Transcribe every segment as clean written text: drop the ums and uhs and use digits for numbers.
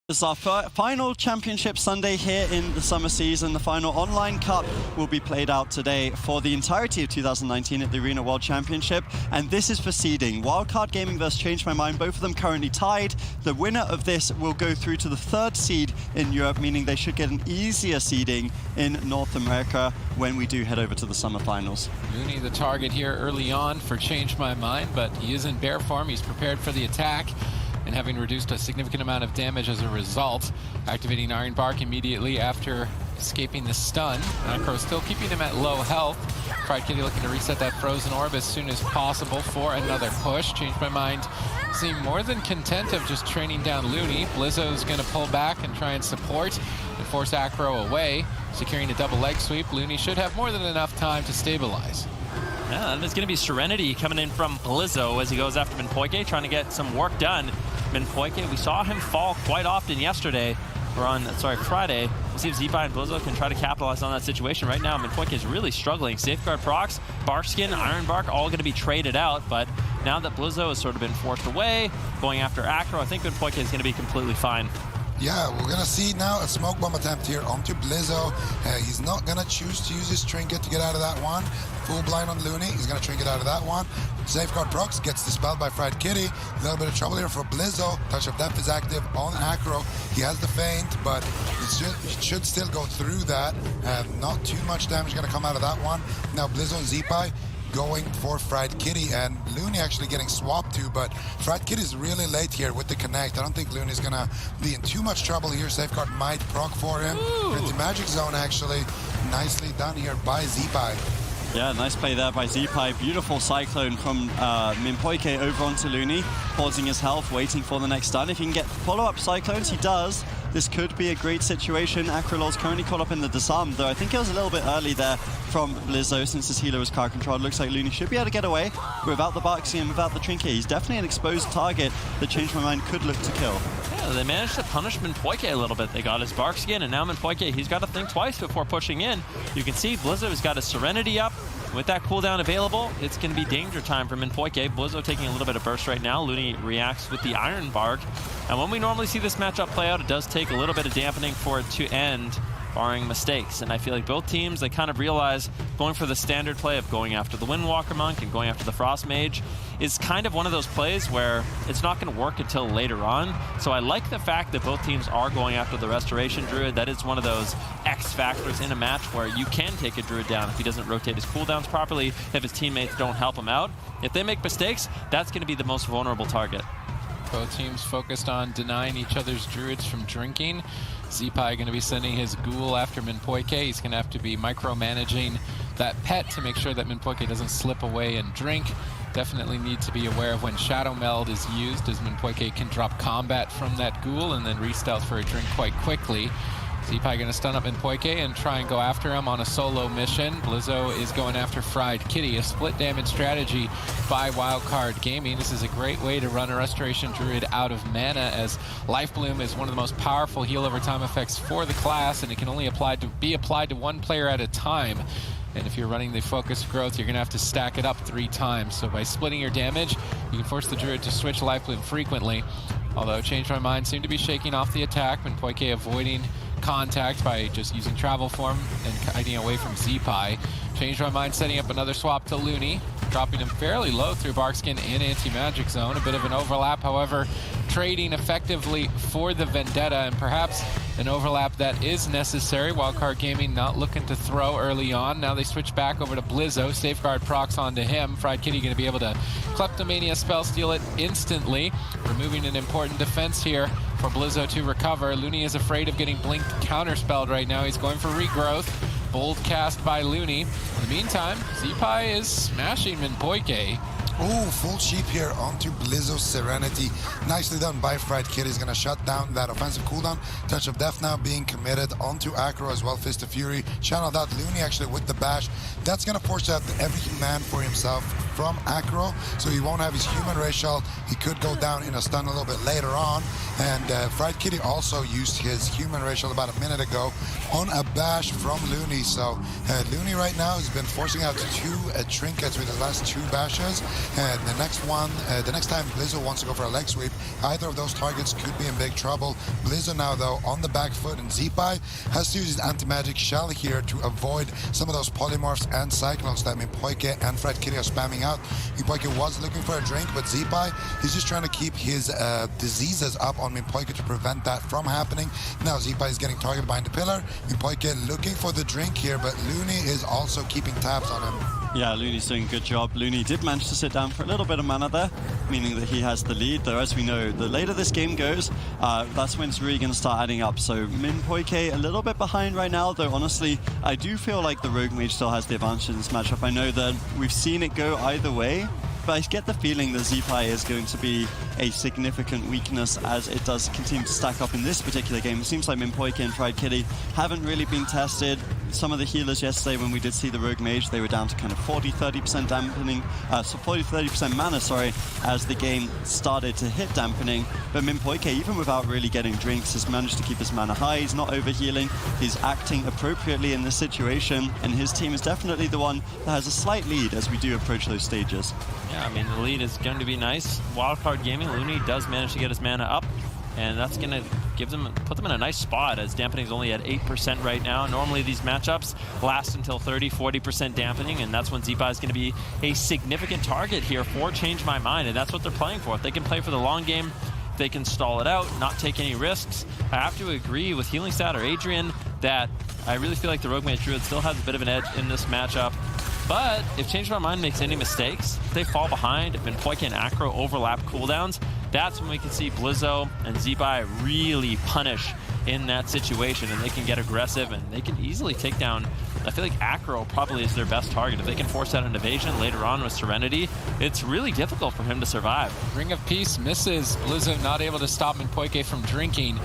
It's our final championship Sunday here in the summer season. The final online cup will be played out today for the entirety of 2019 at the Arena World Championship. And this is for seeding. Wildcard Gaming versus Change My Mind, both of them currently tied. The winner of this will go through to the third seed in Europe, meaning they should get an easier seeding in North America when we do head over to the summer finals. Looney the target here early on for Change My Mind, but he is in bear form. He's prepared for the attack, and having reduced a significant amount of damage as a result, activating Iron Bark immediately after escaping the stun. Acro still keeping him at low health. Fried Kitty looking to reset that frozen orb as soon as possible for another push. Change My Mind seem more than content of just training down Looney. Blizzo's going to pull back and try and support and force Acro away, securing a double leg sweep. Looney should have more than enough time to stabilize. Yeah, and it's going to be Serenity coming in from Blizzo as he goes after Minpoike, trying to get some work done. Minpoike, we saw him fall quite often yesterday, or on, Friday. We'll see if Zeepai and Blizzo can try to capitalize on that situation. Right now, Minpoike is really struggling. Safeguard procs, Barkskin, Iron Bark, all going to be traded out, but now that Blizzo has sort of been forced away, going after Acro, I think Minpoike is going to be completely fine. Yeah, we're gonna see now a smoke bomb attempt here onto Blizzo. He's not gonna choose to use his trinket to get out of that one. Full blind on Looney, he's gonna trinket out of that one. Safeguard procs gets dispelled by Fried Kitty. A little bit of trouble here for Blizzo. Touch of Death is active on Acro. He has the feint, but he should still go through that. Not too much damage gonna come out of that one. Now Blizzo and Zeepai going for Fried Kitty, and Looney actually getting swapped to, but Fried Kitty is really late here with the connect. I don't think Looney's gonna be in too much trouble here. Safeguard might proc for him. Into Magic Zone, actually. Nicely done here by Zeepai. Yeah, nice play there by Zeepai. Beautiful Cyclone from Minpoike over onto Looney, pausing his health, waiting for the next stun. If he can get follow-up Cyclones, he does. This could be a great situation. Acrolol's currently caught up in the disarm, though I think it was a little bit early there from Blizzo since his healer was card controlled. Looks like Looney should be able to get away without the Barksy and without the Trinket. He's definitely an exposed target that Change My Mind could look to kill. Yeah, they managed to punish Minpoike a little bit. They got his Barkskin, and now Minpoike, he's got to think twice before pushing in. You can see Blizzo has got his Serenity up. With that cooldown available, it's going to be danger time for Minpoike. Blizzo taking a little bit of burst right now. Looney reacts with the Iron Bark. And when we normally see this matchup play out, it does take a little bit of dampening for it to end, barring mistakes. And I feel like both teams, they kind of realize going for the standard play of going after the Windwalker Monk and going after the Frost Mage is kind of one of those plays where it's not going to work until later on. So I like the fact that both teams are going after the Restoration Druid. That is one of those X factors in a match where you can take a Druid down if he doesn't rotate his cooldowns properly, if his teammates don't help him out. If they make mistakes, that's going to be the most vulnerable target. Both teams focused on denying each other's druids from drinking. Zeepai going to be sending his ghoul after Minpoike. He's going to have to be micromanaging that pet to make sure that Minpoike doesn't slip away and drink. Definitely need to be aware of when Shadow Meld is used, as Minpoike can drop combat from that ghoul and then re-stealth for a drink quite quickly. Zeepai going to stun up Minpoike and try and go after him on a solo mission. Blizzo is going after Fried Kitty, a split damage strategy by Wildcard Gaming. This is a great way to run a Restoration Druid out of mana, as Life Bloom is one of the most powerful heal over time effects for the class, and it can only be applied to one player at a time. And if you're running the focused growth, you're going to have to stack it up 3 times. So by splitting your damage, you can force the Druid to switch Life Bloom frequently. Although Change My Mind seemed to be shaking off the attack, Minpoike avoiding contact by just using Travel Form and hiding away from Zeepai. Change My Mind setting up another swap to Looney, dropping him fairly low through Barkskin and Anti-Magic Zone. A bit of an overlap, however, trading effectively for the Vendetta, and perhaps an overlap that is necessary. Wildcard Gaming not looking to throw early on. Now they switch back over to Blizzo. Safeguard procs onto him. Fried Kitty going to be able to Kleptomania spell steal it instantly, removing an important defense here for Blizzo to recover. Looney is afraid of getting blinked counterspelled right now. He's going for regrowth. Bold cast by Looney. In the meantime, Zeepai is smashing Minpoike. Ooh, full sheep here onto Blizzo's Serenity. Nicely done by Fried Kitty. He's going to shut down that offensive cooldown. Touch of Death now being committed onto Acro as well. Fist of Fury. Channeled out Looney actually with the bash. That's going to force out every man for himself from Acro, so he won't have his human racial. He could go down in a stun a little bit later on. And Fried Kitty also used his human racial about a minute ago on a bash from Looney. So Looney right now has been forcing out 2 trinkets with the last 2 bashes. And the next time Blizzo wants to go for a leg sweep, either of those targets could be in big trouble. Blizzo now though on the back foot, and Zeepai has to use his anti-magic shell here to avoid some of those polymorphs and cyclones that Mimpoike and Fried Kitty are spamming out. Mimpoike was looking for a drink, but Zeepai, he's just trying to keep his diseases up on Mimpoike to prevent that from happening. Now Zeepai is getting targeted behind the pillar. Mimpoike looking for the drink here, but Looney is also keeping tabs on him. Yeah, Looney's doing a good job. Looney did manage to sit down for a little bit of mana there, meaning that he has the lead, though as we know, the later this game goes, that's when it's really going to start adding up. So Mimpoike a little bit behind right now, though honestly, I do feel like the Rogue Mage still has the advantage in this matchup. I know that we've seen it go either way, but I get the feeling that Zeepai is going to be a significant weakness as it does continue to stack up in this particular game. It seems like Mimpoike and Fried Kitty haven't really been tested. Some of the healers yesterday, when we did see the Rogue Mage, they were down to kind of 40-30% dampening, so 40-30% mana, sorry, as the game started to hit dampening. But Mimpoike, even without really getting drinks, has managed to keep his mana high. He's not overhealing. He's acting appropriately in this situation, and his team is definitely the one that has a slight lead as we do approach those stages. Yeah, I mean, the lead is going to be nice. Wildcard Gaming, Looney does manage to get his mana up, and that's going to put them in a nice spot, as Dampening's only at 8% right now. Normally these matchups last until 30-40% Dampening, and that's when Zeepai is going to be a significant target here for Change My Mind, and that's what they're playing for. If they can play for the long game, if they can stall it out, not take any risks. I have to agree with Healing Stat or Adrian that I really feel like the Rogue Mage Druid still has a bit of an edge in this matchup. But if Change My Mind makes any mistakes, if they fall behind, if Mimpoike and Acro overlap cooldowns, that's when we can see Blizzo and Zeepai really punish in that situation, and they can get aggressive and they can easily take down. I feel like Acro probably is their best target. If they can force out an evasion later on with Serenity, it's really difficult for him to survive. Ring of Peace misses. Blizzo not able to stop Mimpoike from drinking.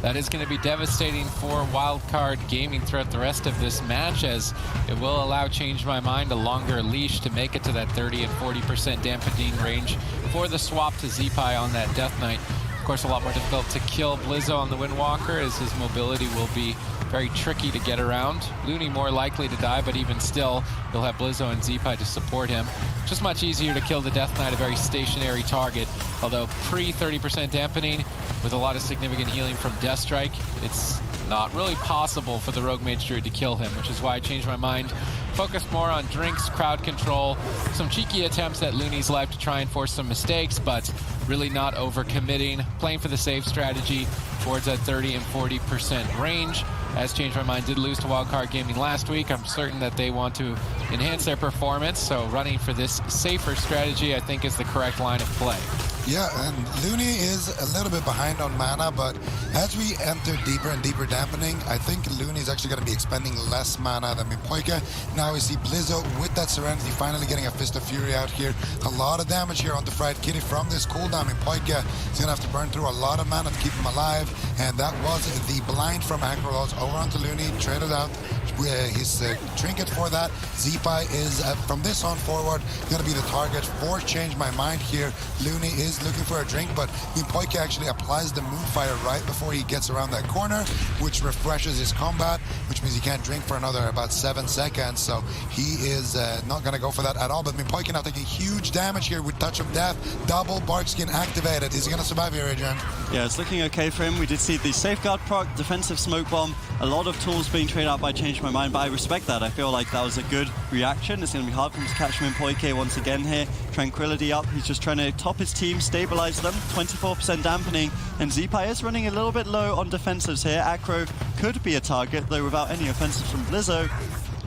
That is going to be devastating for Wildcard Gaming throughout the rest of this match, as it will allow Change My Mind a longer leash to make it to that 30 and 40% dampening range for the swap to Zeepai on that Death Knight. Of course, a lot more difficult to kill Blizzo on the Windwalker, as his mobility will be very tricky to get around. Looney more likely to die, but even still, you'll have Blizzo and Zeepai to support him. Just much easier to kill the Death Knight, a very stationary target. Although pre-30% dampening, with a lot of significant healing from Death Strike, it's not really possible for the Rogue Mage Druid to kill him, which is why I changed my mind. Focused more on drinks, crowd control, some cheeky attempts at Looney's life to try and force some mistakes, but really not overcommitting, playing for the safe strategy towards that 30 and 40% range. As Change My Mind did lose to Wildcard Gaming last week, I'm certain that they want to enhance their performance, so running for this safer strategy, I think, is the correct line of play. Yeah, and Looney is a little bit behind on mana, but as we enter deeper and deeper dampening, I think Looney is actually going to be expending less mana than Mimpoike. Now we see Blizzo with that Serenity finally getting a Fist of Fury out here. A lot of damage here on the Fried Kitty from this cooldown. Mimpoike is going to have to burn through a lot of mana to keep him alive, and that was the blind from Acrolos over onto Looney, traded out his trinket for that. Zeepai is, from this on forward, going to be the target for Change My Mind here. Looney is looking for a drink, but Mimpoike actually applies the Moonfire right before he gets around that corner, which refreshes his combat, which means he can't drink for another about 7 seconds, so he is not going to go for that at all. But Mimpoike now taking huge damage here with Touch of Death. Double Barkskin activated. Is he going to survive here, Adrian? Yeah, it's looking okay for him. We did see the Safeguard proc, Defensive Smoke Bomb, a lot of tools being traded out by Change My Mind, but I respect that. I feel like that was a good reaction. It's going to be hard for him to catch Mimpoike once again here. Tranquility up. He's just trying to top his team, stabilize them. 24% dampening, and Zeepai is running a little bit low on defensives here. Acro could be a target, though without any offensives from Blizzo.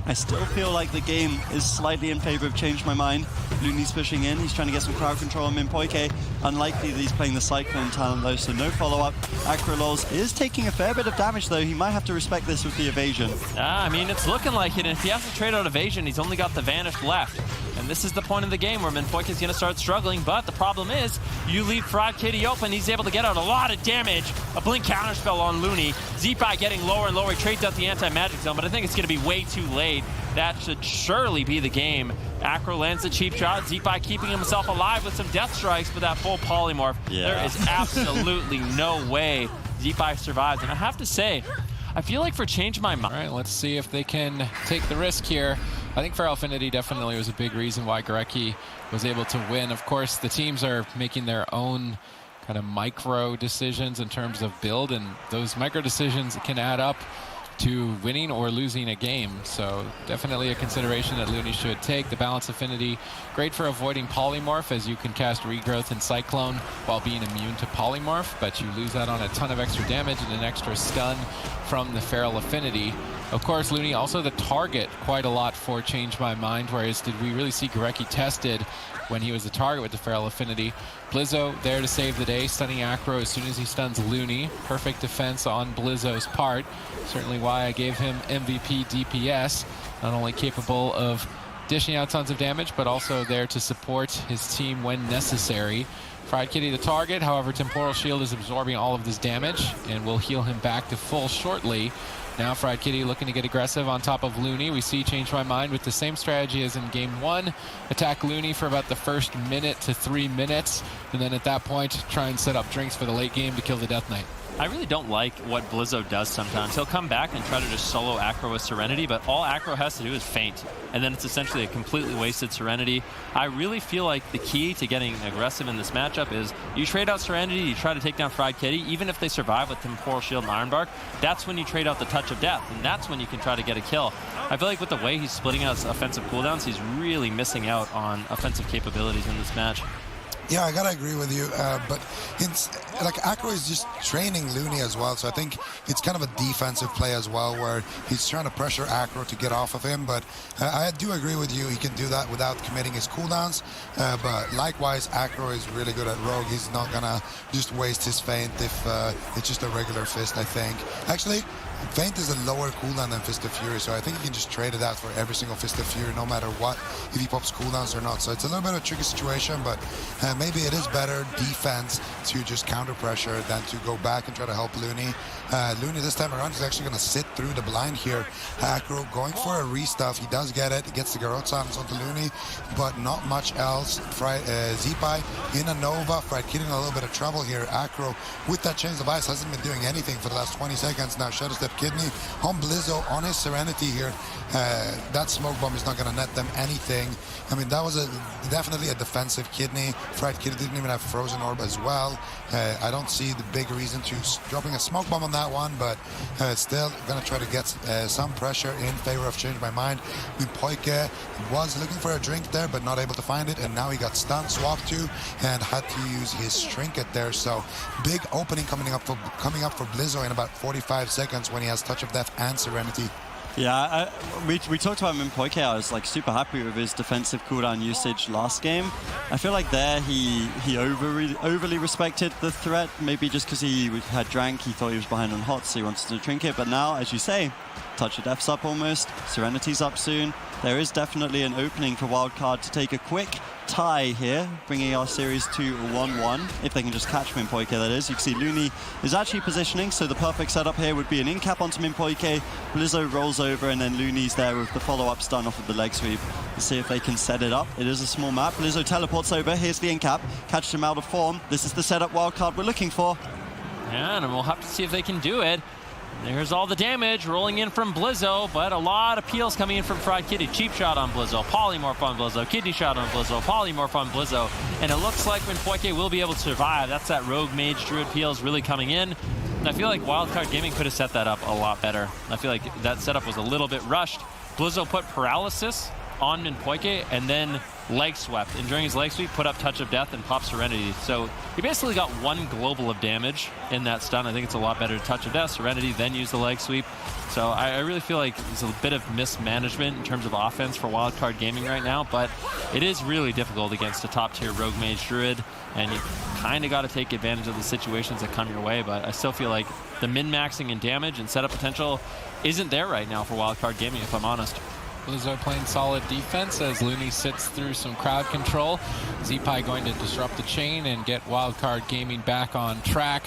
I still feel like the game is slightly in favor of Change My Mind. Looney's pushing in. He's trying to get some crowd control on Mimpoike. Unlikely that he's playing the Cyclone talent, though, so no follow-up. Acroloz is taking a fair bit of damage, though. He might have to respect this with the evasion. I mean, it's looking like it. And if he has to trade out evasion, he's only got the Vanish left. And this is the point of the game where Minpoike is going to start struggling, but the problem is you leave Fried Kitty open. He's able to get out a lot of damage. A blink counterspell on Looney. Z-Pi getting lower and lower. He trades out the anti-magic zone, but I think it's going to be way too late. That should surely be the game. Acro lands the cheap shot. Z-Pi keeping himself alive with some death strikes, but that full polymorph. Yeah. There is absolutely no way Z-Pi survives. And I have to say, I feel like for Change My Mind. All right, let's see if they can take the risk here. I think Feral Affinity definitely was a big reason why Gorecki was able to win. Of course, the teams are making their own kind of micro decisions in terms of build, and those micro decisions can add up to winning or losing a game. So definitely a consideration that Looney should take. The Balance Affinity, great for avoiding Polymorph, as you can cast Regrowth and Cyclone while being immune to Polymorph, but you lose out on a ton of extra damage and an extra stun from the Feral Affinity. Of course, Looney also the target quite a lot for Change My Mind, whereas did we really see Gorecki tested when he was the target with the Feral Affinity? Blizzo there to save the day, stunning Acro as soon as he stuns Looney. Perfect defense on Blizzo's part. Certainly why I gave him MVP DPS. Not only capable of dishing out tons of damage, but also there to support his team when necessary. Fried Kitty the target, however, Temporal Shield is absorbing all of this damage and will heal him back to full shortly. Now Fried Kitty looking to get aggressive on top of Looney. We see Change My Mind with the same strategy as in game 1. Attack Looney for about the first minute to 3 minutes, and then at that point try and set up drinks for the late game to kill the Death Knight. I really don't like what Blizzo does sometimes. He'll come back and try to just solo Acro with Serenity, but all Acro has to do is feint, and then it's essentially a completely wasted Serenity. I really feel like the key to getting aggressive in this matchup is you trade out Serenity, you try to take down Fried Kitty, even if they survive with Temporal Shield and Ironbark, that's when you trade out the Touch of Death, and that's when you can try to get a kill. I feel like with the way he's splitting out his offensive cooldowns, he's really missing out on offensive capabilities in this match. Yeah, I gotta agree with you, but like Acro is just training Looney as well, so I think it's kind of a defensive play as well, where he's trying to pressure Acro to get off of him. But I do agree with you; he can do that without committing his cooldowns. But likewise, Acro is really good at Rogue. He's not gonna just waste his feint if it's just a regular fist. I think actually. Feint is a lower cooldown than Fist of Fury, so I think you can just trade it out for every single Fist of Fury, no matter what, if he pops cooldowns or not. So it's a little bit of a tricky situation, but maybe it is better defense to just counter pressure than to go back and try to help Looney. Looney this time around is actually going to sit through the blind here. Acro going for a restuff. He does get it. He gets the Garrote Silence onto Looney, but not much else. Z-Pi in a Nova. Fried Kitty in a little bit of trouble here. Acro with that Chains of Ice hasn't been doing anything for the last 20 seconds. Now Shadow Step Kidney on Blizzo on his Serenity here. That smoke bomb is not going to net them anything. I mean, that was definitely a defensive Kidney. Fried Kitty didn't even have Frozen Orb as well. I don't see the big reason to dropping a smoke bomb on that one, but still going to try to get some pressure in favor of Change My Mind. Minpoike was looking for a drink there, but not able to find it, and now he got stunned, swapped to, and had to use his trinket there. So big opening coming up for Blizzo in about 45 seconds when he has Touch of Death and Serenity. Yeah, we talked about Minpoike. I was like super happy with his defensive cooldown usage last game. I feel like there he overly respected the threat, maybe just because he had drank, he thought he was behind on hot, so he wanted to drink it. But now, as you say, Touch of Death's up almost, Serenity's up soon. There is definitely an opening for Wildcard to take a quick tie here, bringing our series to 1-1. If they can just catch Minpoike, that is. You can see Looney is actually positioning, so the perfect setup here would be an in-cap onto Minpoike. Blizzo rolls over, and then Looney's there with the follow-up stun off of the leg sweep. Let's see if they can set it up. It is a small map. Blizzo teleports over. Here's the in-cap. Catches him out of form. This is the setup Wildcard we're looking for. Yeah, and we'll have to see if they can do it. There's all the damage rolling in from Blizzo, but a lot of peels coming in from Fried Kitty. Cheap shot on Blizzo, polymorph on Blizzo, kidney shot on Blizzo, polymorph on Blizzo, and it looks like Minpoike will be able to survive. That's that Rogue Mage Druid peels really coming in. And I feel like Wildcard Gaming could have set that up a lot better. I feel like that setup was a little bit rushed. Blizzo put Paralysis on Minpoike and then leg swept, and during his leg sweep put up Touch of Death and pop Serenity. So he basically got one global of damage in that stun. I think it's a lot better to Touch of Death, Serenity, then use the leg sweep. So I really feel like there's a bit of mismanagement in terms of offense for Wildcard Gaming right now, but it is really difficult against a top tier Rogue Mage Druid, and you kind of got to take advantage of the situations that come your way. But I still feel like the min-maxing and damage and setup potential isn't there right now for Wildcard Gaming, if I'm honest. Blizzo playing solid defense as Looney sits through some crowd control. Z-Pi going to disrupt the chain and get Wildcard Gaming back on track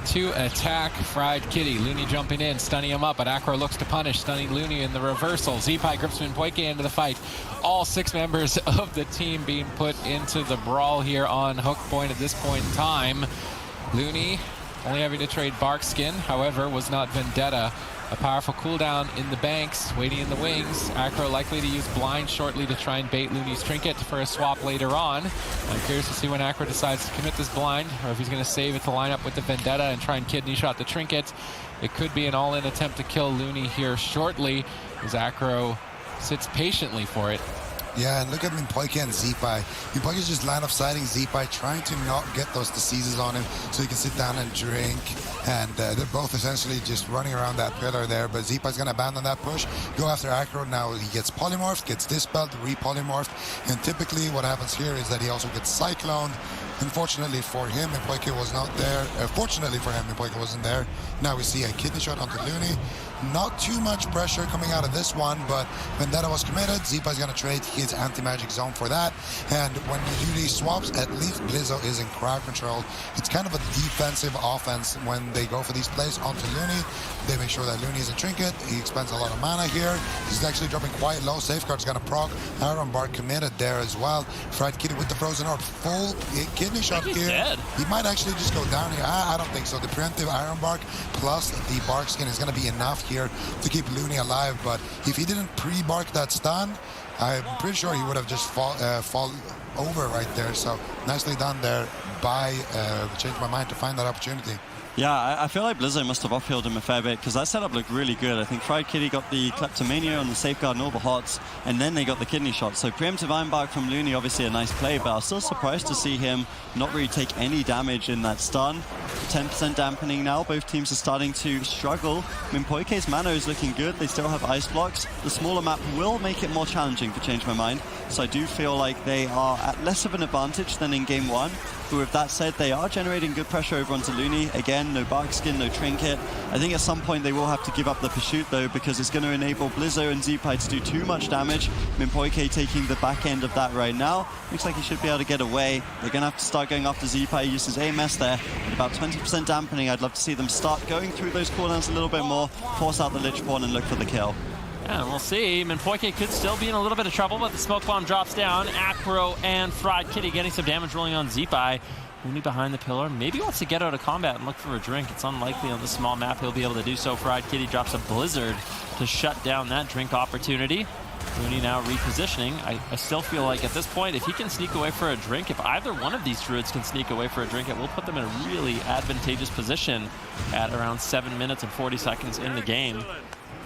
to attack Fried Kitty. Looney jumping in, stunning him up, but Acro looks to punish, stunning Looney in the reversal. Z-Pi grips Minpoike into the fight. All 6 members of the team being put into the brawl here on Hook Point at this point in time. Looney only having to trade Barkskin, however, was not Vendetta. A powerful cooldown in the banks, waiting in the wings. Acro likely to use Blind shortly to try and bait Looney's Trinket for a swap later on. I'm curious to see when Acro decides to commit this Blind, or if he's going to save it to line up with the Vendetta and try and kidney shot the Trinket. It could be an all-in attempt to kill Looney here shortly, as Acro sits patiently for it. Yeah, and look at Minpoike and Z-Pi. Minpoike is just line of sighting Z-Pi, trying to not get those diseases on him so he can sit down and drink. And they're both essentially just running around that pillar there. But Z-Pi's going to abandon that push, go after Acro. Now he gets polymorphed, gets dispelled, re-polymorphed. And typically what happens here is that he also gets cycloned. Unfortunately for him, Minpoike was not there. Fortunately for him, Minpoike wasn't there. Now we see a kidney shot onto Looney. Not too much pressure coming out of this one, but Vendetta was committed. Z-Pi's going to trade his anti-magic zone for that. And when you do these swaps, at least Blizzo is in crowd control. It's kind of a defensive offense when they go for these plays onto Looney. They make sure that Looney is a Trinket. He expends a lot of mana here. He's actually dropping quite low. Safeguard's going to proc. Iron Bark committed there as well. Fried Kitty with the Frozen Orb. Full kidney shot here. Dead. He might actually just go down here. I don't think so. The preemptive Iron Bark plus the Bark Skin is going to be enough here to keep Looney alive. But if he didn't pre-bark that stun, I'm pretty sure he would have just fall over right there. So nicely done there by Changed My Mind to find that opportunity. Yeah, I feel like Blizzo must have off-healed him a fair bit because that setup looked really good. I think Fried Kitty got the Kleptomania on the Safeguard and all the hots, and then they got the kidney shot. So preemptive Iron Bark from Looney, obviously a nice play, but I was still surprised to see him not really take any damage in that stun. 10% dampening now. Both teams are starting to struggle. Minpoike's mana is looking good. They still have ice blocks. The smaller map will make it more challenging for Change My Mind. So I do feel like they are at less of an advantage than in game 1. But with that said, they are generating good pressure over onto Looney. Again, no Barkskin, no Trinket. I think at some point they will have to give up the pursuit though, because it's going to enable Blizzo and Z-Pi to do too much damage. Minpoike taking the back end of that right now. Looks like he should be able to get away. They're going to have to start going after Z-Pi. He uses AMS there. At about 20% dampening, I'd love to see them start going through those cooldowns a little bit more, force out the Lich Pawn and look for the kill. Yeah, we'll see. Minpoike could still be in a little bit of trouble, but the smoke bomb drops down. Acro and Fried Kitty getting some damage rolling on Z-Pi. Looney behind the pillar. Maybe wants to get out of combat and look for a drink. It's unlikely on this small map he'll be able to do so. Fried Kitty drops a Blizzard to shut down that drink opportunity. Looney now repositioning. I still feel like at this point, if he can sneak away for a drink, if either one of these Druids can sneak away for a drink, it will put them in a really advantageous position at around 7 minutes and 40 seconds in the game.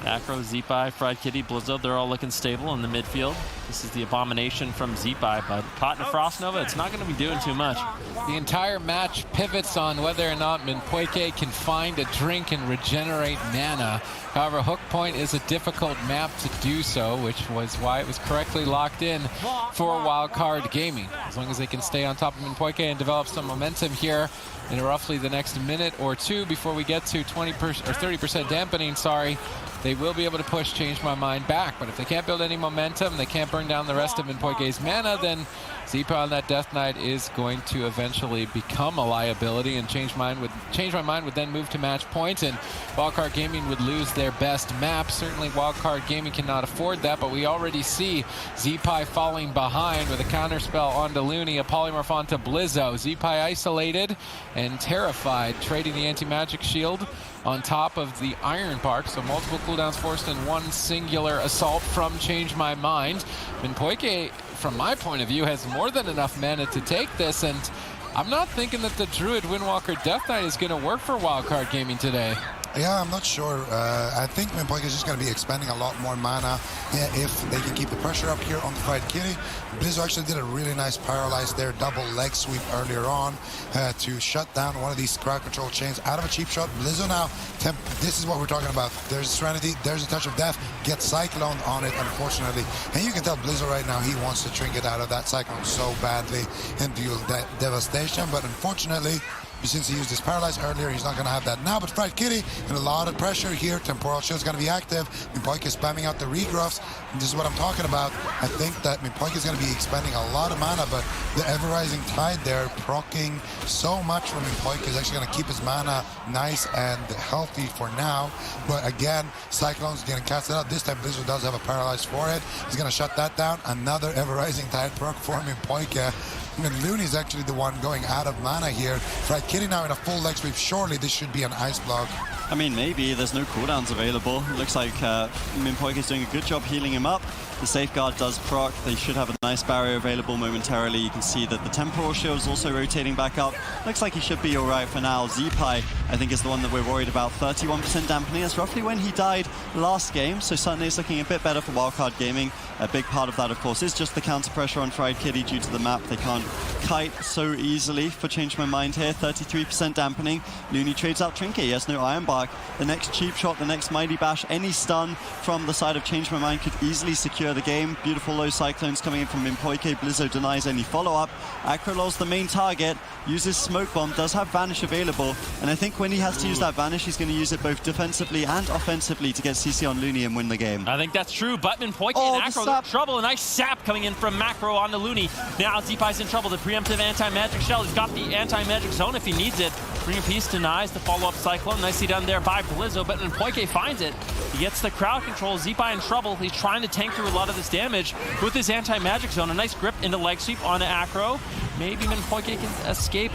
Acro, Z-Pi, Fried Kitty, Blizzo, they're all looking stable in the midfield. This is the Abomination from Z-Pi, but caught in a Frost Nova, it's not going to be doing too much. The entire match pivots on whether or not Minpoike can find a drink and regenerate mana. However, Hook Point is a difficult map to do so, which was why it was correctly locked in for Wildcard Gaming. As long as they can stay on top of Minpoike and develop some momentum here in roughly the next minute or two before we get to 20% or 30% dampening, they will be able to push Change My Mind back. But if they can't build any momentum, they can't burn down the rest of Minpoike's mana, then Z-Pi on that Death Knight is going to eventually become a liability, and Change My Mind would then move to match point, and Wildcard Gaming would lose their best map. Certainly Wildcard Gaming cannot afford that, but we already see Z-Pi falling behind with a counterspell onto Looney, a polymorph onto Blizzo. Z-Pi isolated and terrified, trading the anti-magic shield on top of the Iron Bark, so multiple cooldowns forced in one singular assault from Change My Mind. Minpoike, from my point of view, has more than enough mana to take this, and I'm not thinking that the Druid Windwalker Death Knight is going to work for Wildcard Gaming today. Yeah, I'm not sure. I think Minpoike is just going to be expending a lot more mana if they can keep the pressure up here on the Fried Kitty. Blizzo actually did a really nice paralyze there, double leg sweep earlier on to shut down one of these crowd control chains out of a cheap shot. Blizzo now, this is what we're talking about. There's Serenity, there's a touch of death, gets cycloned on it, unfortunately. And you can tell Blizzo right now, he wants to trinket out of that cyclone so badly and deal that devastation, but unfortunately, Since he used his Paralyze earlier, he's not going to have that now. But Fried Kitty, in a lot of pressure here. Temporal Shield is going to be active. Minpoike is spamming out the regrowths. And this is what I'm talking about. I think that Minpoike is going to be expending a lot of mana, but the Ever-Rising Tide there, proccing so much from Minpoike, is actually going to keep his mana nice and healthy for now. But again, Cyclone's getting casted out. This time Blizzard does have a Paralyze for it. He's going to shut that down. Another Ever-Rising Tide proc for Minpoike. And Looney's actually the one going out of mana here. Fried Kitty now in a full leg sweep. Surely this should be an ice block. I mean, maybe. There's no cooldowns available. It looks like Minpoike is doing a good job healing him up. The Safeguard does proc. They should have a nice barrier available momentarily. You can see that the Temporal Shield is also rotating back up. Looks like he should be all right for now. Z-Pi, I think, is the one that we're worried about. 31% dampening. That's roughly when he died last game. So certainly it's looking a bit better for Wildcard Gaming. A big part of that, of course, is just the counter pressure on Fried Kitty due to the map. They can't kite so easily for Change My Mind here. 33% dampening. Looney trades out Trinket. He has no Iron Bark. The next cheap shot, the next Mighty Bash, any stun from the side of Change My Mind could easily secure the game. Beautiful low Cyclones coming in from Minpoike. Blizzo denies any follow-up. Acrolol's the main target. Uses Smoke Bomb. Does have Vanish available. And I think when he has to use that Vanish, he's going to use it both defensively and offensively to get CC on Looney and win the game. I think that's true. But Minpoike and Acro in trouble. A nice sap coming in from Macro on the Looney. Now Z-Pi's in trouble. The preemptive anti-magic shell. He's got the anti-magic zone if he needs it. Ring of Peace denies the follow-up Cyclone. Nicely done there by Blizzo, but Minpoike finds it. He gets the crowd control. Z-Pi in trouble. He's trying to tank through a lot of this damage with his anti-magic zone. A nice grip into leg sweep on Acro. Maybe Minpoike can escape.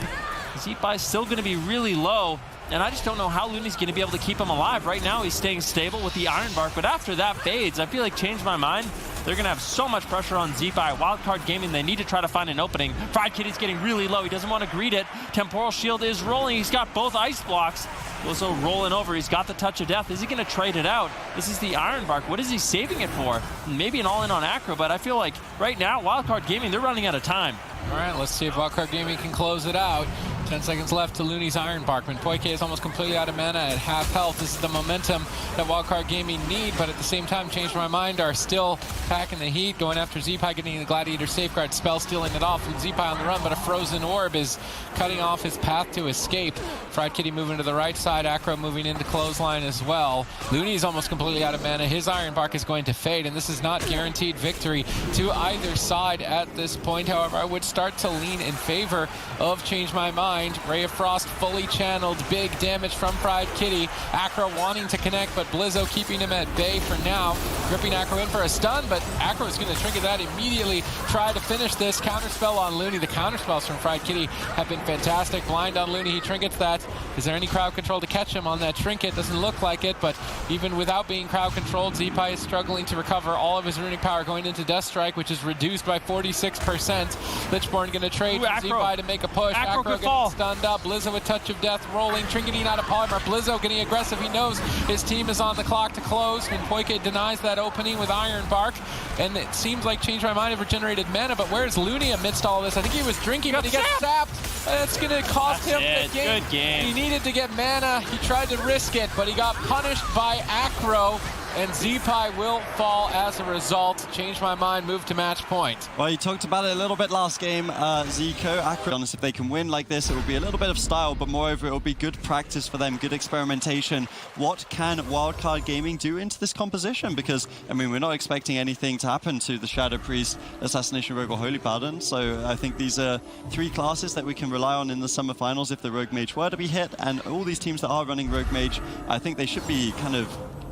Z-Pi's still going to be really low. And I just don't know how Looney's going to be able to keep him alive. Right now, he's staying stable with the Iron Bark, but after that fades, I feel like Change My Mind. They're going to have so much pressure on Z-Pi. Wildcard Gaming, they need to try to find an opening. Fried Kitty's getting really low. He doesn't want to greet it. Temporal Shield is rolling. He's got both ice blocks. Also rolling over. He's got the Touch of Death. Is he going to trade it out? This is the Iron Bark. What is he saving it for? Maybe an all-in on Acro, but I feel like right now, Wildcard Gaming, they're running out of time. All right, let's see if Wildcard Gaming can close it out. 10 seconds left to Looney's Iron Bark. Minpoike is almost completely out of mana at half health. This is the momentum that Wildcard Gaming need, but at the same time, Change My Mind are still packing the heat, going after Z-Pi, getting the Gladiator Safeguard spell, stealing it off with Z-Pi on the run, but a Frozen Orb is cutting off his path to escape. Fried Kitty moving to the right side, Acro moving into clothesline as well. Looney's almost completely out of mana. His Iron Bark is going to fade, and this is not guaranteed victory to either side at this point. However, I would start to lean in favor of Change My Mind. Ray of Frost fully channeled. Big damage from Fried Kitty. Acro wanting to connect, but Blizzo keeping him at bay for now. Gripping Acro in for a stun, but Acro is going to trinket that immediately. Try to finish this. Counterspell on Looney. The counterspells from Fried Kitty have been fantastic. Blind on Looney. He trinkets that. Is there any crowd control to catch him on that trinket? Doesn't look like it, but even without being crowd controlled, Z-Pi is struggling to recover all of his runic power going into Death Strike, which is reduced by 46%. Lichborn going to trade Z-Pi to make a push. Acro getting stunned up. Blizzo with Touch of Death rolling, trinketing out of Polymorph. Blizzo getting aggressive. He knows his team is on the clock to close. Minpoike denies that opening with Iron Bark, and it seems like Change My Mind have regenerated mana, but where's Looney amidst all of this? I think he was drinking, but he gets sapped. It's going to cost him the game. Good game. He needed to get mana. He tried to risk it, but he got punished by Acro, and Z-Pi will fall as a result. Change My Mind, move to match point. Well, you talked about it a little bit last game, Zico. Acro, honest, if they can win like this, it will be a little bit of style, but moreover, it will be good practice for them, good experimentation. What can Wildcard Gaming do into this composition? Because, I mean, we're not expecting anything to happen to the Shadow Priest, Assassination Rogue, or Holy Paladin, so I think these are three classes that we can rely on in the summer finals if the Rogue Mage were to be hit, and all these teams that are running Rogue Mage, I think they should be kind of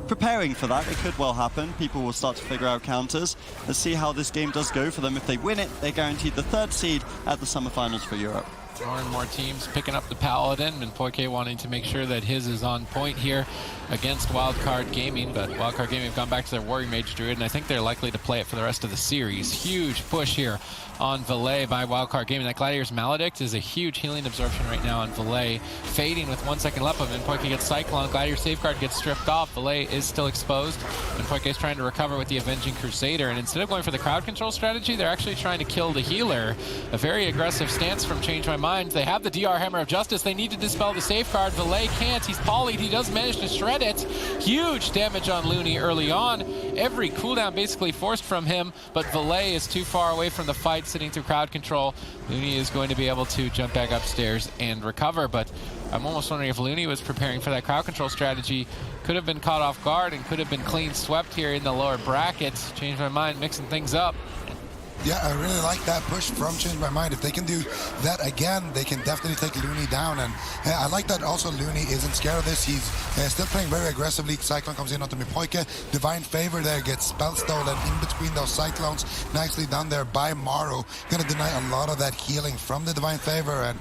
preparing for that. It could well happen. People will start to figure out counters. Let's see how this game does go for them. If they win it, they're guaranteed the 3rd seed at the summer finals for Europe. More and more teams picking up the Paladin, and Minpoike wanting to make sure that his is on point here against Wildcard Gaming, but Wildcard Gaming have gone back to their Warrior Mage Druid, and I think they're likely to play it for the rest of the series. Huge push here on Valet by Wildcard Gaming. That Gladiator's Maledict is a huge healing absorption right now on Valet. Fading with 1 second left of it. Minpoike gets Cyclone. Gladiator Safeguard gets stripped off. Valet is still exposed. Minpoike is trying to recover with the Avenging Crusader, and instead of going for the crowd control strategy, they're actually trying to kill the healer. A very aggressive stance from Change My Mind. Mind. They have the DR Hammer of Justice. They need to dispel the safeguard. Valet can't. He's polyed. He does manage to shred it. Huge damage on Looney early on. Every cooldown basically forced from him, but Valet is too far away from the fight, sitting through crowd control. Looney is going to be able to jump back upstairs and recover, but I'm almost wondering if Looney was preparing for that crowd control strategy. Could have been caught off guard and could have been clean swept here in the lower brackets. Changed my mind, mixing things up. Yeah, I really like that push from Change My Mind. If they can do that again, they can definitely take Looney down. And I like that also Looney isn't scared of this. He's still playing very aggressively. Cyclone comes in onto Mipoike. Divine Favor there gets spell stolen in between those Cyclones. Nicely done there by Maru. Going to deny a lot of that healing from the Divine Favor. And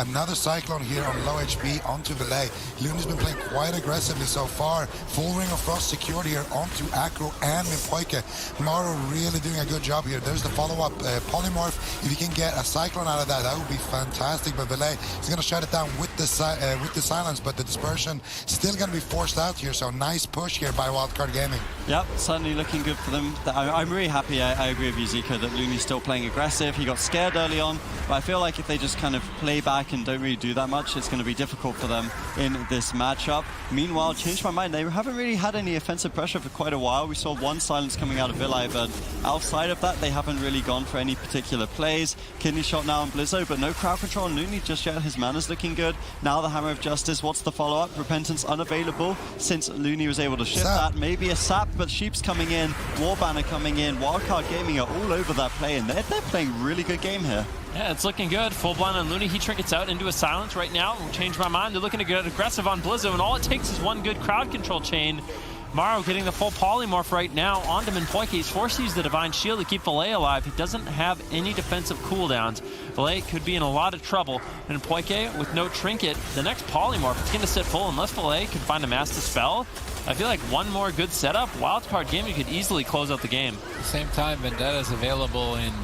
another Cyclone here on low HP onto Valet. Looney's been playing quite aggressively so far. Full Ring of Frost secured here onto Acro and Mipoike. Maru really doing a good job here. There's the follow-up polymorph. If you can get a Cyclone out of that, that would be fantastic. But Valet is going to shut it down with the silence, but the dispersion still going to be forced out here. So nice push here by Wildcard Gaming. Yep, certainly looking good for them. I'm really happy. I agree with you, Zico, that Looney's still playing aggressive. He got scared early on, but I feel like if they just kind of play back and don't really do that much, it's going to be difficult for them in this matchup. Meanwhile, Change My Mind, they haven't really had any offensive pressure for quite a while. We saw one silence coming out of Villi, but outside of that, they haven't really gone for any particular plays. Kidney shot now on Blizzo, but no crowd control on Looney just yet. His mana's looking good. Now the Hammer of Justice. What's the follow-up? Repentance unavailable since Looney was able to shift that. Maybe a sap, but Sheep's coming in. War Banner coming in. Wildcard Gaming are all over that play, and they're playing really good game here. Yeah, it's looking good. Full blind on Looney. He trinkets out into a silence right now. Change My Mind. They're looking to get aggressive on Blizzo, and all it takes is one good crowd control chain. Maru getting the full polymorph right now onto Mipoike. He's forced to use the Divine Shield to keep Valet alive. He doesn't have any defensive cooldowns. Valet could be in a lot of trouble. And Mipoike, with no trinket, the next polymorph is going to sit full unless Valet can find a Mass Dispel. I feel like one more good setup, Wildcard Gaming could easily close out the game. At the same time, Vendetta's available, and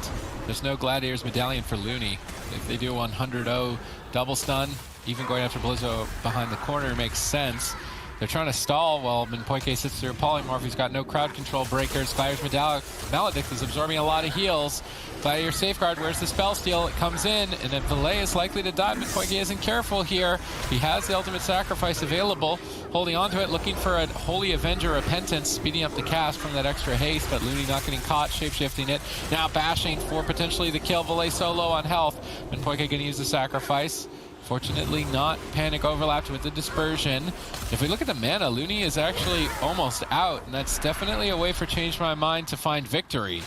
there's no Gladiator's Medallion for Looney. If they do 100-0 double stun, even going after Blizzo behind the corner makes sense. They're trying to stall while Mipoike sits through a polymorph. He's got no crowd control breakers. Gladiator's Maledict is absorbing a lot of heals. Gladiator Safeguard, where's the spell steal? It comes in, and then Valet is likely to die. Mipoike isn't careful here. He has the ultimate sacrifice available, holding onto it, looking for a Holy Avenger Repentance, speeding up the cast from that extra haste, but Looney not getting caught, shapeshifting it. Now bashing for potentially the kill. Valet so low on health. Mipoike going to use the sacrifice. Fortunately not panic overlapped with the dispersion. If we look at the mana, Looney is actually almost out, and that's definitely a way for Change My Mind to find victory.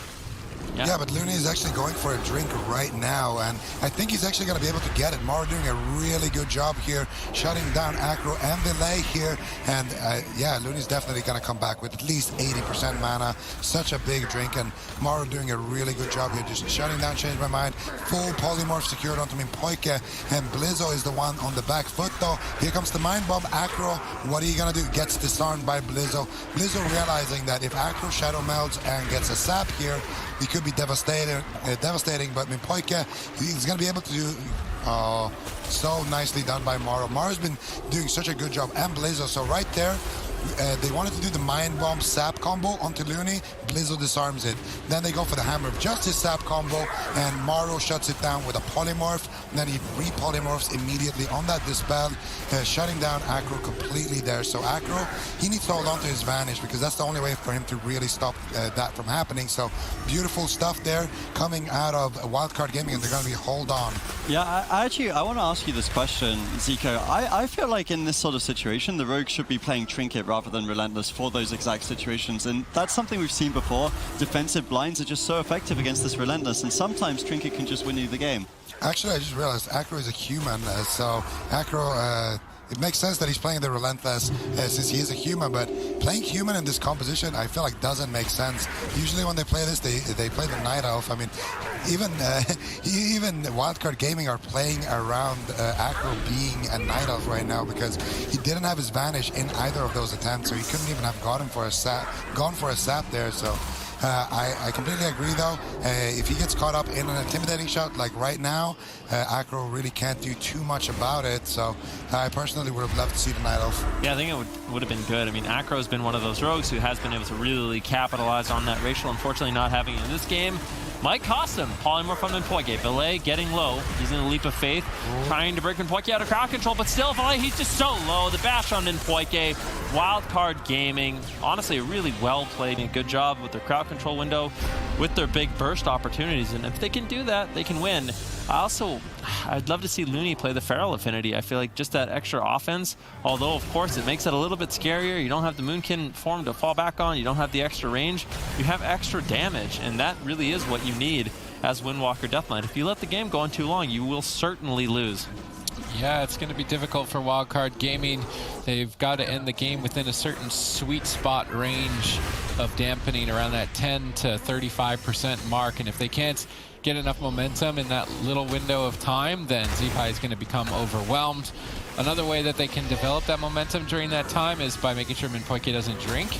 Yeah, but Looney is actually going for a drink right now, and I think he's actually going to be able to get it. Maru doing a really good job here, shutting down Acro and Valet here, and yeah, Looney's definitely going to come back with at least 80% mana. Such a big drink, and Maru doing a really good job here, just shutting down Change My Mind. Full polymorph secured onto Mipoike, and Blizzo is the one on the back foot though. Here comes the Mind Bomb. Acro, what are you going to do? Gets disarmed by Blizzo. Blizzo realizing that if Acro Shadow Melds and gets a sap here, he could be devastating, but Mipoike, he's going to be able to do so nicely done by Maru. Maru's been doing such a good job, and Blizzo. So right there, they wanted to do the Mind Bomb sap combo onto Looney. Blizzo disarms it. Then they go for the Hammer of Justice sap combo, and Maru shuts it down with a polymorph. And then he re-polymorphs immediately on that dispel, shutting down Acro completely there. So Acro, he needs to hold on to his Vanish, because that's the only way for him to really stop that from happening. So beautiful stuff there coming out of Wildcard Gaming, and they're going to be hold on. Yeah, I want to ask you this question, Zico. I feel like in this sort of situation, the Rogue should be playing Trinket rather than Relentless for those exact situations, and that's something we've seen before. Defensive blinds are just so effective against this Relentless, and sometimes Trinket can just win you the game. Actually, I just realized Acro is a human, so Acro, it makes sense that he's playing the Relentless since he is a human, but playing human in this composition, I feel like doesn't make sense. Usually when they play this, they play the Night Elf. I mean, even Wildcard Gaming are playing around Acro being a Night Elf right now, because he didn't have his Vanish in either of those attempts, so he couldn't even have gone for a sap there. So I completely agree though. If he gets caught up in an intimidating shot like right now, Acro really can't do too much about it. So I personally would have loved to see the Night Elf. Yeah, I think it would have been good. I mean, Acro's been one of those rogues who has been able to really capitalize on that racial. Unfortunately, not having it in this game. might cost him. Polymorph on Minpoike. Valet getting low, using a leap of faith, trying to break Minpoike out of crowd control, but still Valet, he's just so low. The bash on Minpoike. Wildcard Gaming, honestly, really well played and good job with their crowd control window, with their big burst opportunities, and if they can do that, they can win. I'd love to see Looney play the Feral Affinity. I feel like just that extra offense, although of course it makes it a little bit scarier. You don't have the Moonkin form to fall back on, you don't have the extra range, you have extra damage, and that really is what you need as Windwalker Death Knight. If you let the game go on too long, you will certainly lose. Yeah, it's going to be difficult for Wildcard Gaming. They've got to end the game within a certain sweet spot range of dampening around that 10 to 35% mark, and if they can't get enough momentum in that little window of time, then Zeepai is going to become overwhelmed. Another way that they can develop that momentum during that time is by making sure Minpoike doesn't drink.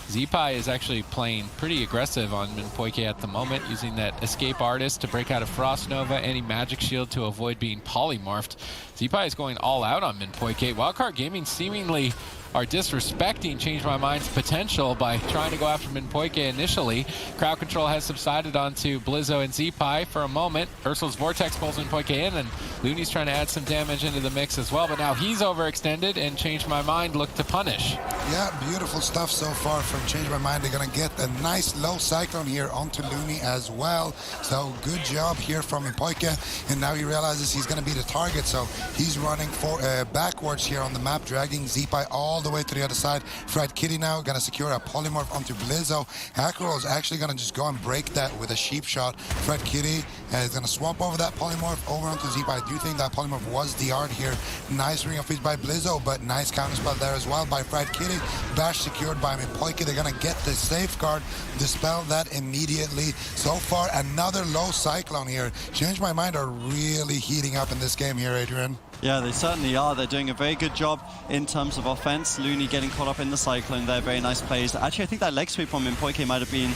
Zeepai is actually playing pretty aggressive on Minpoike at the moment, using that Escape Artist to break out of Frost Nova, any Magic Shield to avoid being polymorphed. Zeepai is going all out on Minpoike. Wildcard Gaming seemingly are disrespecting Change My Mind's potential by trying to go after Minpoike initially. Crowd control has subsided onto Blizzo and Zeepai for a moment. Ursul's Vortex pulls Minpoike in, and Looney's trying to add some damage into the mix as well, but now he's overextended, and Change My Mind look to punish. Yeah, beautiful stuff so far from Change My Mind. They're going to get a nice low Cyclone here onto Looney as well. So good job here from Minpoike, and now he realizes he's going to be the target, so he's running backwards here on the map, dragging Zeepai all the way to the other side. Fried Kitty now going to secure a polymorph onto Blizzo. Acro is actually going to just go and break that with a sheep shot. Fried Kitty is going to swap over that polymorph over onto Zeepai. I do think that polymorph was DR'd here. Nice ring of feet by Blizzo, but nice counterspell there as well by Fried Kitty. Bash secured by Minpoike. They're going to get the safeguard, dispel that immediately. So far, another low Cyclone here. Change My Mind are really heating up in this game here, Adrian. Yeah, they certainly are. They're doing a very good job in terms of offense. Looney getting caught up in the Cyclone there. Very nice plays. Actually, I think that leg sweep from Minpoike might have been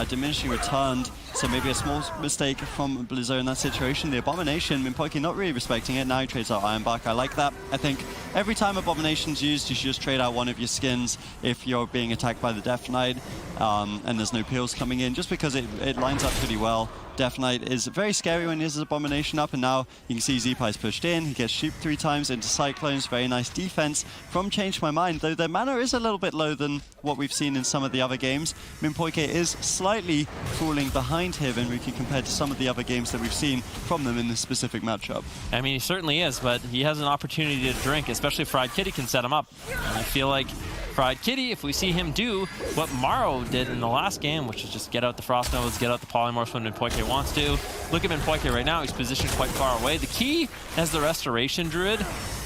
diminishing returned. So maybe a small mistake from Blizzo in that situation. The Abomination, Minpoike not really respecting it. Now he trades out Ironbark. I like that. I think every time Abomination's used, you should just trade out one of your skins if you're being attacked by the Death Knight and there's no peels coming in, just because it lines up pretty well. Death Knight is very scary when he has his Abomination up, and now you can see Zeepai's pushed in. He gets sheep 3 times into Cyclones. Very nice defense from Change My Mind, though their mana is a little bit low than what we've seen in some of the other games. Minpoike is slightly falling behind here, Enrique, compared to some of the other games that we've seen from them in this specific matchup. I mean, he certainly is, but he has an opportunity to drink, especially if Fried Kitty can set him up. And I feel like Fried Kitty, if we see him do what Morrow did in the last game, which is just get out the Frost Novas, get out the Polymorphs when Minpoike wants to. Look at Minpoike right now, he's positioned quite far away. The key as the Restoration Druid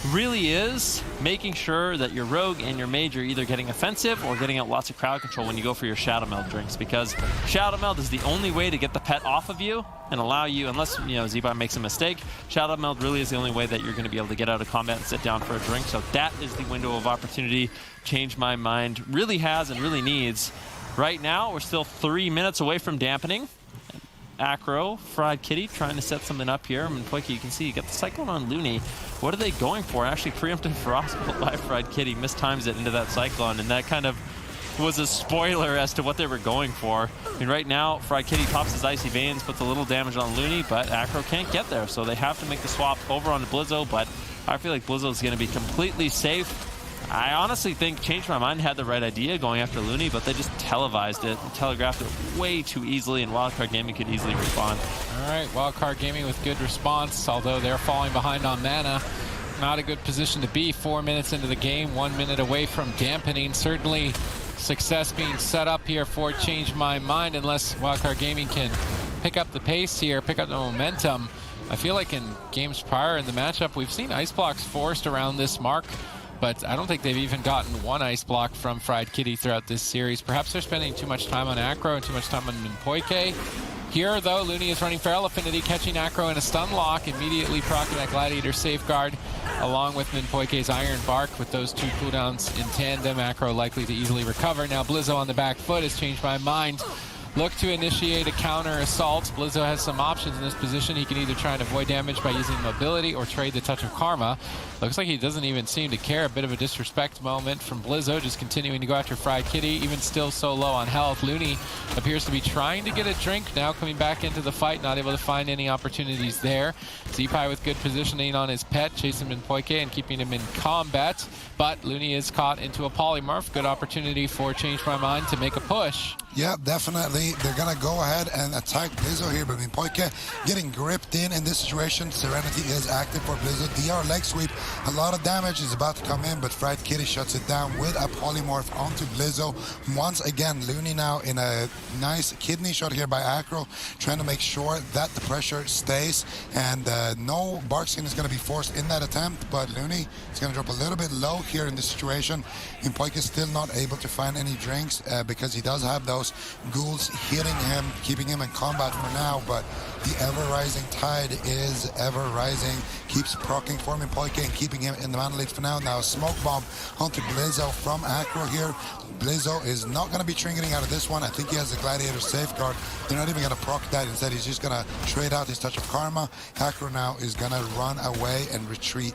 really is making sure that your Rogue and your Mage are either getting offensive or getting out lots of crowd control when you go for your Shadow Meld drinks, because Shadow Meld is the only way to get the pet off of you and allow you, unless Zeepai makes a mistake, Shadow Meld really is the only way that you're going to be able to get out of combat and sit down for a drink. So that is the window of opportunity Change My Mind really has and really needs. Right now, we're still 3 minutes away from dampening. Acro, Fried Kitty trying to set something up here. Minpoike, you can see you got the Cyclone on Looney. What are they going for? Actually, preemptive Frostbolt by Fried Kitty mistimes it into that Cyclone, and that kind of was a spoiler as to what they were going for. I mean, right now, Fried Kitty pops his Icy Veins, puts a little damage on Looney, but Acro can't get there, so they have to make the swap over on Blizzo, but I feel like Blizzo is going to be completely safe. I honestly think Change My Mind had the right idea going after Looney, but they just televised it and telegraphed it way too easily, and Wildcard Gaming could easily respond. All right, Wildcard Gaming with good response, although they're falling behind on mana. Not a good position to be. 4 minutes into the game, 1 minute away from dampening. Certainly success being set up here for Change My Mind, unless Wildcard Gaming can pick up the pace here, pick up the momentum. I feel like in games prior in the matchup, we've seen ice blocks forced around this mark, but I don't think they've even gotten one ice block from Fried Kitty throughout this series. Perhaps they're spending too much time on Acro and too much time on Minpoike. Here, though, Looney is running Feral Affinity, catching Acro in a stun lock, immediately proccing that Gladiator Safeguard, along with Minpoike's Iron Bark. With those two cooldowns in tandem, Acro likely to easily recover. Now Blizzo on the back foot has Changed My Mind. look to initiate a counter assault. Blizzo has some options in this position. He can either try and avoid damage by using mobility or trade the Touch of Karma. Looks like he doesn't even seem to care. A bit of a disrespect moment from Blizzo, just continuing to go after Fried Kitty, even still so low on health. Looney appears to be trying to get a drink, now coming back into the fight, not able to find any opportunities there. Z-Pi with good positioning on his pet, chasing Minpoike and keeping him in combat, but Looney is caught into a polymorph. Good opportunity for Change My Mind to make a push. Yeah, definitely. They're going to go ahead and attack Blizzo here, but Minpoike getting gripped in this situation. Serenity is active for Blizzo. DR leg sweep. A lot of damage is about to come in, but Fried Kitty shuts it down with a polymorph onto Blizzo. Once again, Looney now in a nice kidney shot here by Acro, trying to make sure that the pressure stays, and no Barkskin is going to be forced in that attempt, but Looney is going to drop a little bit low here in this situation. Minpoike is still not able to find any drinks because he does have those ghouls hitting him, keeping him in combat for now, but the ever-rising tide is ever-rising, keeps proccing for Minpoike and keeping him in the mana lead for now. Now a smoke bomb onto Blizzo from Acro here. Blizzo is not going to be triggering out of this one. I think he has the Gladiator safeguard. They're not even going to proc that. Instead, he's just going to trade out his Touch of Karma. Acro now is going to run away and retreat.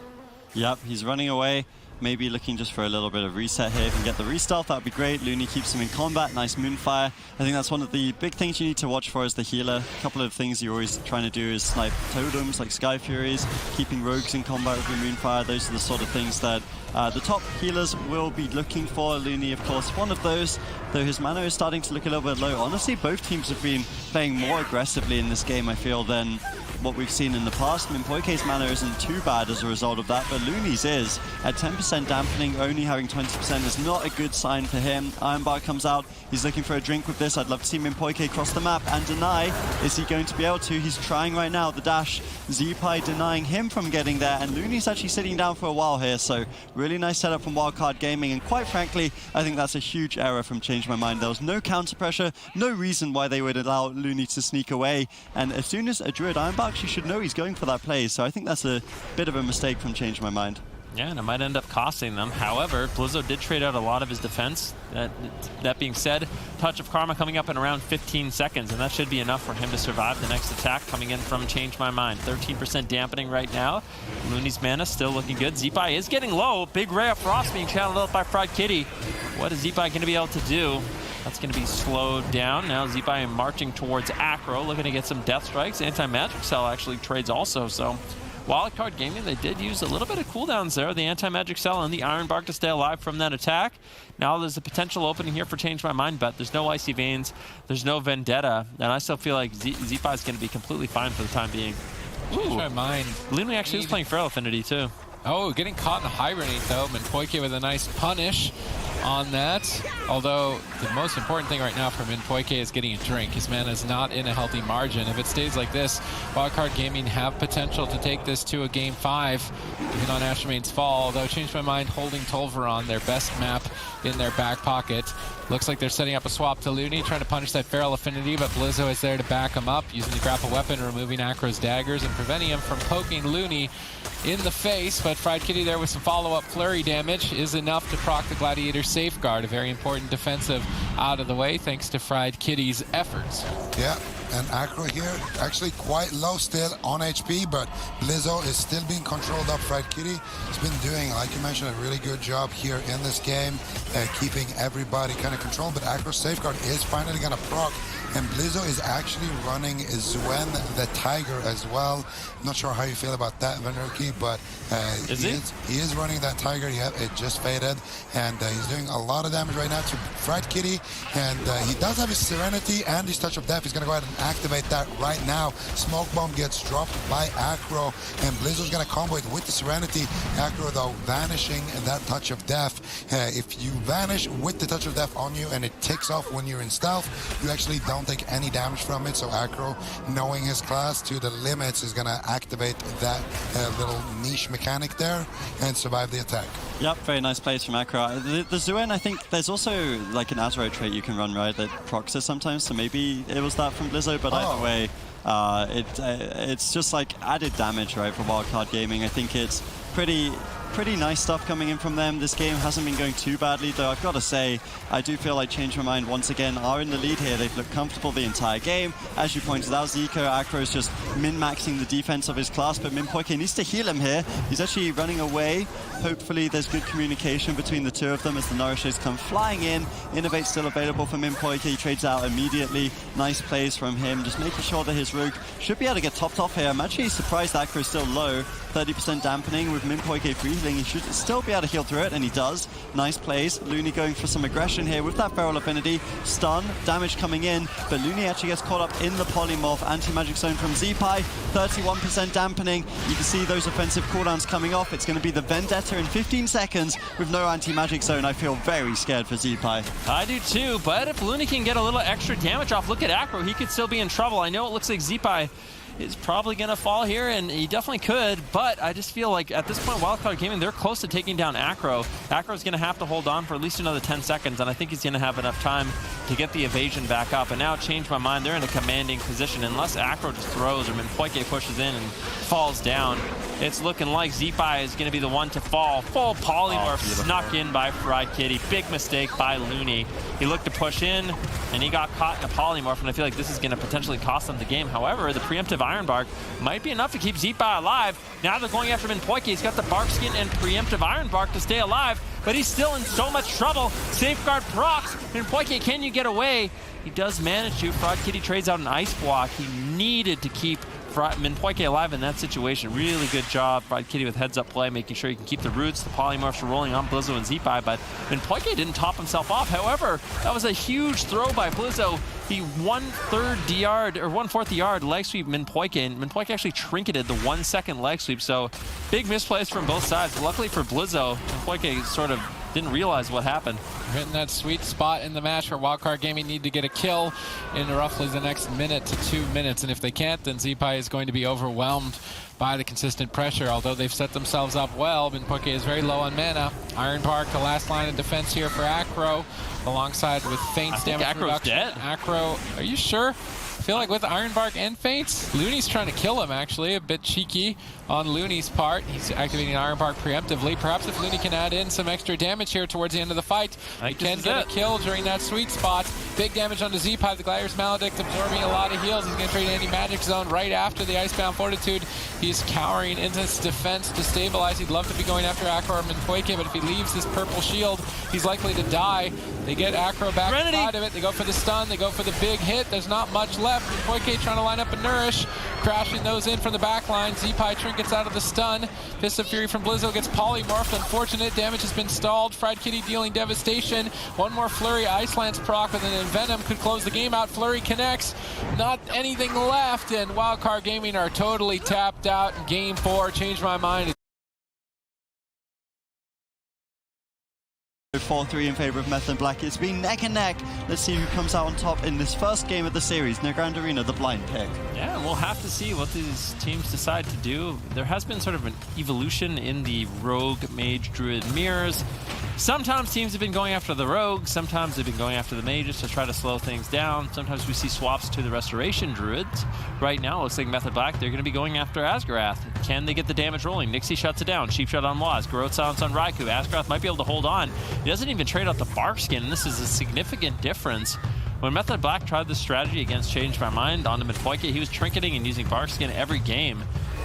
Yep, he's running away. Maybe looking just for a little bit of reset here. If he can get the restealth, that would be great. Looney keeps him in combat. Nice Moonfire. I think that's one of the big things you need to watch for as the healer. A couple of things you're always trying to do is snipe totems like Sky Furies, keeping rogues in combat with your Moonfire. Those are the sort of things that the top healers will be looking for. Looney, of course, one of those, though his mana is starting to look a little bit low. Honestly, both teams have been playing more aggressively in this game, I feel, than what we've seen in the past. Minpoike's mana isn't too bad as a result of that, but Looney's is. At 10% dampening, only having 20% is not a good sign for him. Ironbark comes out. He's looking for a drink with this. I'd love to see Minpoike cross the map and deny. Is he going to be able to? He's trying right now. The dash. Z-Pi denying him from getting there, and Looney's actually sitting down for a while here, so really nice setup from Wildcard Gaming, and quite frankly, I think that's a huge error from Change My Mind. There was no counter pressure, no reason why they would allow Looney to sneak away, and as soon as a Druid Ironbark, she should know he's going for that play, so I think that's a bit of a mistake from Change My Mind. Yeah, and it might end up costing them. However, Blizzo did trade out a lot of his defense. That being said, Touch of Karma coming up in around 15 seconds, and that should be enough for him to survive the next attack coming in from Change My Mind. 13% dampening right now. Looney's mana still looking good. Z-Pi is getting low. Big Ray of Frost being channeled out by Fried Kitty. What is Z-Pi going to be able to do? That's going to be slowed down. Now Z-Pi marching towards Acro, looking to get some death strikes. Anti-Magic Cell actually trades also, so Wildcard Gaming, they did use a little bit of cooldowns there. The Anti-Magic Cell and the Ironbark to stay alive from that attack. Now there's a potential opening here for Change My Mind, but there's no Icy Veins, there's no Vendetta, and I still feel like Z-Pi is going to be completely fine for the time being. Change My Mind. Looney actually is playing Feral Affinity too. Oh, getting caught in the Hibernate though. Minpoike with a nice punish on that. Although the most important thing right now for Minpoike is getting a drink. His mana is not in a healthy margin. If it stays like this, Wildcard Gaming have potential to take this to a Game 5, even on Ashermane's Fall. Although Change My Mind holding Tolvaron, their best map, in their back pocket. Looks like they're setting up a swap to Looney, trying to punish that Feral Affinity, but Blizzo is there to back him up, using the grapple weapon, removing Acro's daggers, and preventing him from poking Looney in the face. But Fried Kitty there with some follow-up flurry damage is enough to proc the Gladiator safeguard. A very important defensive out of the way, thanks to Fried Kitty's efforts. Yeah, and Acro here actually quite low still on HP, but Blizzo is still being controlled up. Fried Kitty has been doing, like you mentioned, a really good job here in this game, keeping everybody kind of controlled, but Acro's safeguard is finally going to proc, and Blizzo is actually running Zuen the Tiger as well. I'm not sure how you feel about that, Venruki, but he is running that Tiger. Yeah, it just faded, and he's doing a lot of damage right now to Fried Kitty, and he does have his Serenity and his Touch of Death. He's going to go ahead and activate that right now. Smoke Bomb gets dropped by Acro, and Blizzo's going to combo it with the Serenity. Acro, though, vanishing that Touch of Death. If you vanish with the Touch of Death on you and it ticks off when you're in stealth, you actually don't take any damage from it. So Acro, knowing his class to the limits, is going to activate that little niche mechanic there and survive the attack. Yep, very nice plays from Acro. The Zuen, I think there's also like an Azure trait you can run, right, that procs it sometimes, so maybe it was that from Blizzo, but either way, it's just like added damage, right, for Wildcard Gaming. I think it's pretty pretty nice stuff coming in from them. This game hasn't been going too badly, though I've got to say, I do feel like Change My Mind once again are in the lead here. They've looked comfortable the entire game. As you pointed out, Zico Acro is just min-maxing the defense of his class, but Minpoike needs to heal him here. He's actually running away. Hopefully there's good communication between the two of them as the Nourishers come flying in. Innovate still available for Minpoike. He trades out immediately. Nice plays from him, just making sure that his Rogue should be able to get topped off here. I'm actually surprised Acro is still low. 30% dampening with Minpoike free healing. He should still be able to heal through it, and he does. Nice plays. Looney going for some aggression here with that Feral Affinity. Stun, damage coming in, but Looney actually gets caught up in the Polymorph. Anti-Magic Zone from Zeepai, 31% dampening. You can see those offensive cooldowns coming off. It's going to be the Vendetta in 15 seconds with no Anti-Magic Zone. I feel very scared for Zeepai. I do too, but if Looney can get a little extra damage off, look at Acro. He could still be in trouble. I know it looks like Zeepai is probably going to fall here, and he definitely could, but I just feel like at this point, Wildcard Gaming, they're close to taking down Acro. Acro's going to have to hold on for at least another 10 seconds, and I think he's going to have enough time to get the evasion back up. And now, Change My Mind, they're in a commanding position. Unless Acro just throws or Minpoike pushes in and falls down, it's looking like Zeepai is going to be the one to fall. Full Polymorph snuck in by Fried Kitty. Big mistake by Looney. He looked to push in, and he got caught in a Polymorph, and I feel like this is going to potentially cost them the game. However, the preemptive Iron Bark might be enough to keep Zeepai alive. Now they're going after Minpoike. He's got the Bark Skin and preemptive Iron Bark to stay alive, but he's still in so much trouble. Safeguard procs. Minpoike, can you get away? He does manage to. Fraud Kitty trades out an Ice Block. He needed to keep Minpoike alive in that situation. Really good job, Fried Kitty, with heads-up play, making sure you can keep the roots. The Polymorphs are rolling on Blizzo and Zeepai, but Minpoike didn't top himself off. However, that was a huge throw by Blizzo. He 1/3 yard, or 1/4 yard leg sweep Minpoike, and Minpoike actually trinketed the 1 second leg sweep, so big misplays from both sides. Luckily for Blizzo, Minpoike sort of didn't realize what happened. Hitting that sweet spot in the match where Wildcard Gaming need to get a kill in roughly the next minute to 2 minutes, and if they can't, then Zeepai is going to be overwhelmed by the consistent pressure. Although they've set themselves up well, Minpoike is very low on mana. Iron Bark, the last line of defense here for Acro, alongside with Feints damage reduction. Dead. Acro, are you sure? I feel like with Iron Bark and Feints, Looney's trying to kill him, actually. A bit cheeky on Looney's part. He's activating Iron Bark preemptively. Perhaps if Looney can add in some extra damage here towards the end of the fight, he can get a kill during that sweet spot. Big damage onto Zeepai. The Gladiator's Maledict absorbing a lot of heals. He's going to trade Anti-Magic Zone right after the Icebound Fortitude. He's cowering into his defense to stabilize. He'd love to be going after Acro or Minpoike, but if he leaves this purple shield, he's likely to die. They get Acro back out of it. They go for the stun. They go for the big hit. There's not much left. Minpoike trying to line up a Nourish, crashing those in from the back line. Zeepai trinkets out of the stun. Fist of Fury from Blizzo gets polymorphed. Unfortunate, damage has been stalled. Fried Kitty dealing devastation. One more Flurry, Ice Lance proc, and then Venom could close the game out. Flurry connects. Not anything left, and Wildcard Gaming are totally tapped out in Game 4. Change My Mind. 4-3 in favor of Method Black. It's been neck and neck. Let's see who comes out on top in this first game of the series. No Grand Arena, the blind pick. Yeah, we'll have to see what these teams decide to do. There has been sort of an evolution in the Rogue, Mage, Druid mirrors. Sometimes teams have been going after the Rogue, sometimes they've been going after the Mages to try to slow things down. Sometimes we see swaps to the Restoration Druids. Right now, it looks like Method Black, they're going to be going after Asgarath. Can they get the damage rolling? Nixie shuts it down. Sheep Shot on Waz. Growth Silence on Raikou. Asgarath might be able to hold on. He doesn't even trade out the Bark Skin, and this is a significant difference. When Method Black tried this strategy against Change My Mind onto Minpoike, he was trinketing and using Bark Skin every game.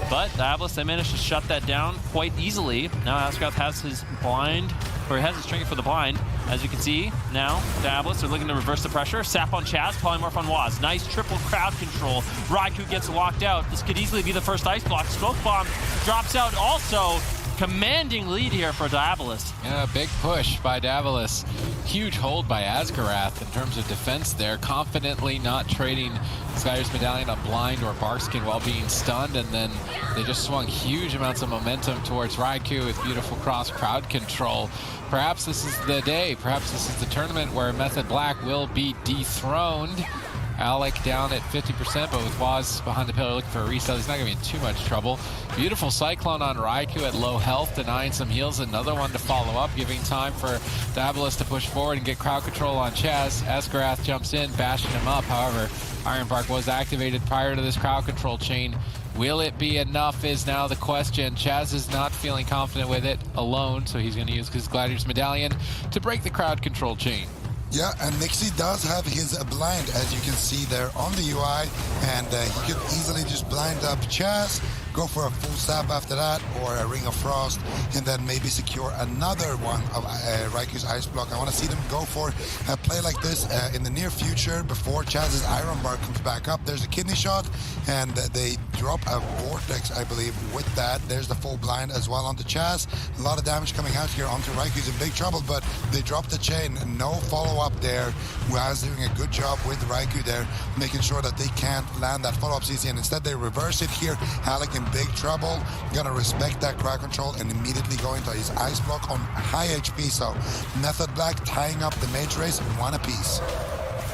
But Diabolus, they managed to shut that down quite easily. Now Asgarath has his blind, or he has his trinket for the blind. As you can see, now Diabolus are looking to reverse the pressure. Sap on Chaz, Polymorph on Waz. Nice triple crowd control. Raikou gets locked out. This could easily be the first Ice Block. Smoke Bomb drops out also. Commanding lead here for Diabolus. Yeah, big push by Diabolus. Huge hold by Asgarath in terms of defense there. Confidently not trading Skyer's Medallion on blind or Barkskin while being stunned, and then they just swung huge amounts of momentum towards Raikou with beautiful cross crowd control. Perhaps this is the day, perhaps this is the tournament where Method Black will be dethroned. Alec down at 50%, but with Waz behind the pillar looking for a reset, he's not going to be in too much trouble. Beautiful Cyclone on Raikou at low health, denying some heals. Another one to follow up, giving time for Diabolus to push forward and get crowd control on Chaz. Asgarath jumps in, bashing him up. However, Iron Bark was activated prior to this crowd control chain. Will it be enough is now the question. Chaz is not feeling confident with it alone, so he's going to use his Gladiator's Medallion to break the crowd control chain. Yeah, and Nixie does have his blind, as you can see there on the UI, and he could easily just blind up Chaz, go for a full stab after that, or a Ring of Frost, and then maybe secure another one of Raikou's Ice Block. I want to see them go for a play like this in the near future before Chaz's Iron Bar comes back up. There's a kidney shot, and they drop a Vortex, I believe, with that. There's the full blind as well onto Chaz. A lot of damage coming out here onto Raikou. He's in big trouble, but they drop the chain. No follow-up there. Waz doing a good job with Raikou there, making sure that they can't land that follow-up CC, and instead they reverse it here. Alec in big trouble, gonna respect that crowd control and immediately go into his Ice Block on high HP. So Method Black tying up the mage race, one apiece.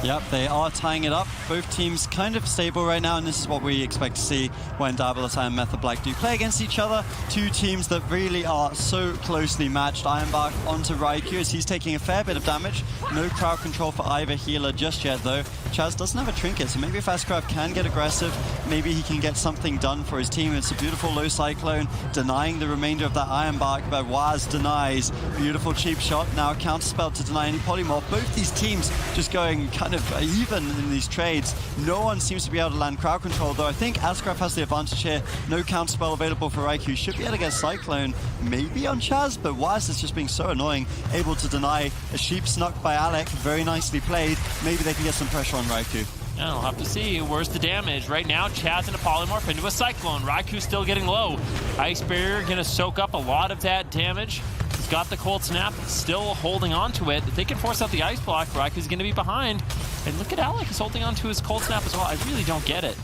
Yep, they are tying it up. Both teams kind of stable right now, and this is what we expect to see when Diabolus and Method Black do play against each other. Two teams that really are so closely matched. Ironbark onto Raikou as he's taking a fair bit of damage. No crowd control for either healer just yet, though. Chaz doesn't have a trinket, so maybe if Ascraft can get aggressive, maybe he can get something done for his team. It's a beautiful low Cyclone, denying the remainder of that Ironbark, but Waz denies. Beautiful cheap shot. Now a counterspell to deny any polymorph. Both these teams just going kind of even in these trades. No one seems to be able to land crowd control, though I think Ascraft has the advantage here. No counterspell available for Raikou. Should be able to get Cyclone maybe on Chaz, but Waz is just being so annoying. Able to deny a sheep snuck by Alec. Very nicely played. Maybe they can get some pressure on Raikou. Yeah, we'll have to see. Where's the damage? Right now, Chaz in a polymorph into a Cyclone. Raikou's still getting low. Ice Barrier gonna soak up a lot of that damage. He's got the Cold Snap, still holding on to it. If they can force out the Ice Block, Raikou's gonna be behind. And look at Alec, he's holding on to his Cold Snap as well. I really don't get it.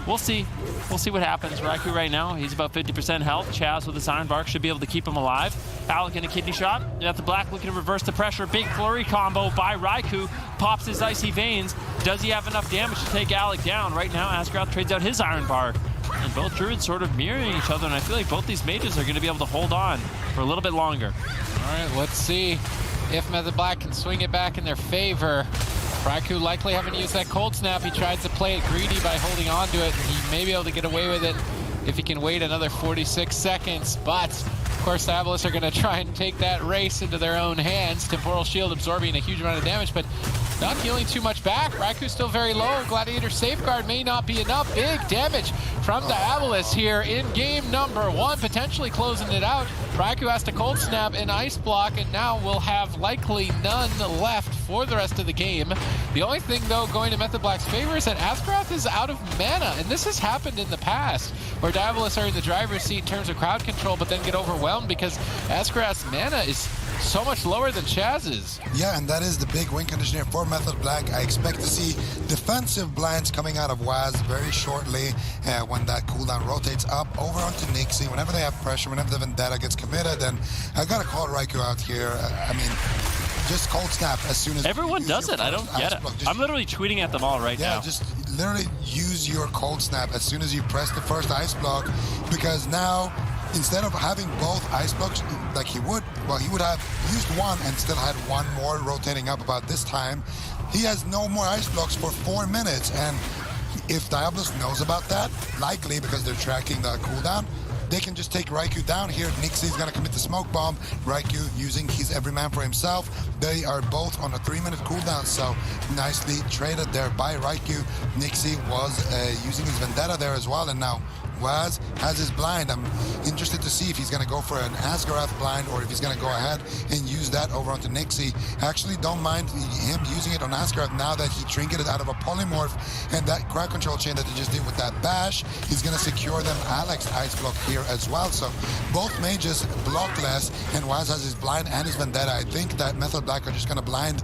We'll see. We'll see what happens. Raikou right now, he's about 50% health. Chaz with his Iron Bark should be able to keep him alive. Alec in a kidney shot. You got the Black looking to reverse the pressure. Big flurry combo by Raikou. Pops his Icy Veins. Does he have enough damage to take Alec down? Right now, Ascraft trades out his Iron Bark. And both Druids sort of mirroring each other, and I feel like both these mages are going to be able to hold on for a little bit longer. All right, let's see if Method Black can swing it back in their favor. Raikou likely having to use that Cold Snap. He tries to play it greedy by holding on to it. He may be able to get away with it if he can wait another 46 seconds. But, of course, Diabolus are going to try and take that race into their own hands. Temporal Shield absorbing a huge amount of damage, but not healing too much back. Raikou's still very low. Gladiator Safeguard may not be enough. Big damage from Diabolus here in game number 1, potentially closing it out. Raikou has to Cold Snap and Ice Block, and now we'll have likely none left for the rest of the game. The only thing, though, going to Method Black's favor is that Ascraft is out of mana, and this has happened in the past, where Diabolus are in the driver's seat in terms of crowd control, but then get overwhelmed because Ascraft's mana is so much lower than Chaz's. Yeah, and that is the big win condition here for Method Black. I expect to see defensive blinds coming out of Waz very shortly when that cooldown rotates up over onto Nixie. Whenever they have pressure, whenever the Vendetta gets committed, then I gotta call Raikou out here. I mean, just Cold Snap as soon as everyone does it. I don't get it. I'm literally tweeting at them all right now. Yeah, just literally use your Cold Snap as soon as you press the first Ice Block, because now instead of having both Ice Blocks like he would, well, he would have used one and still had one more rotating up about this time. He has no more Ice Blocks for 4 minutes, and if Diabolus knows about that, likely because they're tracking the cooldown, they can just take Raikou down here. Nixie's gonna commit the Smoke Bomb. Raikou using his Everyman for himself. They are both on a 3-minute cooldown, so nicely traded there by Raikou. Nixie was using his Vendetta there as well, and now Waz has his blind. I'm interested to see if he's going to go for an Asgarath blind or if he's going to go ahead and use that over onto Nixie. Actually, don't mind him using it on Asgarath now that he trinketed out of a polymorph, and that crowd control chain that he just did with that bash, he's going to secure them Alex Ice Block here as well. So both mages block less, and Waz has his blind and his Vendetta. I think that Method Black are just going to blind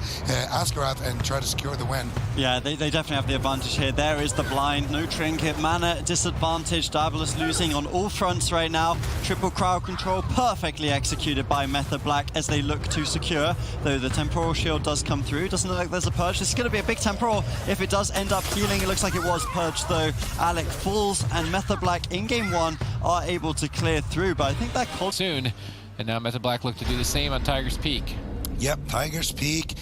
Asgarath and try to secure the win. Yeah, they definitely have the advantage here. There is the blind, no trinket, mana disadvantage. Diabolus losing on all fronts right now. Triple crowd control perfectly executed by Method Black as they look to secure, though the temporal shield does come through. Doesn't look like there's a purge. This is going to be a big temporal if it does end up healing. It looks like it was purged though. Alec falls and Method Black in game 1 are able to clear through, but I think that cold soon. And now Method Black look to do the same on Tiger's Peak. Yep, Tiger's Peak,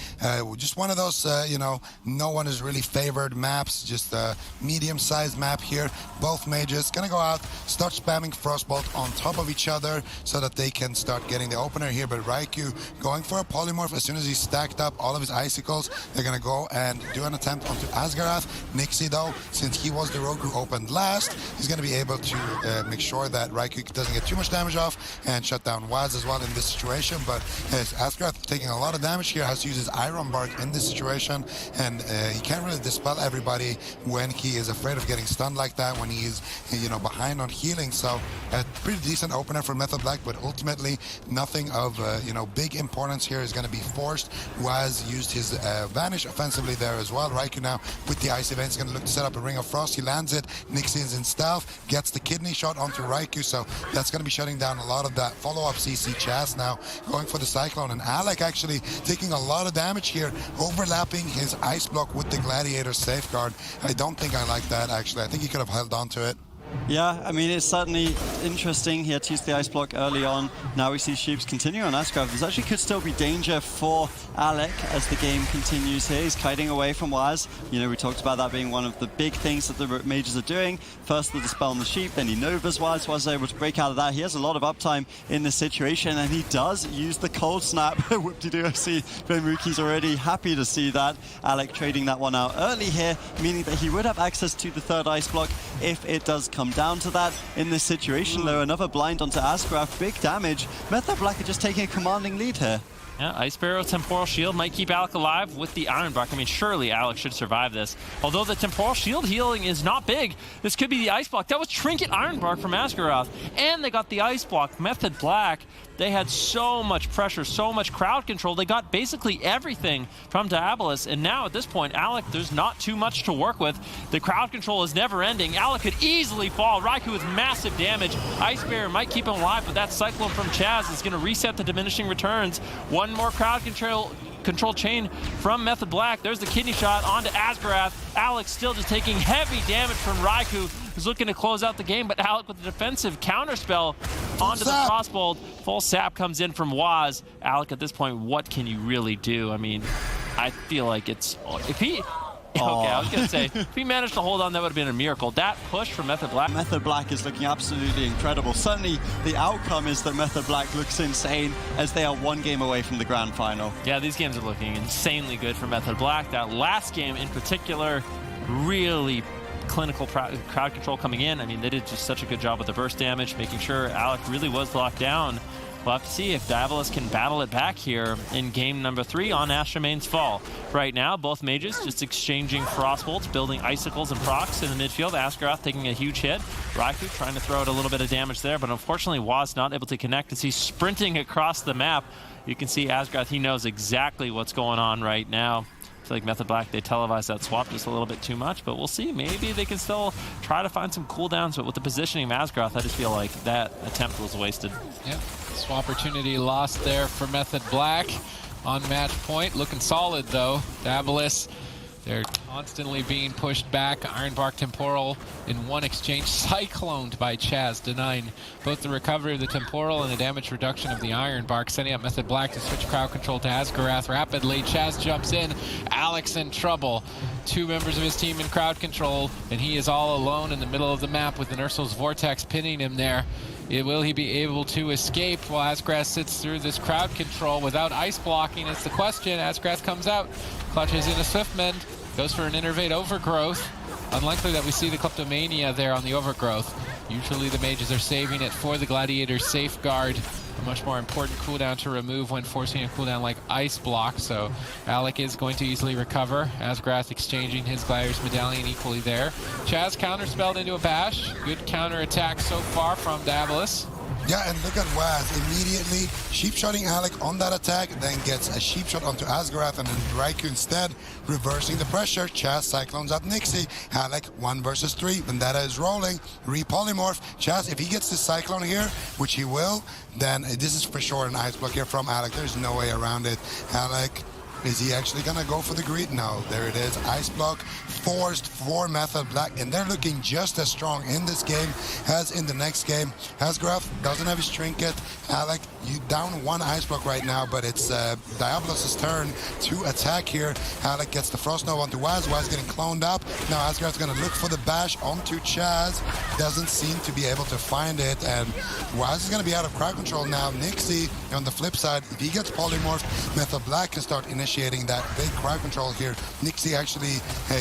just one of those, you know, no one is really favored maps, just a medium-sized map here. Both mages gonna go out, start spamming Frostbolt on top of each other so that they can start getting the opener here, but Raikou going for a polymorph as soon as he's stacked up all of his icicles. They're gonna go and do an attempt onto Asgarath. Nixie though, since he was the rogue who opened last, he's gonna be able to make sure that Raikou doesn't get too much damage off and shut down Waz as well in this situation, but Asgarath taking a lot of damage here, has to use his Iron Bark in this situation, and he can't really dispel everybody when he is afraid of getting stunned like that, when he is, you know, behind on healing. So a pretty decent opener for Method Black, but ultimately nothing of you know, big importance here is going to be forced. Waz used his Vanish offensively there as well. Raikou now with the Icy Veins is going to look to set up a Ring of Frost. He lands it. Nixie is in stealth, gets the kidney shot onto Raikou, so that's going to be shutting down a lot of that follow-up CC. Chaz now going for the Cyclone, and Alec actually taking a lot of damage here, overlapping his ice block with the Gladiator Safeguard. I don't think I like that, actually. I think he could have held on to it. Yeah, I mean, it's certainly interesting. He had to use the ice block early on. Now we see Sheeps continue on Asgarath. There's actually could still be danger for Alec as the game continues here. He's kiting away from Waz. You know, we talked about that being one of the big things that the mages are doing. First the dispel on the sheep, then he novas Waz. Waz is able to break out of that. He has a lot of uptime in this situation, and he does use the cold snap. Whoop-de-doo, I see Benruki's already happy to see that. Alec trading that one out early here, meaning that he would have access to the third ice block if it does come down to that in this situation. Though another blind onto Asgarath, big damage. Method Black are just taking a commanding lead here. Yeah, Ice Barrow Temporal Shield might keep Alec alive with the Iron Bark. I mean, surely Alec should survive this. Although the Temporal Shield healing is not big, this could be the Ice Block. That was Trinket Iron Bark from Asgarath. And they got the Ice Block. Method Black, they had so much pressure, so much crowd control. They got basically everything from Diabolus. And now at this point, Alec, there's not too much to work with. The crowd control is never ending. Alec could easily fall. Raikou with massive damage. Ice Barrier might keep him alive, but that Cyclone from Chaz is going to reset the diminishing returns. One more crowd control chain from Method Black. There's the kidney shot onto Asgarath. Alex still just taking heavy damage from Raikou, who's looking to close out the game, but Alec with the defensive counterspell onto the Frostbolt. Full sap comes in from Waz. Alec, at this point, what can you really do? I mean, I feel like it's... If he... Okay, I was going to say, if he managed to hold on, that would have been a miracle. That push from Method Black. Method Black is looking absolutely incredible. Certainly, the outcome is that Method Black looks insane as they are one game away from the grand final. Yeah, these games are looking insanely good for Method Black. That last game in particular, really clinical crowd control coming in. I mean, they did just such a good job with the burst damage, making sure Alec really was locked down. We'll have to see if Diabolus can battle it back here in game number 3 on Astramane's Fall. Right now, both mages just exchanging Frostbolts, building icicles and procs in the midfield. Asgarath taking a huge hit. Raikou trying to throw out a little bit of damage there, but unfortunately Waz not able to connect as he's sprinting across the map. You can see Asgarath, he knows exactly what's going on right now. I feel like Method Black, they televised that swap just a little bit too much, but we'll see. Maybe they can still try to find some cooldowns, but with the positioning of Asgarath, I just feel like that attempt was wasted. Yep. Swap opportunity lost there for Method Black on match point. Looking solid though. Diabolus, they're constantly being pushed back. Iron Bark Temporal in one exchange, cycloned by Chaz, denying both the recovery of the Temporal and the damage reduction of the Iron Bark, setting up Method Black to switch crowd control to Asgarath rapidly. Chaz jumps in. Alex in trouble. 2 members of his team in crowd control, and he is all alone in the middle of the map with the Ursul's Vortex pinning him there. Will he be able to escape while Asgarath sits through this crowd control without ice blocking is the question. Asgarath comes out, clutches in a Swiftmend, goes for an Innervate Overgrowth. Unlikely that we see the Kleptomania there on the Overgrowth. Usually the mages are saving it for the Gladiator Safeguard. A much more important cooldown to remove when forcing a cooldown like Ice Block, so Alec is going to easily recover. Asgarath exchanging his Gladiator's Medallion equally there. Chaz counterspelled into a bash. Good counter attack so far from Diabolus. Yeah, and look at Waz immediately sheep-shotting Alec on that attack, then gets a sheep shot onto Asgarath, and then Raikou instead reversing the pressure. Chaz cyclones up Nixie. Alec 1 versus 3. Vendetta is rolling. Repolymorph. Chaz, if he gets this cyclone here, which he will, then this is for sure an ice block here from Alec. There's no way around it. Alec, is he actually gonna go for the greed? No, there it is. Ice block forced for Method Black, and they're looking just as strong in this game as in the next game. Asgraf doesn't have his trinket. Alec, you down 1 ice block right now, but it's Diabolus' turn to attack here. Alec gets the Frost Nova onto Waz. Waz getting cloned up. Now Asgraf's gonna look for the bash onto Chaz. Doesn't seem to be able to find it, and Waz is gonna be out of crowd control now. Nixie, on the flip side, if he gets polymorphed, Method Black can start initiating that big crowd control here. Nixie actually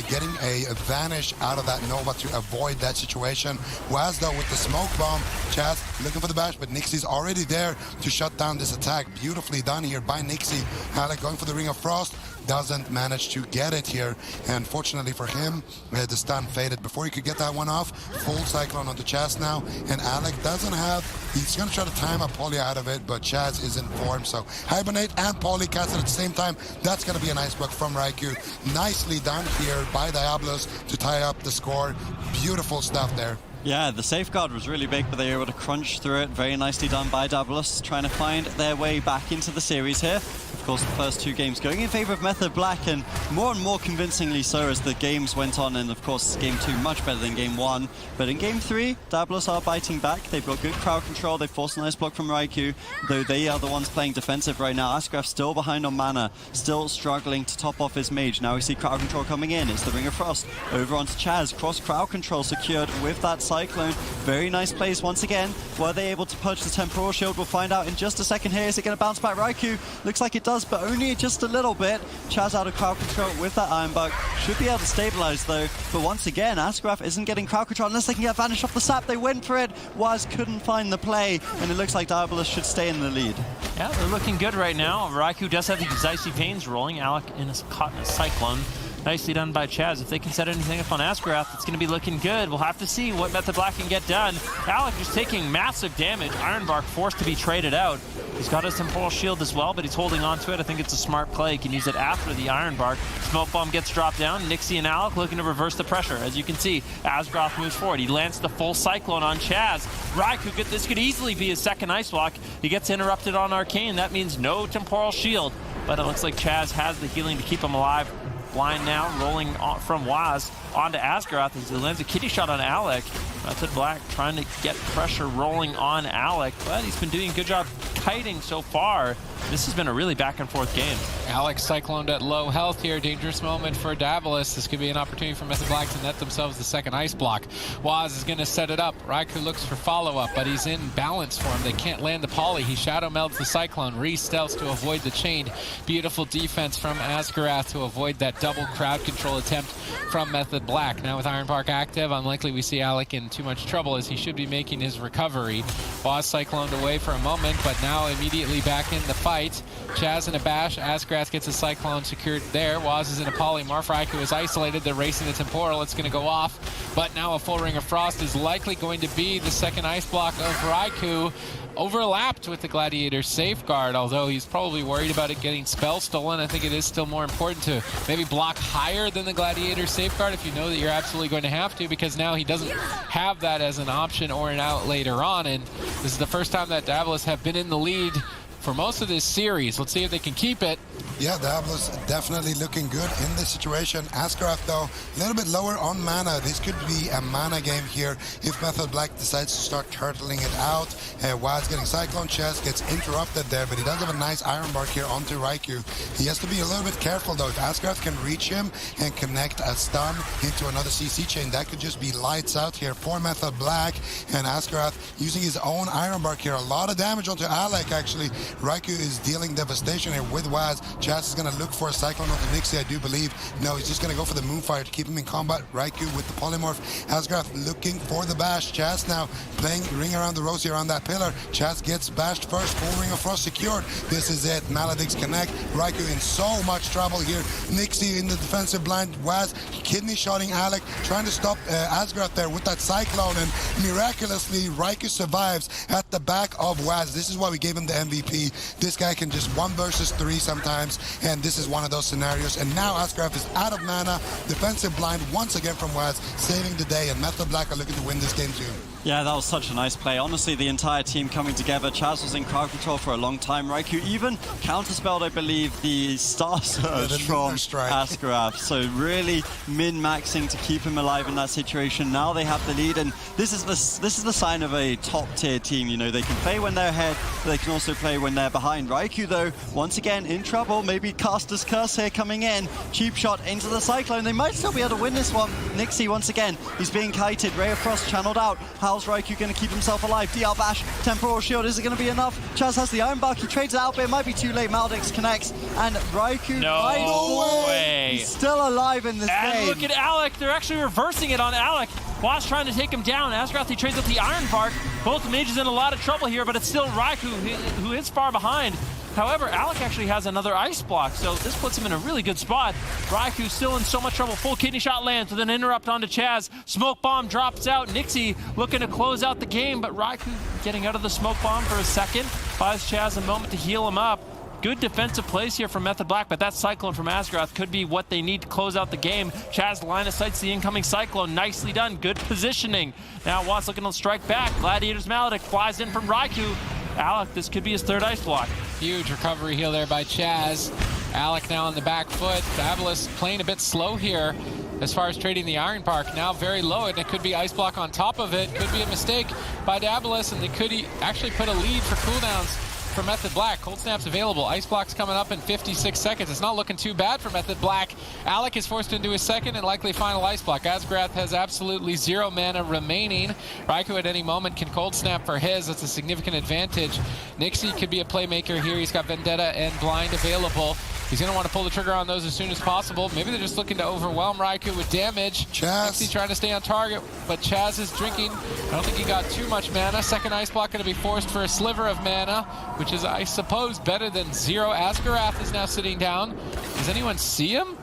getting a vanish out of that Nova to avoid that situation. Waz though with the smoke bomb. Chaz looking for the bash, but Nixie's already there to shut down this attack. Beautifully done here by Nixie. Alec going for the Ring of Frost. Doesn't manage to get it here, and fortunately for him, the stun faded before he could get that one off. Full cyclone onto Chaz now, and Alec doesn't have, he's going to try to time a poly out of it, but Chaz is in form, so Hibernate and poly casted at the same time. That's going to be a nice block from Raikou. Nicely done here by Diabolus to tie up the score. Beautiful stuff there. Yeah, the safeguard was really big, but they were able to crunch through it. Very nicely done by Diabolus, trying to find their way back into the series here. Of course, the first 2 games going in favor of Method Black, and more convincingly so as the games went on. And of course, game 2 much better than game 1. But in game 3, Diabolus are biting back. They've got good crowd control. They forced a nice block from Raikou, though they are the ones playing defensive right now. Asgraf still behind on mana, still struggling to top off his mage. Now we see crowd control coming in. It's the Ring of Frost over onto Chaz. Cross crowd control secured with that Cyclone. Very nice plays once again. Were they able to purge the Temporal Shield? We'll find out in just a second here. Is it going to bounce back Raikou? Looks like it does, but only just a little bit. Chaz out of crowd control with that Iron Buck. Should be able to stabilize though. But once again, Asgraf isn't getting crowd control unless they can get Vanish off the sap. They went for it. Waz couldn't find the play, and it looks like Diabolus should stay in the lead. Yeah, they're looking good right now. Raikou does have these Icy Veins rolling. Alec caught in a Cyclone. Nicely done by Chaz. If they can set anything up on Asgarath, it's going to be looking good. We'll have to see what Method Black can get done. Alec just taking massive damage. Ironbark forced to be traded out. He's got his Temporal Shield as well, but he's holding on to it. I think it's a smart play. He can use it after the Ironbark. Smoke Bomb gets dropped down. Nixie and Alec looking to reverse the pressure. As you can see, Asgarath moves forward. He lands the full Cyclone on Chaz. Raikou, this could easily be his second Ice Block. He gets interrupted on Arcane. That means no Temporal Shield, but it looks like Chaz has the healing to keep him alive. Blind now, rolling from Waz onto Asgarath as he lands a kitty shot on Alec. Method Black trying to get pressure rolling on Alec, but he's been doing a good job kiting so far. This has been a really back and forth game. Alec cycloned at low health here. Dangerous moment for Diabolus. This could be an opportunity for Method Black to net themselves the second ice block. Waz is going to set it up. Raikou looks for follow-up, but he's in balance for him. They can't land the poly. He shadow melds the Cyclone. Re-stealths to avoid the chain. Beautiful defense from Asgarath to avoid that double crowd control attempt from Method Black. Now with Ironbark active, unlikely we see Alec in too much trouble as he should be making his recovery. Waz cycloned away for a moment, but now immediately back in the fight. Chaz in a bash. Asgarath gets a Cyclone secured there. Waz is in a polymorph. Raikou is isolated. They're racing the Temporal. It's going to go off. But now a full Ring of Frost is likely going to be the second ice block of Raikou. Overlapped with the Gladiator Safeguard, although he's probably worried about it getting spell stolen. I think it is still more important to maybe block higher than the Gladiator Safeguard if you know that you're absolutely going to have to, because now he doesn't have that as an option or an out later on. And this is the first time that Diabolus have been in the lead for most of this series. Let's see if they can keep it. Yeah, Diabolus definitely looking good in this situation. Asgarath, though, a little bit lower on mana. This could be a mana game here if Method Black decides to start turtling it out. Waz getting Cyclone. Chaz gets interrupted there, but he does have a nice Ironbark here onto Raikou. He has to be a little bit careful, though. If Asgarath can reach him and connect a stun into another CC chain, that could just be lights out here for Method Black. And Asgarath using his own Ironbark here. A lot of damage onto Alec, actually. Raikou is dealing devastation here with Waz. Chaz is going to look for a Cyclone onto Nixie, I do believe. No, he's just going to go for the Moonfire to keep him in combat. Raikou with the Polymorph. Asgrath looking for the bash. Chaz now playing Ring Around the Rosie around that pillar. Chaz gets bashed first. Full Ring of Frost secured. This is it. Maledicts connect. Raikou in so much trouble here. Nixie in the defensive blind. Waz kidney shotting Alec, trying to stop Asgrath there with that Cyclone, and miraculously Raikou survives at the back of Waz. This is why we gave him the MVP. This guy can just 1 versus 3 sometimes, and this is one of those scenarios. And now Asgrath is out of mana. Defensive blind once again from Waz, saving the day, and Method Black are looking to win this game too. Yeah, that was such a nice play. Honestly, the entire team coming together. Chaz was in crowd control for a long time. Raikou even counterspelled, I believe, the Star Surge from Asgrath. So really min-maxing to keep him alive in that situation. Now they have the lead, and this is the sign of a top-tier team. You know, they can play when they're ahead, but they can also play when they're behind. Raikou, though, once again in trouble. Maybe Caster's Curse here coming in. Cheap shot into the Cyclone. They might still be able to win this one. Nixie, once again, he's being kited. Ray of Frost channeled out. How's Raikou going to keep himself alive? DR Bash, Temporal Shield, is it going to be enough? Chaz has the Iron Bark, he trades it out, but it might be too late. Maledicts connects, and Raikou... No way! He's still alive in this game. And look at Alec, they're actually reversing it on Alec. Waz trying to take him down. Asgrath, he trades up the Iron Bark. Both mages in a lot of trouble here, but it's still Raikou who is far behind. However, Alec actually has another ice block, so this puts him in a really good spot. Raikou still in so much trouble. Full kidney shot lands with an interrupt onto Chaz. Smoke bomb drops out. Nixie looking to close out the game, but Raikou getting out of the smoke bomb for a second. Buys Chaz a moment to heal him up. Good defensive plays here from Method Black, but that Cyclone from Asgrath could be what they need to close out the game. Chaz line of sights the incoming Cyclone. Nicely done. Good positioning. Now Watts looking to strike back. Gladiator's Maledict flies in from Raikou. Alec, this could be his third ice block. Huge recovery heal there by Chaz. Alec now on the back foot. Diabolus playing a bit slow here as far as trading the Iron Bark. Now very low, and it could be ice block on top of it. Could be a mistake by Diabolus, and they could actually put a lead for cooldowns for Method Black. Cold Snap's available. Ice Block's coming up in 56 seconds. It's not looking too bad for Method Black. Alec is forced into his second and likely final Ice Block. Asgrath has absolutely 0 mana remaining. Raikou at any moment can Cold Snap for his. That's a significant advantage. Nixie could be a playmaker here. He's got Vendetta and Blind available. He's going to want to pull the trigger on those as soon as possible. Maybe they're just looking to overwhelm Raikou with damage. Chaz. Nixie trying to stay on target, but Chaz is drinking. I don't think he got too much mana. Second Ice Block going to be forced for a sliver of mana, which is, I suppose, better than 0. Asgrath is now sitting down. Does anyone see him?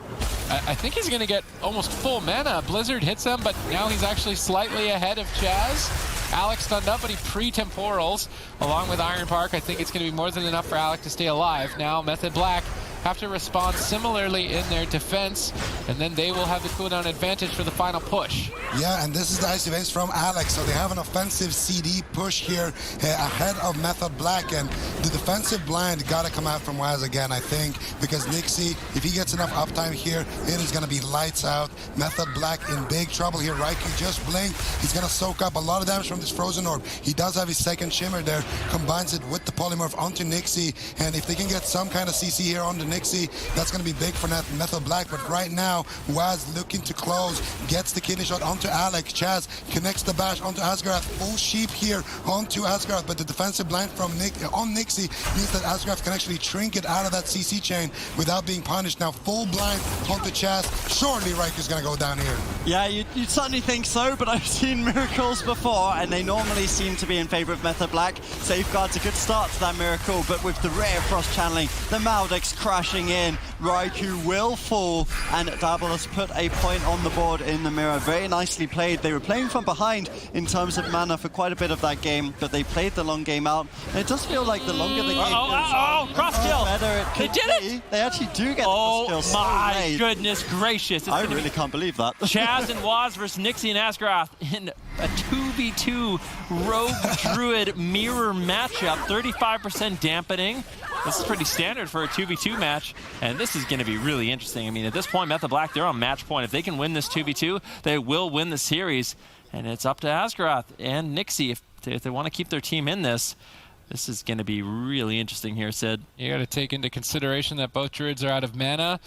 I think he's going to get almost full mana. Blizzard hits him, but now he's actually slightly ahead of Chaz. Alec stunned up, but he pre-temporals along with Iron Bark. I think it's going to be more than enough for Alec to stay alive. Now Method Black have to respond similarly in their defense, and then they will have the cooldown advantage for the final push. Yeah, and this is the ice events from Alex, so they have an offensive CD push here ahead of Method Black, and the defensive blind got to come out from Waz again, I think, because Nixie, if he gets enough uptime here, it is going to be lights out. Method Black in big trouble here. Raikou just blinked. He's going to soak up a lot of damage from this Frozen Orb. He does have his second Shimmer there, combines it with the Polymorph onto Nixie, and if they can get some kind of CC here on the Nixie, that's going to be big for Method Black. But right now, Waz looking to close, gets the kidney shot onto Alec. Chaz connects the bash onto Asgrath. Full sheep here onto Asgrath, but the defensive blind from on Nixie means that Asgrath can actually trinket out of that CC chain without being punished. Now full blind onto Chaz. Surely Raikou's going to go down here. Yeah, you'd certainly think so, but I've seen miracles before, and they normally seem to be in favor of Method Black. Safeguard's a good start to that miracle, but with the Ray of Frost channeling, the Maledicts crashing in, Raikou will fall, and Diabolus put a point on the board in the mirror. Very nicely played. They were playing from behind in terms of mana for quite a bit of that game, but they played the long game out. And it does feel like the longer the game goes on, cross kill. the better it could They did be. it. They actually do get the cross kill so my late. goodness gracious. I really can't believe that. Chaz and Waz versus Nixie and Asgrath in a 2v2 Rogue Druid mirror matchup. 35% dampening. This is pretty standard for a 2v2 match, and this is going to be really interesting. I mean, at this point, Method Black, they're on match point. If they can win this 2v2, they will win the series, and it's up to Asgrath and Nixie if they want to keep their team in this. This is going to be really interesting here, Sid. You got to take into consideration that both druids are out of mana,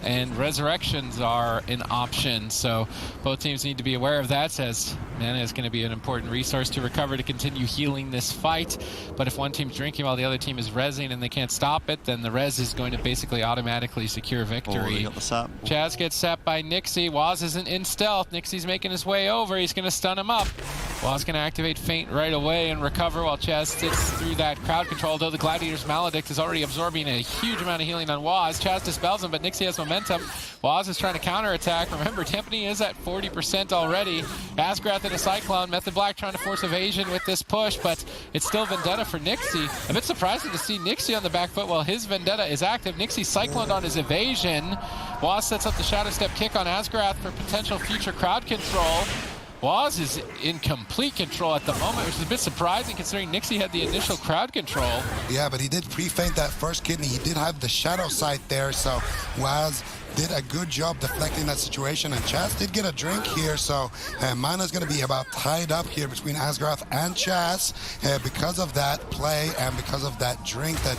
and resurrections are an option. So both teams need to be aware of that, as mana is going to be an important resource to recover to continue healing this fight. But if one team's drinking while the other team is rezzing and they can't stop it, then the res is going to basically automatically secure victory. They got the sap. Chaz gets sapped by Nixie. Waz isn't in stealth. Nixie's making his way over. He's going to stun him up. Waz going to activate Feint right away and recover while Chaz sits through that crowd control, though the Gladiator's Maledict is already absorbing a huge amount of healing on Waz. Chaz dispels him, but Nixie has momentum. Waz is trying to counterattack. Remember, Dampening is at 40% already. Asgrath in a Cyclone. Method Black trying to force evasion with this push, but it's still Vendetta for Nixie. A bit surprising to see Nixie on the back foot while his Vendetta is active. Nixie cycloned on his evasion. Waz sets up the Shadow Step kick on Asgrath for potential future crowd control. Waz is in complete control at the moment, which is a bit surprising considering Nixie had the initial crowd control. Yeah, but he did pre-feint that first kidney. He did have the shadow sight there, so Waz did a good job deflecting that situation, and Chaz did get a drink here, so mana's going to be about tied up here between Asgrath and Chaz because of that play and because of that drink that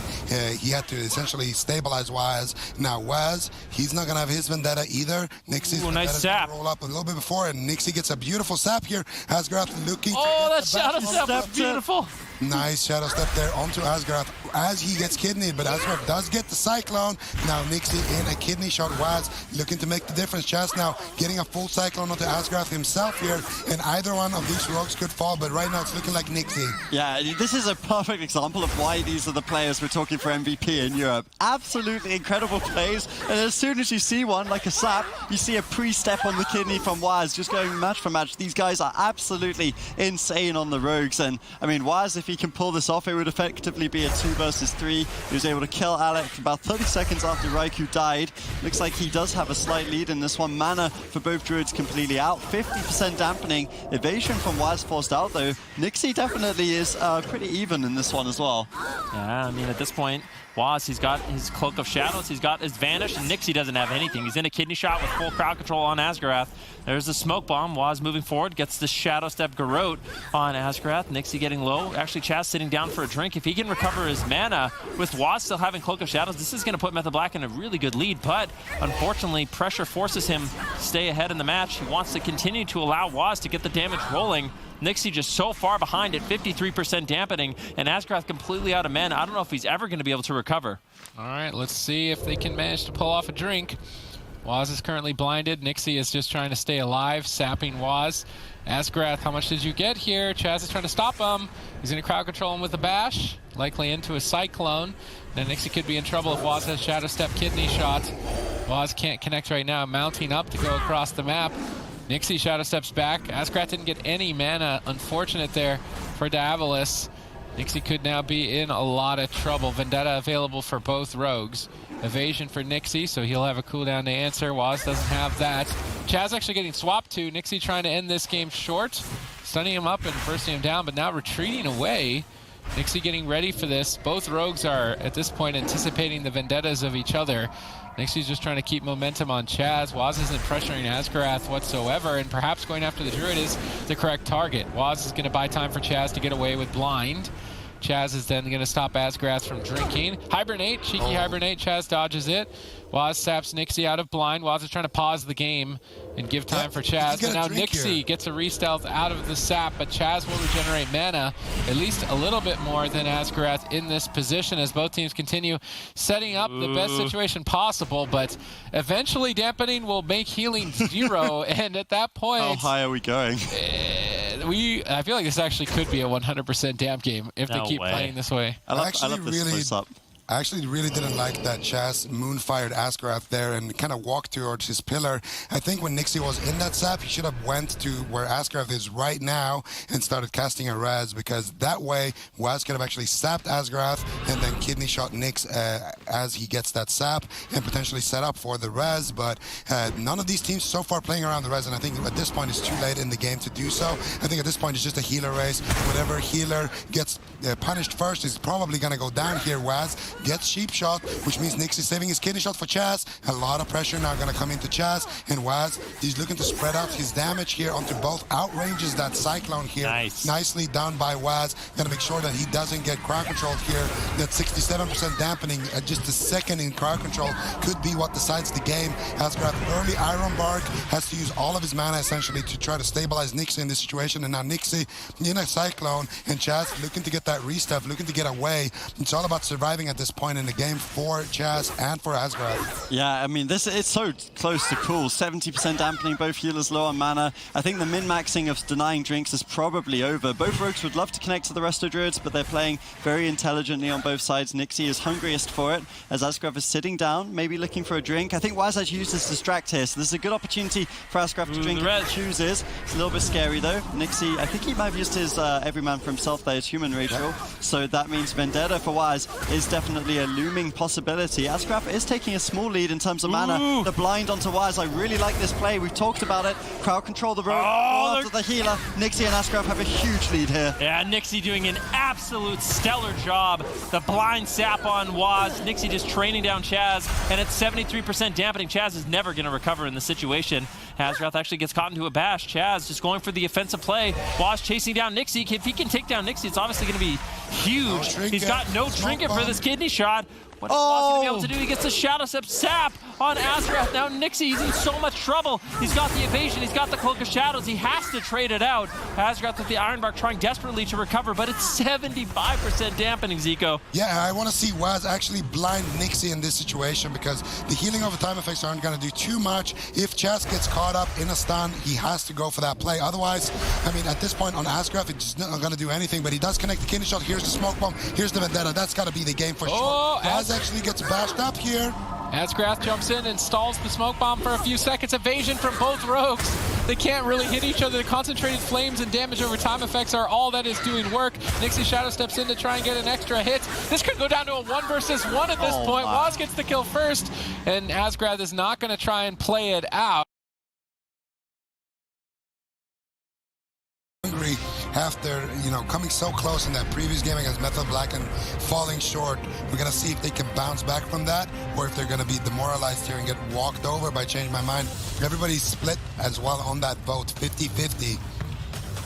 he had to essentially stabilize Waz. Now Waz, he's not going to have his Vendetta either. Nixie's nice sap. roll up a little bit before, and Nixie gets a beautiful sap here. Asgrath looking that Shadow Step was beautiful. Nice Shadow Step there onto Asgrath as he gets kidneyed, but Asgrath does get the Cyclone. Now Nixie in a kidney shot. Waz looking to make the difference. Chaz now getting a full Cyclone onto Asgrath himself here, and either one of these rogues could fall, but right now it's looking like Nixie. Yeah, this is a perfect example of why these are the players we're talking for MVP in Europe. Absolutely incredible plays, and as soon as you see one, like a sap, you see a pre-step on the kidney from Waz, just going match for match. These guys are absolutely insane on the rogues, and I mean, Waz, if he can pull this off, it would effectively be a 2 versus 3. He was able to kill Alec about 30 seconds after Raikou died. Looks like he does have a slight lead in this one. Mana for both druids completely out. 50% dampening. Evasion from Waz forced out though. Nixie definitely is pretty even in this one as well. Yeah, I mean, at this point, Waz, he's got his Cloak of Shadows, he's got his Vanish, and Nixie doesn't have anything. He's in a kidney shot with full crowd control on Asgrath. There's the Smoke Bomb. Waz moving forward, gets the Shadow Step Garrote on Asgrath. Nixie getting low. Actually, Chaz sitting down for a drink. If he can recover his mana, with Waz still having Cloak of Shadows, this is going to put Method Black in a really good lead, but unfortunately, pressure forces him to stay ahead in the match. He wants to continue to allow Waz to get the damage rolling. Nixie just so far behind at 53% dampening, and Asgrath completely out of mana. I don't know if he's ever going to be able to recover. All right, let's see if they can manage to pull off a drink. Waz is currently blinded. Nixie is just trying to stay alive, sapping Waz. Asgrath, how much did you get here? Chaz is trying to stop him. He's going to crowd control him with a bash, likely into a Cyclone. Then Nixie could be in trouble if Waz has Shadow Step kidney shot. Waz can't connect right now, mounting up to go across the map. Nixie Shadow Steps back. Asgrath didn't get any mana. Unfortunate there for Diabolus. Nixie could now be in a lot of trouble. Vendetta available for both rogues. Evasion for Nixie, so he'll have a cooldown to answer. Waz doesn't have that. Chaz actually getting swapped to. Nixie trying to end this game short. Stunning him up and bursting him down, but now retreating away. Nixie getting ready for this. Both rogues are, at this point, anticipating the vendettas of each other. Nixie's just trying to keep momentum on Chaz. Waz isn't pressuring Asgrath whatsoever, and perhaps going after the Druid is the correct target. Waz is going to buy time for Chaz to get away with blind. Chaz is then going to stop Asgrath from drinking. Hibernate, cheeky Hibernate. Chaz dodges it. Waz saps Nixie out of blind. Waz is trying to pause the game and give time for Chaz. And now Nixie gets a re-stealth out of the sap, but Chaz will regenerate mana, at least a little bit more than Asgrath in this position as both teams continue setting up the best situation possible, but eventually Dampening will make healing 0, and at that point... How high are we going? I feel like this actually could be a 100% damp game if they keep playing this way. I love this close-up. I actually really didn't like that Chaz moonfired Asgrath there and kind of walked towards his pillar. I think when Nixie was in that sap, he should have went to where Asgrath is right now and started casting a res, because that way Waz could have actually sapped Asgrath and then kidney shot Nix as he gets that sap and potentially set up for the res. But none of these teams so far playing around the res, and I think at this point it's too late in the game to do so. I think at this point it's just a healer race. Whatever healer gets punished first is probably going to go down here. Waz gets Sheep Shot, which means Nix is saving his kidney shot for Chaz. A lot of pressure now going to come into Chaz, and Waz, he's looking to spread out his damage here onto both outranges that Cyclone here. Nice. Nicely done by Waz. Going to make sure that he doesn't get crowd controlled here. That 67% dampening at just a second in crowd control could be what decides the game. Asgraf early Iron Bark, has to use all of his mana essentially to try to stabilize Nixie in this situation, and now Nixie in a Cyclone, and Chaz looking to get that restuff, looking to get away. It's all about surviving at this point in the game for Chaz and for Asgraf. Yeah, I mean, it's so close to cool. 70% dampening, both healers low on mana. I think the min-maxing of denying drinks is probably over. Both rogues would love to connect to the rest of Druids, but they're playing very intelligently on both sides. Nixie is hungriest for it, as Asgraf is sitting down, maybe looking for a drink. I think Waz has used this distract here, so this is a good opportunity for Asgraf to drink if he chooses. It's a little bit scary though. Nixie, I think he might have used his every man for himself there, his human Rachel. So that means Vendetta for Waz is definitely a looming possibility. Asgraf is taking a small lead in terms of mana. The blind onto Waz, I really like this play. We've talked about it. Crowd control the road after the healer. Nixie and Asgraf have a huge lead here. Yeah, Nixie doing an absolute stellar job. The blind sap on Waz. Nixie just training down Chaz, and at 73% dampening, Chaz is never going to recover in this situation. Asgraf actually gets caught into a bash. Chaz just going for the offensive play. Waz chasing down Nixie. If he can take down Nixie, it's obviously going to be huge. He's got no trinket for this kidney shot. What is Waz going to be able to do? He gets the Shadow Step sap on Asgraf. Now Nixie, he's in so much trouble. He's got the evasion, he's got the Cloak of Shadows. He has to trade it out. Asgraf with the Ironbark trying desperately to recover, but it's 75% dampening, Zico. Yeah, I want to see Waz actually blind Nixie in this situation, because the healing over time effects aren't going to do too much. If Chaz gets caught up in a stun, he has to go for that play. Otherwise, I mean, at this point on Asgraf, it's not going to do anything, but he does connect the kidney shot. Here's the smoke bomb. Here's the Vendetta. That's got to be the game for sure. Waz actually gets bashed up here. Asgraf jumps in and stalls the smoke bomb for a few seconds. Evasion from both rogues. They can't really hit each other. The concentrated flames and damage over time effects are all that is doing work. Nixie Shadow steps in to try and get an extra hit. This could go down to a 1 versus 1 at this point. Waz gets the kill first, and Asgraf is not going to try and play it out. Hungry after, you know, coming so close in that previous game against Method Black and falling short. We're going to see if they can bounce back from that, or if they're going to be demoralized here and get walked over by Changing My Mind. Everybody's split as well on that vote, 50-50.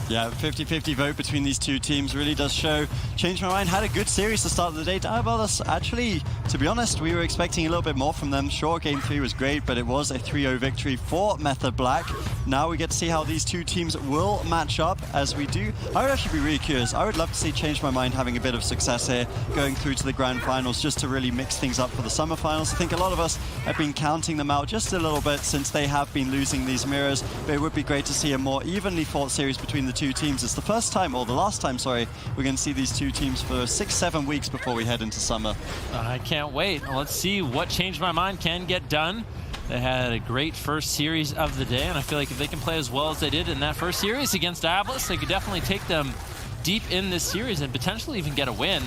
Yeah, 50-50 vote between these two teams really does show. Change My Mind had a good series to start the day. Diabolus, actually, to be honest, we were expecting a little bit more from them. Sure, Game 3 was great, but it was a 3-0 victory for Method Black. Now we get to see how these two teams will match up as we do. I would actually be really curious. I would love to see Change My Mind having a bit of success here, going through to the grand finals just to really mix things up for the summer finals. I think a lot of us have been counting them out just a little bit since they have been losing these mirrors, but it would be great to see a more evenly fought series between the two teams. It's the first time, or the last time, sorry, we're going to see these two teams for 6-7 weeks before we head into summer. I can't wait. Let's see what Change My Mind can get done. They had a great first series of the day, and I feel like if they can play as well as they did in that first series against Diabolus, they could definitely take them deep in this series and potentially even get a win.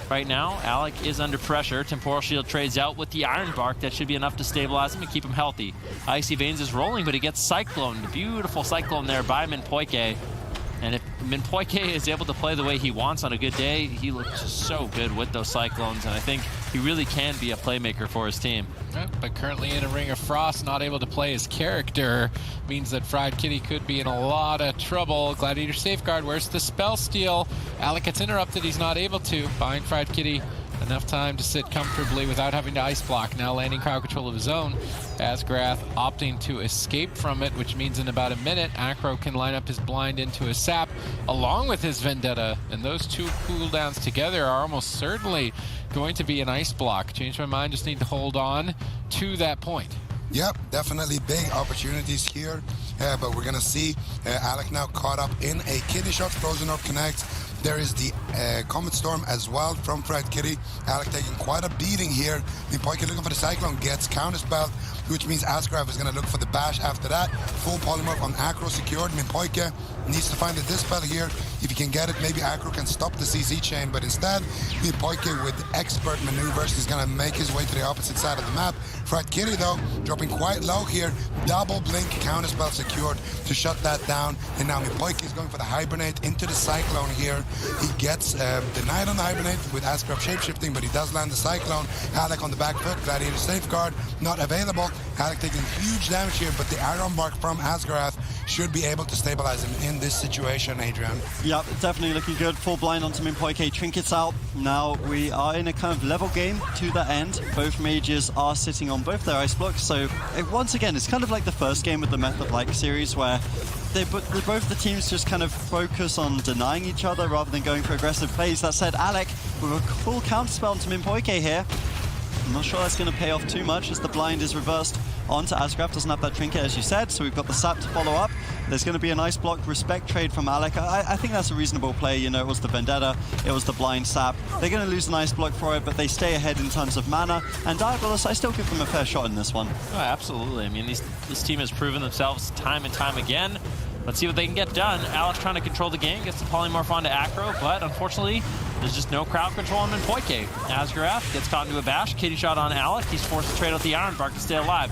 Right now, Alec is under pressure. Temporal Shield trades out with the Iron Bark. That should be enough to stabilize him and keep him healthy. Icy Veins is rolling, but he gets Cyclone. Beautiful Cyclone there by Minpoike. And if Minpoike is able to play the way he wants on a good day, he looks so good with those Cyclones, and I think he really can be a playmaker for his team. But currently in a Ring of Frost, not able to play his character, means that Fried Kitty could be in a lot of trouble. Gladiator Safeguard, where's the spell steal? Alec gets interrupted, he's not able to. Buying Fried Kitty enough time to sit comfortably without having to ice block. Now landing crowd control of his own. Asgraf opting to escape from it, which means in about a minute, Acro can line up his blind into a sap along with his Vendetta. And those two cooldowns together are almost certainly going to be an ice block. Change My Mind just need to hold on to that point. Yep, definitely big opportunities here. But we're going to see Alec now caught up in a kidney shot. Frozen Orb connects. There is the Comet Storm as well from Fried Kitty. Alec taking quite a beating here. Minpoike looking for the Cyclone, gets counterspelled. which means Asgraf is going to look for the bash after that. Full polymorph on Acro secured. Minpoike needs to find the dispel here. If he can get it, maybe Acro can stop the CC chain, but instead, Minpoike with expert maneuvers is going to make his way to the opposite side of the map. Fried Kitty, though, dropping quite low here. Double blink counterspell secured to shut that down. And now Minpoike is going for the Hibernate into the Cyclone here. He gets denied on the Hibernate with Asgraf shapeshifting, but he does land the Cyclone. Alec on the back foot, Gladiator Safeguard not available. Alec taking huge damage here, but the Iron Bark from Asgarath should be able to stabilize him in this situation, Adrian. Yep, definitely looking good. Full blind onto Minpoike, trinkets out. Now we are in a kind of level game to the end. Both mages are sitting on both their ice blocks, so once again, it's kind of like the first game with the Method-like series where both the teams just kind of focus on denying each other rather than going for aggressive plays. That said, Alec with a full counterspell onto Minpoike here. I'm not sure that's going to pay off too much as the blind is reversed onto Asgraf. Doesn't have that trinket, as you said, so we've got the sap to follow up. There's going to be a nice block respect trade from Alec. I think that's a reasonable play. You know, it was the Vendetta, it was the blind sap. They're going to lose a nice block for it, but they stay ahead in terms of mana. And Diabolus, I still give them a fair shot in this one. Oh, absolutely. I mean, this team has proven themselves time and time again. Let's see what they can get done. Alex trying to control the game, gets the polymorph onto Acro, but unfortunately, there's just no crowd control on Minpoike. Asgarath gets caught into a bash, kitty shot on Alec. He's forced to trade out the Iron Bark to stay alive.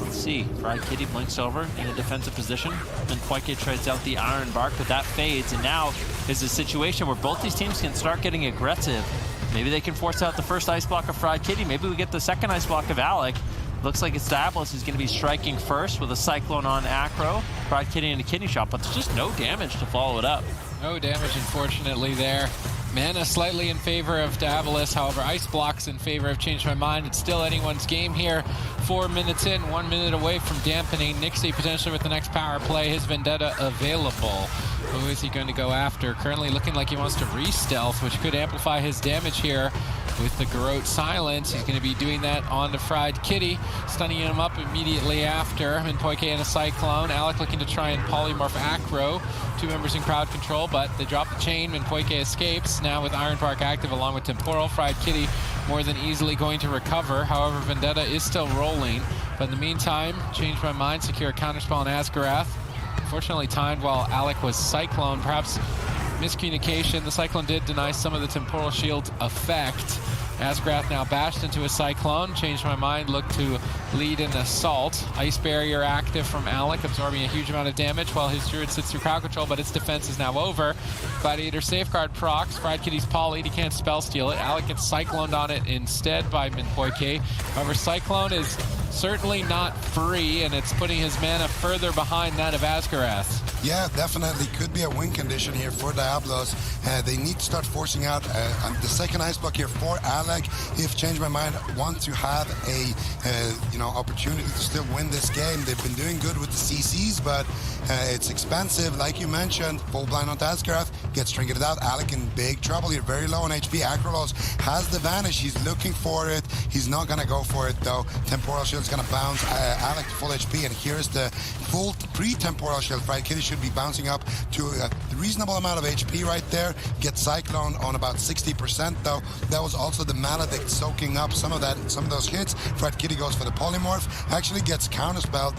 Let's see, Fried Kitty blinks over in a defensive position. Minpoike trades out the Iron Bark, but that fades, and now is a situation where both these teams can start getting aggressive. Maybe they can force out the first ice block of Fried Kitty. Maybe we get the second ice block of Alec. Looks like it's Diabolus who's going to be striking first with a Cyclone on Acro. Fried Kitty and a kidney shot, but there's just no damage to follow it up. No damage, unfortunately, there. Mana slightly in favor of Diabolus, however, ice blocks in favor of Changed My Mind. It's still anyone's game here. 4 minutes in, 1 minute away from Dampening. Nixie potentially with the next power play. His Vendetta available. Who is he going to go after? Currently looking like he wants to re-stealth, which could amplify his damage here. With the Garrote Silence, he's going to be doing that on the Fried Kitty, stunning him up immediately after. Minpoike and a Cyclone. Alec looking to try and polymorph Acro. 2 members in crowd control, but they drop the chain. Minpoike escapes. Now with Iron Bark active along with Temporal, Fried Kitty more than easily going to recover. However, Vendetta is still rolling. But in the meantime, Changed My Mind, secure a counterspell on Asgarath. Unfortunately timed while Alec was Cyclone. Perhaps miscommunication. The Cyclone did deny some of the Temporal Shield effect. Asgarath now bashed into a Cyclone. Changed My Mind, looked to lead an assault. Ice Barrier active from Alec, absorbing a huge amount of damage while his Druid sits through crowd control, but its defense is now over. Gladiator Safeguard procs. Fried Kitty's Poly, he can't spell steal it. Alec gets Cycloned on it instead by Minpoike. However, Cyclone is certainly not free, and it's putting his mana further behind that of Asgarath. Yeah, definitely could be a win condition here for Diabolus. They need to start forcing out the second ice block here for Alec. If Change My Mind want to have a opportunity to still win this game, they've been doing good with the CCs, but it's expensive. Like you mentioned, full blind onto Asgarath, gets trinketed out. Alec in big trouble here, very low on HP. Acrolos has the vanish. He's looking for it. He's not going to go for it though. Temporal Shield's going to bounce Alec to full HP, and here's the full pre-Temporal Shield. Fried Kitty should be bouncing up to a reasonable amount of HP right there. Get Cyclone on about 60% though. That was also the Maledict soaking up some of those hits. Fried Kitty goes for the polymorph, actually gets counterspelled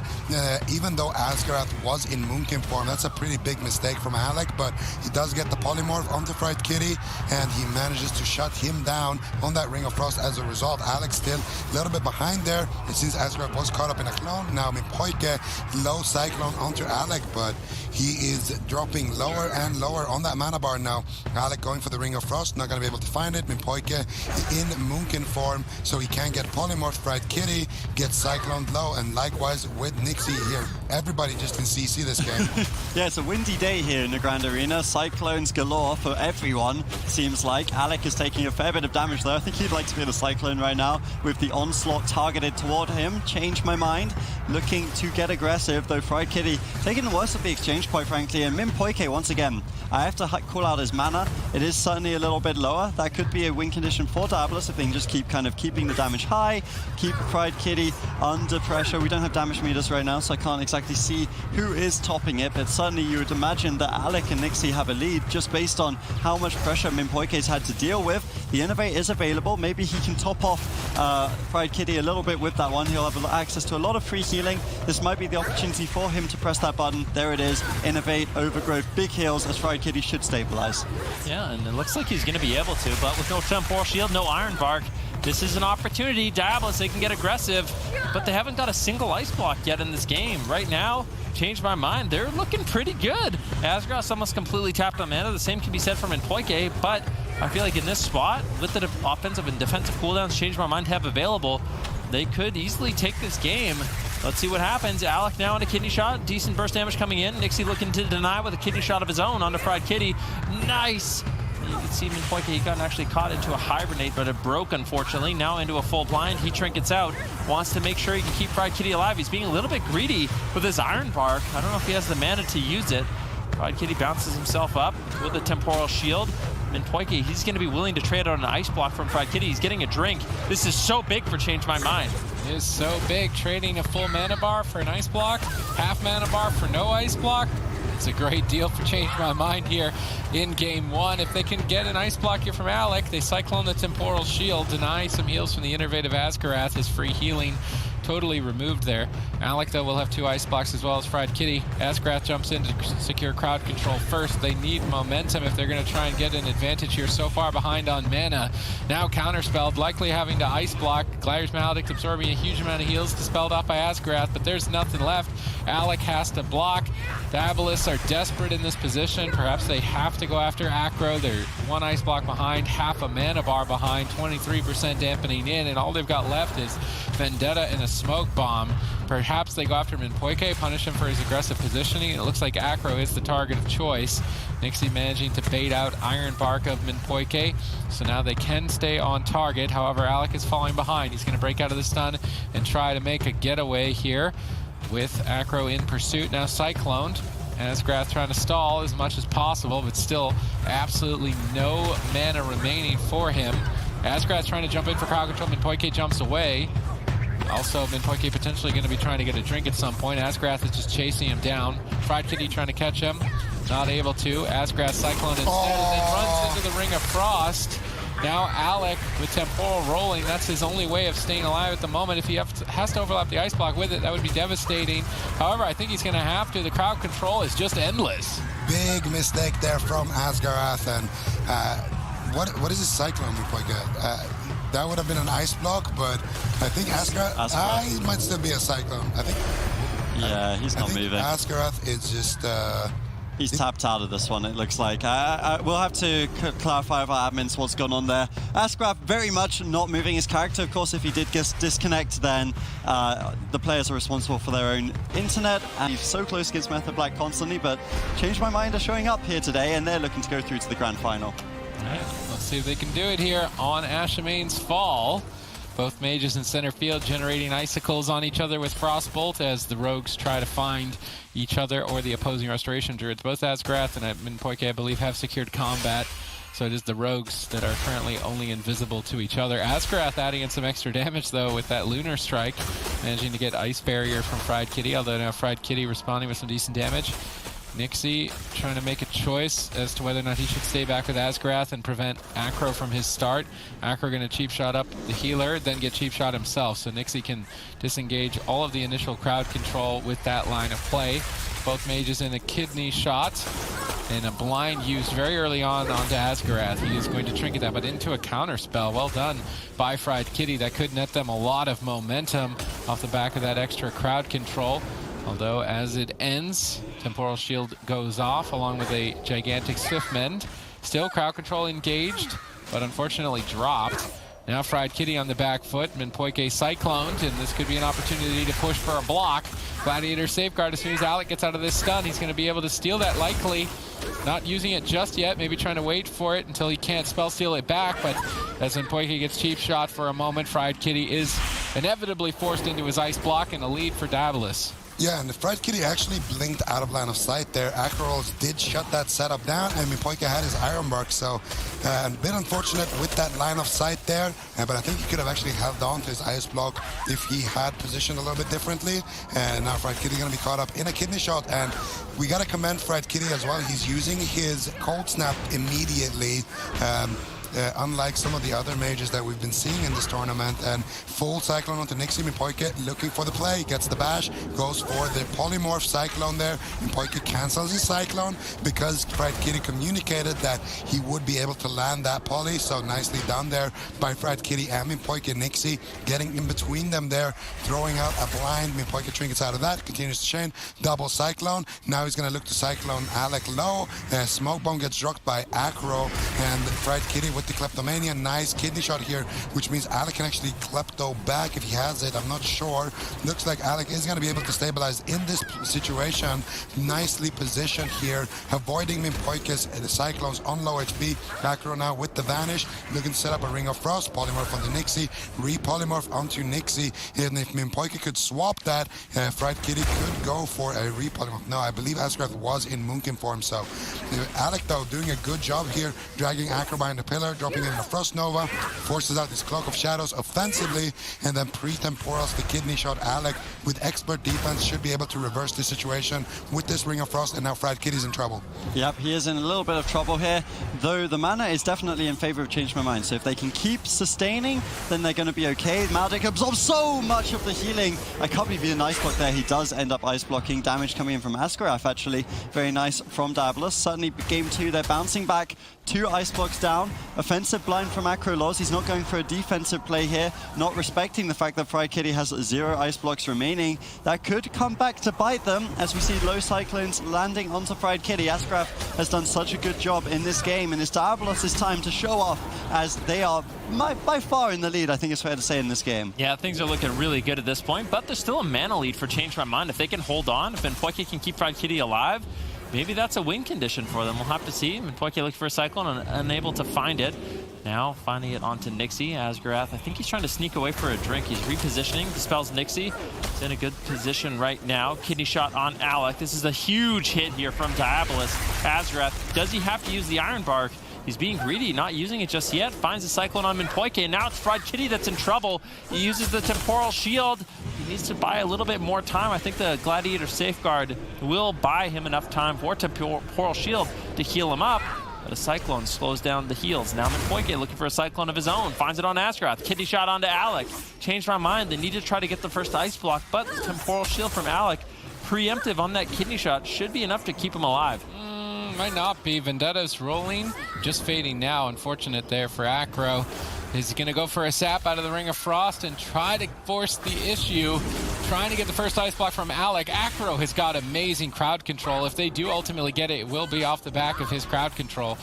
even though Asgarath was in Moonkin form. That's a pretty big mistake from Alec, but he does get the polymorph onto Fried Kitty, and he manages to shut him down on that Ring of Frost. As a result, Alex still a little bit behind there, and since Asgarath was caught up in a clone, now Minpoike low Cyclone onto Alec, but he is dropping lower and lower on that mana bar now. Alec going for the Ring of Frost, not going to be able to find it. Minpoike in Moonkin form, so he can get polymorph. Fried Kitty gets Cyclone low, and likewise with Nixie here. Everybody just in CC this game. Yeah, it's a windy day here in the Grand Arena. Cyclones galore for everyone, seems like. Alec is taking a fair bit of damage though. I think he'd like to be the Cyclone right now with the onslaught targeted toward him. Changed My Mind, looking to get aggressive, though Fried Kitty taking the worst of the exchange, quite frankly, and Minpoike once again again, I have to call out his mana. It is certainly a little bit lower. That could be a win condition for Diabolus if they can just keep kind of keeping the damage high, keep Fried Kitty under pressure. We don't have damage meters right now, so I can't exactly see who is topping it, but certainly you would imagine that Alec and Nixie have a lead just based on how much pressure Minpoike's had to deal with. The Innovate is available. Maybe he can top off Fried Kitty a little bit with that one. He'll have access to a lot of free healing. This might be the opportunity for him to press that button. There it is. Innovate, Overgrowth, big heals as Fried Kitty should stabilize. Yeah, and it looks like he's going to be able to, but with no Temporal Shield, no Iron Bark, this is an opportunity. Diabolus, they can get aggressive, but they haven't got a single ice block yet in this game. Right now, changed my mind, they're looking pretty good. Asgrath's almost completely tapped on mana. The same can be said for Minpoike, but I feel like in this spot, with the offensive and defensive cooldowns Change My Mind have available, they could easily take this game. Let's see what happens. Alec now on a kidney shot. Decent burst damage coming in. Nixie looking to deny with a kidney shot of his own onto Fried Kitty. Nice! You can see Minpoike, he got actually caught into a hibernate, but it broke, unfortunately. Now into a full blind. He trinkets out. Wants to make sure he can keep Fried Kitty alive. He's being a little bit greedy with his Iron Bark. I don't know if he has the mana to use it. Fried Kitty bounces himself up with a Temporal Shield. Minpoike, he's going to be willing to trade out an ice block from Fried Kitty. He's getting a drink. This is so big for Change My Mind. It is so big. Trading a full mana bar for an ice block, half mana bar for no ice block. It's a great deal for Change My Mind here in game one. If they can get an ice block here from Alec, they Cyclone the Temporal Shield, deny some heals from the innovative Asgarath. His free healing totally removed there. Alec, though, will have 2 ice blocks as well as Fried Kitty. Asgarath jumps in to secure crowd control first. They need momentum if they're going to try and get an advantage here. So far behind on mana. Now counterspelled, likely having to ice block. Gliders Maledict absorbing a huge amount of heals, dispelled off by Asgarath, but there's nothing left. Alec has to block. Diabolus are desperate in this position. Perhaps they have to go after Acro. They're 1 ice block behind, half a mana bar behind, 23% dampening in, and all they've got left is Vendetta and a Smoke Bomb. Perhaps they go after Minpoike, punish him for his aggressive positioning. It looks like Acro is the target of choice. Nixie managing to bait out Iron Bark of Minpoike, so now they can stay on target. However, Alec is falling behind. He's going to break out of the stun and try to make a getaway here with Acro in pursuit. Now cycloned. Asgarath trying to stall as much as possible, but still absolutely no mana remaining for him. Asgarath trying to jump in for crowd control. Minpoike jumps away. Also, Minpoike potentially going to be trying to get a drink at some point. Asgarath is just chasing him down. Fried Kitty trying to catch him. Not able to. Asgarath cyclone instead, and then runs into the Ring of Frost. Now Alec with Temporal rolling. That's his only way of staying alive at the moment. If he has to overlap the ice block with it, that would be devastating. However, I think he's going to have to. The crowd control is just endless. Big mistake there from Asgarath. And what is his cyclone Minpoike? That would have been an ice block, but I think Asgarath he might still be a cyclone. I think. Yeah, he's not moving. Asgarath is just. He's tapped out of this one, it looks like. We'll have to clarify with our admins what's gone on there. Asgarath very much not moving his character. Of course, if he did disconnect, then the players are responsible for their own internet. And he's so close against Method Black constantly, but Change My Mind are showing up here today, and they're looking to go through to the grand final. All right, let's see if they can do it here on Ashamane's Fall. Both mages in center field generating icicles on each other with Frostbolt as the rogues try to find each other or the opposing restoration druids. Both Asgarath and Minpoike, I believe, have secured combat. So it is the rogues that are currently only invisible to each other. Asgarath adding in some extra damage, though, with that Lunar Strike, managing to get Ice Barrier from Fried Kitty, although now Fried Kitty responding with some decent damage. Nixie trying to make a choice as to whether or not he should stay back with Asgarath and prevent Acro from his start. Acro going to cheap shot up the healer, then get cheap shot himself. So Nixie can disengage all of the initial crowd control with that line of play. Both mages in a kidney shot and a blind used very early on onto Asgarath. He is going to trinket that, but into a counter spell. Well done by Fried Kitty. That could net them a lot of momentum off the back of that extra crowd control. Although, as it ends, Temporal Shield goes off along with a gigantic Swift Mend. Still crowd control engaged, but unfortunately dropped. Now Fried Kitty on the back foot. Minpoike cycloned, and this could be an opportunity to push for a block. Gladiator safeguard as soon as Alec gets out of this stun. He's going to be able to steal that likely. Not using it just yet, maybe trying to wait for it until he can't spell steal it back, but as Minpoike gets cheap shot for a moment, Fried Kitty is inevitably forced into his ice block and a lead for Diabolus. Yeah, and the Fried Kitty actually blinked out of line of sight there. Acrolls did shut that setup down, and Minpoika had his Iron Bark, so a bit unfortunate with that line of sight there, but I think he could have actually held on to his Ice Block if he had positioned a little bit differently. And now Fried Kitty going to be caught up in a kidney shot, and we got to commend Fried Kitty as well. He's using his Cold Snap immediately. Unlike some of the other mages that we've been seeing in this tournament, and full Cyclone onto Nixie. Minpoika looking for the play, gets the bash, goes for the Polymorph Cyclone there. Minpoika cancels his Cyclone because Fried Kitty communicated that he would be able to land that poly, so nicely done there by Fried Kitty and Minpoika. Nixie getting in between them there, throwing out a blind. Minpoika trinkets out of that, continues to chain, double Cyclone. Now he's going to look to Cyclone Alec low. Smoke Bomb gets dropped by Acro, and Fried Kitty with the Kleptomania. Nice kidney shot here, which means Alec can actually Klepto back if he has it. I'm not sure. Looks like Alec is going to be able to stabilize in this situation. Nicely positioned here, avoiding Minpoika's Cyclones on low HP. Acro now with the Vanish, looking to set up a Ring of Frost. Polymorph onto Nixie, re-Polymorph onto Nixie. And if Minpoika could swap that, Fried Kitty could go for a re-Polymorph. No, I believe Asgrath was in Moonkin form, so Alec though doing a good job here, dragging Acro behind the pillar, dropping in a Frost Nova, forces out his Cloak of Shadows offensively, and then pre-temporals the kidney shot. Alec with expert defense should be able to reverse the situation with this Ring of Frost, and now Fried Kitty's in trouble. Yep, he is in a little bit of trouble here, though the mana is definitely in favor of Change My Mind, so if they can keep sustaining, then they're going to be okay. Maldic absorbs so much of the healing. I can't believe an Ice Block there. He does end up Ice Blocking. Damage coming in from Askaraf, actually. Very nice from Diabolus. Certainly game 2, they're bouncing back. 2 Ice Blocks down. Offensive blind from Acro Laws. He's not going for a defensive play here, not respecting the fact that Fried Kitty has 0 Ice Blocks remaining. That could come back to bite them, as we see low Cyclones landing onto Fried Kitty. Askaraf has done such a good job in this game, and it's Diabolus' time to show off, as they are by far in the lead, I think it's fair to say, in this game. Yeah, things are looking really good at this point, but there's still a mana lead for Change My Mind. If they can hold on, if Minpoika can keep Fried Kitty alive, maybe that's a win condition for them. We'll have to see. Minpoika looking for a Cyclone and unable to find it. Now finding it onto Nixie. Asgrath, I think he's trying to sneak away for a drink. He's repositioning, dispels Nixie. He's in a good position right now. Kidney shot on Alec. This is a huge hit here from Diabolus. Asgrath, does he have to use the Iron Bark? He's being greedy, not using it just yet. Finds the Cyclone on Minpoika, and now it's Fried Kitty that's in trouble. He uses the Temporal Shield. He needs to buy a little bit more time. I think the Gladiator Safeguard will buy him enough time for Temporal Shield to heal him up. But a Cyclone slows down the heals. Now Minpoika looking for a Cyclone of his own. Finds it on Asgrath. Kidney shot onto Alec. Changed my mind. They need to try to get the first Ice Block, but the Temporal Shield from Alec, preemptive on that kidney shot, should be enough to keep him alive. Might not be. Vendetta's rolling, just fading now. Unfortunate there for Acro. He's going to go for a sap out of the Ring of Frost and try to force the issue, trying to get the first Ice Block from Alec. Acro has got amazing crowd control. If they do ultimately get it, it will be off the back of his crowd control.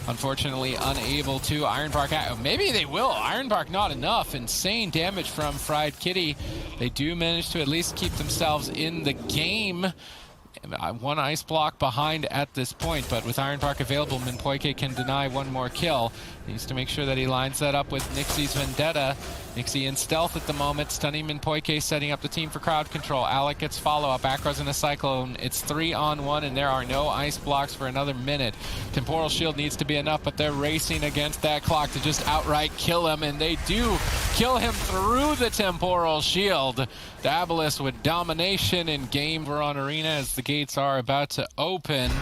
Unfortunately, unable to. Iron Bark, maybe they will. Iron Bark not enough. Insane damage from Fried Kitty. They do manage to at least keep themselves in the game. 1 Ice Block behind at this point, but with Iron Bark available, Minpoika can deny 1 more kill. Needs to make sure that he lines that up with Nixie's Vendetta. Nixie in stealth at the moment, stunning Minpoika, setting up the team for crowd control. Alec gets follow-up, Acro's in a Cyclone. It's 3-on-1, and there are no Ice Blocks for another minute. Temporal Shield needs to be enough, but they're racing against that clock to just outright kill him, and they do kill him through the Temporal Shield. Diabolus with domination in game. We're on Arena as the gates are about to open.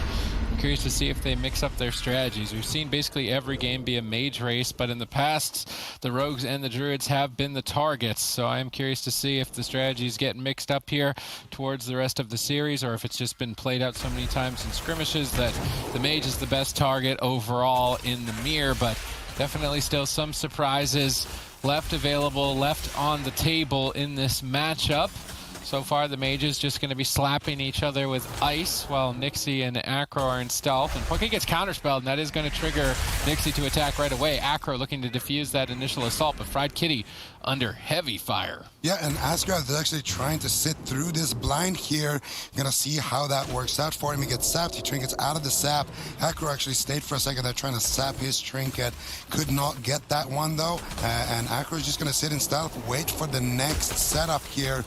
I'm curious to see if they mix up their strategies. We've seen basically every game be a mage race, but in the past, the rogues and the druids have been the targets. So I am curious to see if the strategies get mixed up here towards the rest of the series, or if it's just been played out so many times in skirmishes that the mage is the best target overall in the mirror. But definitely still some surprises left available, left on the table in this matchup. So far, the mages just going to be slapping each other with ice while Nixie and Acro are in stealth. And Poke gets counterspelled, and that is going to trigger Nixie to attack right away. Acro looking to defuse that initial assault, but Fried Kitty under heavy fire. Yeah, and Asgrath is actually trying to sit through this blind here. Gonna see how that works out for him. He gets sapped, he trinkets out of the sap. Acro actually stayed for a second there trying to sap his trinket. Could not get that one though. And Acro is just gonna sit in stealth, wait for the next setup here,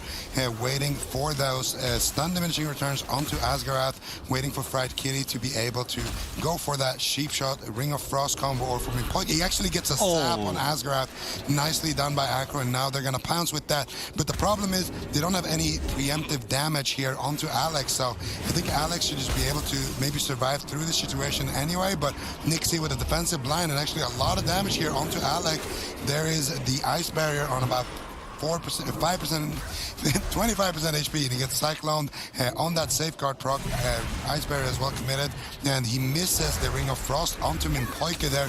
waiting for those stun diminishing returns onto Asgarath, waiting for Fried Kitty to be able to go for that sheep shot, Ring of Frost combo, or for Mimpoike. He actually gets a sap on Asgarath. Nicely done by Acro, and now they're going to pounce with that. But the problem is they don't have any preemptive damage here onto Alex, so I think Alex should just be able to maybe survive through the situation anyway, but Nixie with a defensive blind and actually a lot of damage here onto Alec. There is the ice barrier on about 4%, 5%, 25% HP, and he gets cycloned on that safeguard proc. Ice barrier is well committed, and he misses the Ring of Frost onto Mimpoike there.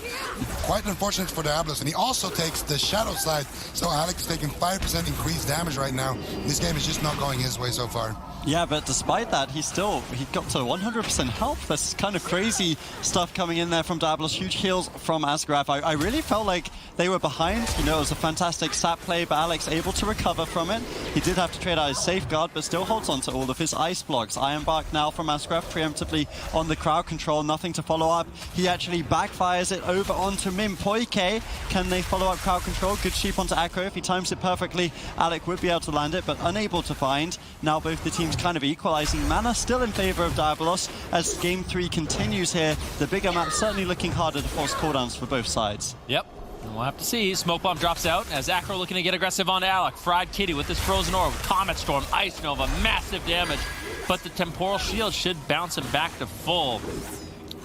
Quite unfortunate for Diabolus, and he also takes the shadow side, so Alex is taking 5% increased damage right now. This game is just not going his way so far. Yeah, but despite that, he got to 100% health. That's kind of crazy stuff coming in there from Diabolus. Huge heals from Asgarath. I really felt like they were behind. You know, it was a fantastic sap play, but Alex able to recover from it. He did have to trade out his safeguard, but still holds on to all of his ice blocks. Iron Bark now from Asgarath preemptively on the crowd control. Nothing to follow up. He actually backfires it over onto Mimpoike. Can they follow up crowd control? Good sheep onto Acro. If he times it perfectly, Alec would be able to land it, but unable to find. Now both the teams kind of equalizing. Mana still in favor of Diabolus as game 3 continues here. The bigger map certainly looking harder to force cooldowns for both sides. Yep. And we'll have to see. Smoke Bomb drops out as Acro looking to get aggressive on Alec. Fried Kitty with this Frozen Orb, Comet Storm, Ice Nova, massive damage. But the Temporal Shield should bounce him back to full.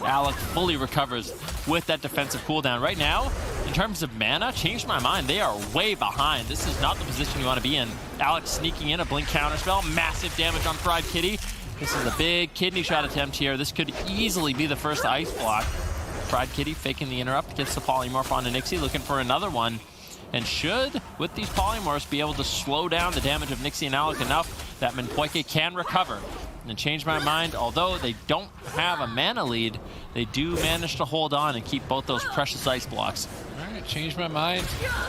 Alec fully recovers with that defensive cooldown. Right now, in terms of mana, changed my mind. They are way behind. This is not the position you want to be in. Alex sneaking in a blink counterspell, massive damage on Fried Kitty. This is a big kidney shot attempt here. This could easily be the first ice block. Fried Kitty faking the interrupt, gets the polymorph onto Nixie, looking for another one. And should, with these polymorphs, be able to slow down the damage of Nixie and Alec enough that Mimpoike can recover. And change my mind, although they don't have a mana lead, they do manage to hold on and keep both those precious ice blocks. All right, changed my mind.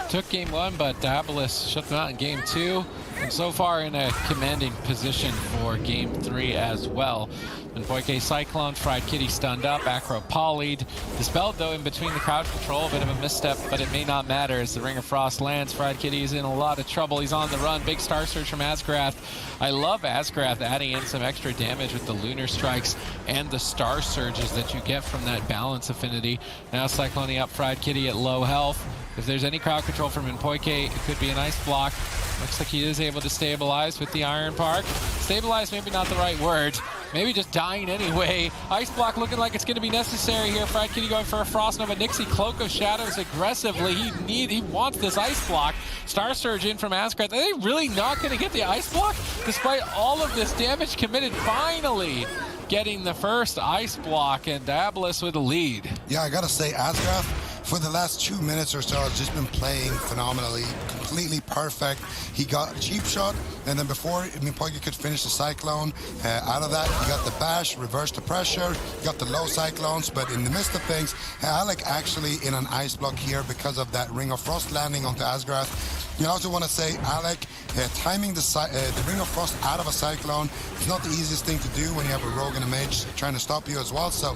Took game 1, but Diabolus shut them out in game 2. And so far in a commanding position for game 3 as well. Mimpoike Cyclone, Fried Kitty stunned up, Acro polyed. Dispelled though in between the crowd control, a bit of a misstep, but it may not matter as the Ring of Frost lands. Fried Kitty is in a lot of trouble. He's on the run. Big Star Surge from Asgarath. I love Asgarath adding in some extra damage with the Lunar Strikes and the Star Surges that you get from that balance affinity. Now cycloning up Fried Kitty at low health. If there's any crowd control from Mimpoike, it could be a nice block. Looks like he is able to stabilize with the Iron Park. Stabilize, maybe not the right word. Maybe just dying anyway. Ice block looking like it's going to be necessary here. Fried Kitty going for a Frost Nova. Nixie, Cloak of Shadows aggressively. He wants this ice block. Star Surge in from Asgarath. Are they really not going to get the ice block? Despite all of this damage committed, finally getting the first ice block, and Diabolus with a lead. Yeah, I gotta say, Asgarath, for the last 2 minutes or so, has just been playing phenomenally, completely perfect. He got a cheap shot, and then before Mimpoike could finish the Cyclone, out of that, he got the bash, reversed the pressure, got the low Cyclones, but in the midst of things, Alec actually in an ice block here because of that Ring of Frost landing onto Asgarath. You also want to say, Alec, timing the Ring of Frost out of a Cyclone is not the easiest thing to do when you have a Rogue and a Mage trying to stop you as well, so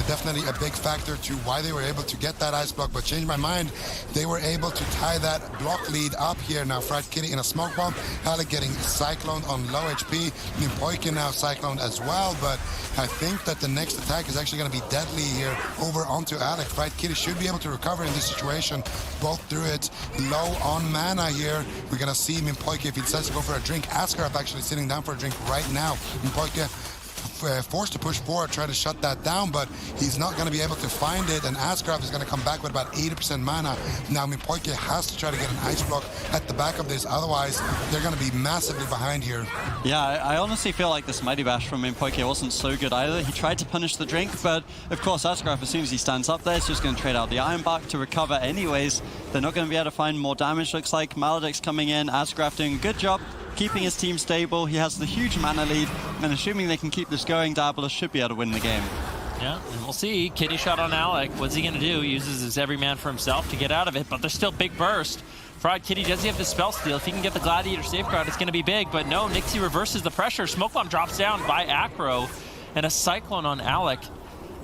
definitely a big factor to why they were able to get that ice block, but changed my mind. They were able to tie that block lead up here. Now Fried Kitty in a smoke bomb, Alec getting cycloned on low HP, Mimpoike now cycloned as well, but I think that the next attack is actually going to be deadly here over onto Alec. Fried Kitty should be able to recover in this situation, both through it low on mana here. We're going to see Mimpoike, if he decides to go for a drink. Asgarath actually sitting down for a drink right now. Mimpoike forced to push forward, try to shut that down, but he's not going to be able to find it, and Asgarath is going to come back with about 80% mana. Now Mimpoike has to try to get an ice block at the back of this, otherwise they're going to be massively behind here. Yeah, I honestly feel like this Mighty Bash from Mimpoike wasn't so good either. He tried to punish the drink, but of course Asgarath, as soon as he stands up there, is just going to trade out the Iron Bark to recover anyways. They're not going to be able to find more damage, looks like. Maledict's coming in, Asgarath doing a good job keeping his team stable. He has the huge mana lead, and assuming they can keep this going, Diabolus should be able to win the game. Yeah, and we'll see. Kitty shot on Alec. What's he going to do? He uses his everyman for himself to get out of it, but there's still big burst. Fried Kitty, does he have the spell steal? If he can get the Gladiator safeguard, it's going to be big, but no, Nixie reverses the pressure. Smoke Bomb drops down by Acro, and a Cyclone on Alec.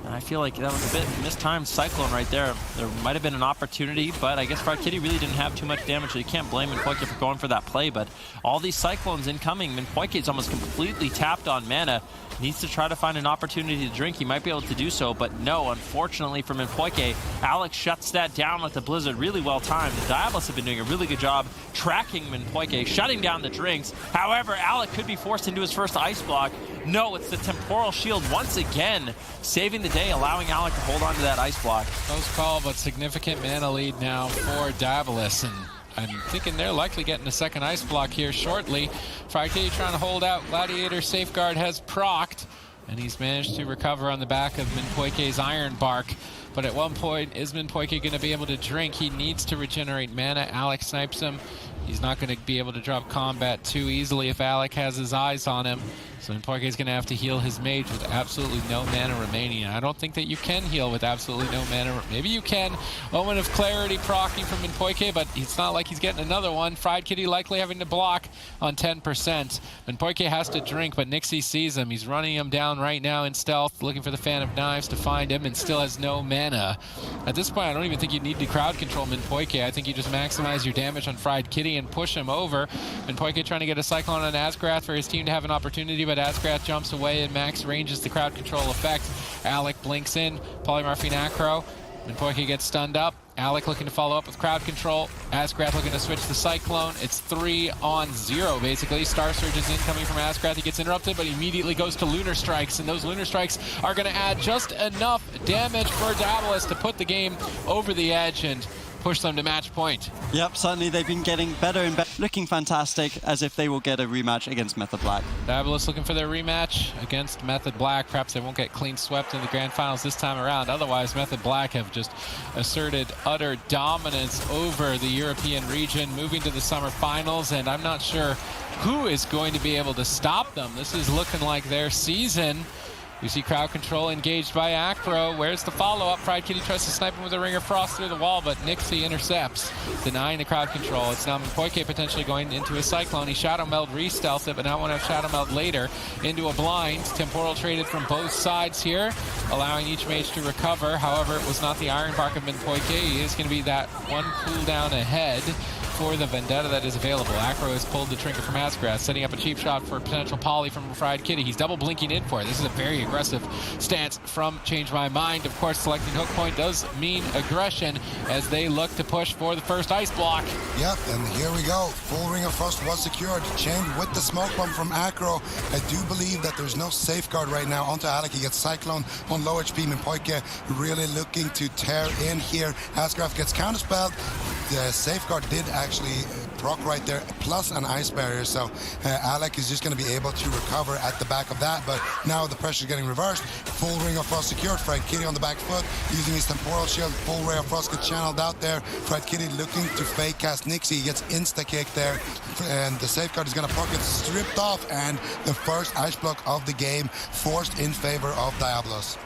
And I feel like that was a bit mistimed Cyclone right there. There might have been an opportunity, but I guess Fried Kitty really didn't have too much damage, so you can't blame Minpoike for going for that play. But all these Cyclones incoming, Minpoike is almost completely tapped on mana. Needs to try to find an opportunity to drink. He might be able to do so, but no, unfortunately for Minpoike, Alex shuts that down with the Blizzard really well timed. The Diabolus have been doing a really good job tracking Minpoike, shutting down the drinks. However, Alex could be forced into his first ice block. No, it's the Temporal Shield once again, saving the day, allowing Alex to hold on to that ice block. Close call, but significant mana lead now for Diabolus, and I'm thinking they're likely getting a second ice block here shortly. Fried Kitty trying to hold out. Gladiator Safeguard has procced, and he's managed to recover on the back of Minpoike's Iron Bark. But at one point, is Minpoike going to be able to drink? He needs to regenerate mana. Alex snipes him. He's not going to be able to drop combat too easily if Alec has his eyes on him. So Minpoike is going to have to heal his mage with absolutely no mana remaining. I don't think that you can heal with absolutely no mana. Maybe you can. Omen of Clarity proccing from Minpoike, but it's not like he's getting another one. Fried Kitty likely having to block on 10%. Minpoike has to drink, but Nixie sees him. He's running him down right now in stealth, looking for the Fan of Knives to find him, and still has no mana. At this point, I don't even think you need to crowd control Minpoike. I think you just maximize your damage on Fried Kitty and push him over. Minpoike trying to get a Cyclone on Asgrath for his team to have an opportunity, but Asgrath jumps away and max ranges the crowd control effect. Alec blinks in, polymorphine acro. Minpoike gets stunned up. Alec looking to follow up with crowd control. Asgrath looking to switch the Cyclone. It's 3-on-0 basically. Star Surge is incoming from Asgrath. He gets interrupted, but he immediately goes to Lunar Strikes, and those Lunar Strikes are going to add just enough damage for Diabolus to put the game over the edge and push them to match point. Yep, certainly they've been getting better and better, looking fantastic, as if they will get a rematch against Method Black. Diabolus looking for their rematch against Method Black. Perhaps they won't get clean swept in the grand finals this time around. Otherwise, Method Black have just asserted utter dominance over the European region, moving to the summer finals, and I'm not sure who is going to be able to stop them. This is looking like their season. We see crowd control engaged by Acro. Where's the follow-up? Fried Kitty tries to snipe him with a Ring of Frost through the wall, but Nixie intercepts, denying the crowd control. It's now Minpoike potentially going into a Cyclone. He Shadow Meld re-stealth it, but now want to have Shadow Meld later into a blind. Temporal traded from both sides here, allowing each mage to recover. However, it was not the Iron Bark of Minpoike. He is going to be that one cooldown ahead for the Vendetta that is available. Acro has pulled the trinket from Asgrath, setting up a cheap shot for a potential poly from Fried Kitty. He's double blinking in for it. This is a very aggressive stance from Change My Mind. Of course, selecting hook point does mean aggression as they look to push for the first ice block. Yep, and here we go. Full Ring of Frost was secured. Chained with the smoke bomb from Acro. I do believe that there's no safeguard right now onto Alec. He gets Cyclone on low HP. Minpoike really looking to tear in here. Asgrath gets counterspelled. The safeguard did actually proc right there, plus an ice barrier, so Alec is just going to be able to recover at the back of that, but now the pressure is getting reversed. Full Ring of Frost secured. Fried Kitty on the back foot, using his Temporal Shield. Full Ray of Frost gets channeled out there. Fried Kitty looking to fake cast Nixie. He gets insta-kick there, and the safeguard is going to proc it, stripped off, and the first ice block of the game forced in favor of Diabolus.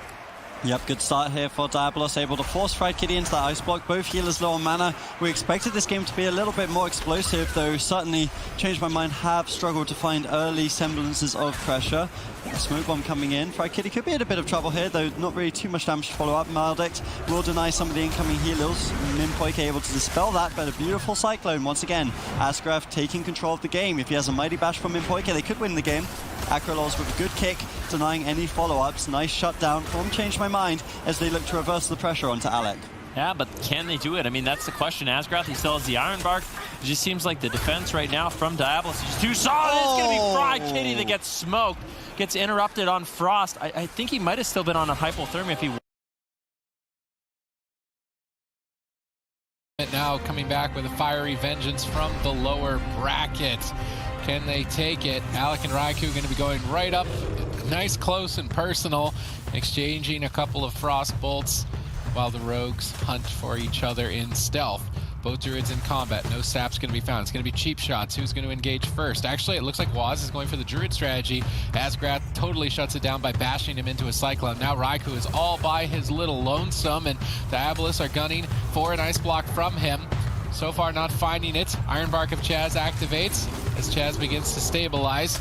Yep, good start here for Diabolus, able to force Fried Kitty into that ice block. Both healers low on mana. We expected this game to be a little bit more explosive, though certainly Change My Mind have struggled to find early semblances of pressure. A smoke bomb coming in. Fried Kitty could be in a bit of trouble here, though not really too much damage to follow up. Maledict will deny some of the incoming healers. Minpoike able to dispel that, but a beautiful Cyclone once again. Asgrath taking control of the game. If he has a Mighty Bash from Minpoike, they could win the game. Acrolos with a good kick, denying any follow-ups. Nice shutdown from Change My Mind as they look to reverse the pressure onto Alec. Yeah, but can they do it? I mean, that's the question. Asgrath, he still has the Iron Bark. It just seems like the defense right now from Diabolus is too solid. It's going to be Fried Kitty that gets smoked, gets interrupted on Frost. I think he might have still been on a hypothermia if he... Now coming back with a fiery vengeance from the lower bracket. Can they take it? Alec and Raikou going to be going right up, nice, close, and personal, exchanging a couple of frost bolts while the rogues hunt for each other in stealth. Both druids in combat. No sap's going to be found. It's going to be cheap shots. Who's going to engage first? Actually, it looks like Waz is going for the druid strategy. Asgrath totally shuts it down by bashing him into a Cyclone. Now Raikou is all by his little lonesome, and Diabolus are gunning for an ice block from him. So far not finding it. Iron Bark of Chaz activates as Chaz begins to stabilize.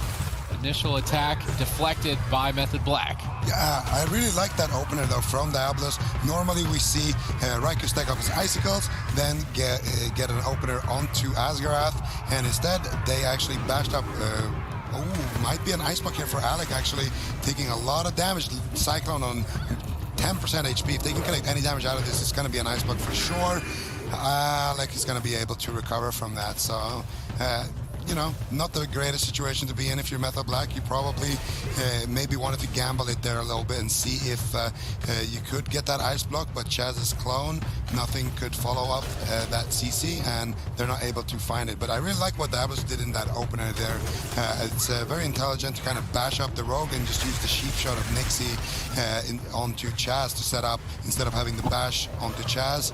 Initial attack deflected by Method Black. Yeah, I really like that opener though from Diabolus. Normally we see Raikou stack up his icicles, then get an opener onto Asgarath, and instead they actually bashed up. Might be an ice block here for Alec, actually taking a lot of damage. Cyclone on 10% HP. If they can collect any damage out of this, it's going to be an ice block for sure. Alec is going to be able to recover from that. So, you know, not the greatest situation to be in if you're Method Black. You probably maybe wanted to gamble it there a little bit and see if you could get that ice block, but Chaz's clone, nothing could follow up that CC, and they're not able to find it. But I really like what Diabolus did in that opener there. It's very intelligent to kind of bash up the rogue and just use the sheep shot of Nixie onto Chaz to set up, instead of having the bash onto Chaz.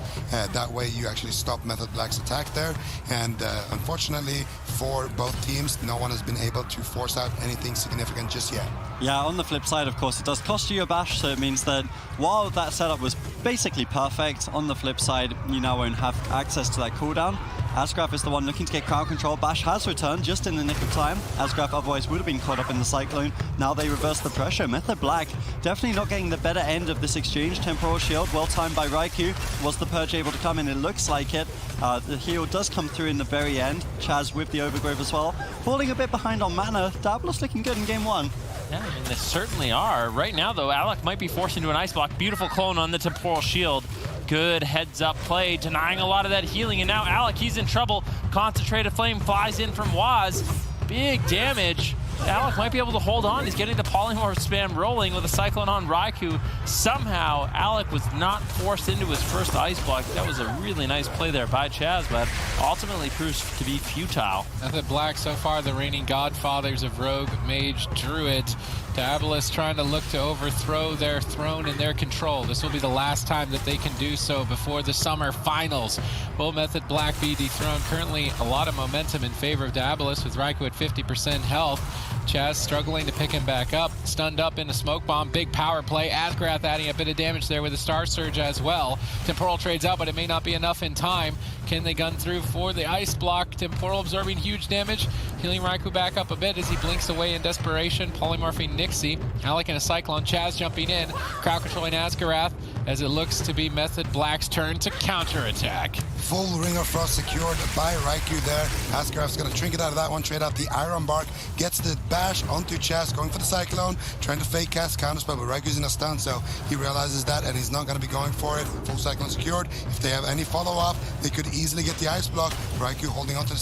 That way you actually stop Method Black's attack there. And unfortunately for both teams, no one has been able to force out anything significant just yet. Yeah, on the flip side, of course, it does cost you a bash, so it means that while that setup was basically perfect, on the flip side, you now won't have access to that cooldown. Asgraf is the one looking to get crowd control. Bash has returned just in the nick of time. Asgraf otherwise would have been caught up in the Cyclone. Now they reverse the pressure. Method Black definitely not getting the better end of this exchange. Temporal Shield, well timed by Raikou. Was the Purge able to come in? It looks like it. The heal does come through in the very end. Chaz with the Overgrowth as well. Falling a bit behind on mana. Diabolus looking good in game one. Yeah, I mean, they certainly are. Right now, though, Alec might be forced into an ice block. Beautiful clone on the Temporal Shield. Good heads-up play, denying a lot of that healing. And now Alec, he's in trouble. Concentrated Flame flies in from Waz. Big damage. Alec might be able to hold on. He's getting the Polymorph spam rolling with a Cyclone on Raikou. Somehow, Alec was not forced into his first ice block. That was a really nice play there by Chaz, but ultimately proves to be futile. Method Black so far the reigning godfathers of Rogue, Mage, Druid. Diabolus trying to look to overthrow their throne and their control. This will be the last time that they can do so before the summer finals. Will Method Black be dethroned? Currently a lot of momentum in favor of Diabolus with Raikou at 50% health. Chaz struggling to pick him back up. Stunned up in a smoke bomb. Big power play. Asgrath adding a bit of damage there with a Star Surge as well. Temporal trades out, but it may not be enough in time. Can they gun through for the ice block? Temporal absorbing huge damage. Healing Raikou back up a bit as he blinks away in desperation. Polymorphing Nixie. Alec in a Cyclone. Chaz jumping in. Crowd controlling Asgarath as it looks to be Method Black's turn to counterattack. Full Ring of Frost secured by Raikou there. Asgarath's going to trinket out of that one, trade out the Iron Bark, gets the bash onto Chaz, going for the Cyclone, trying to fake cast counterspell, but Raikou's in a stun, so he realizes that and he's not going to be going for it. Full Cyclone secured. If they have any follow-up, they could easily get the Ice Block. Raikou holding onto the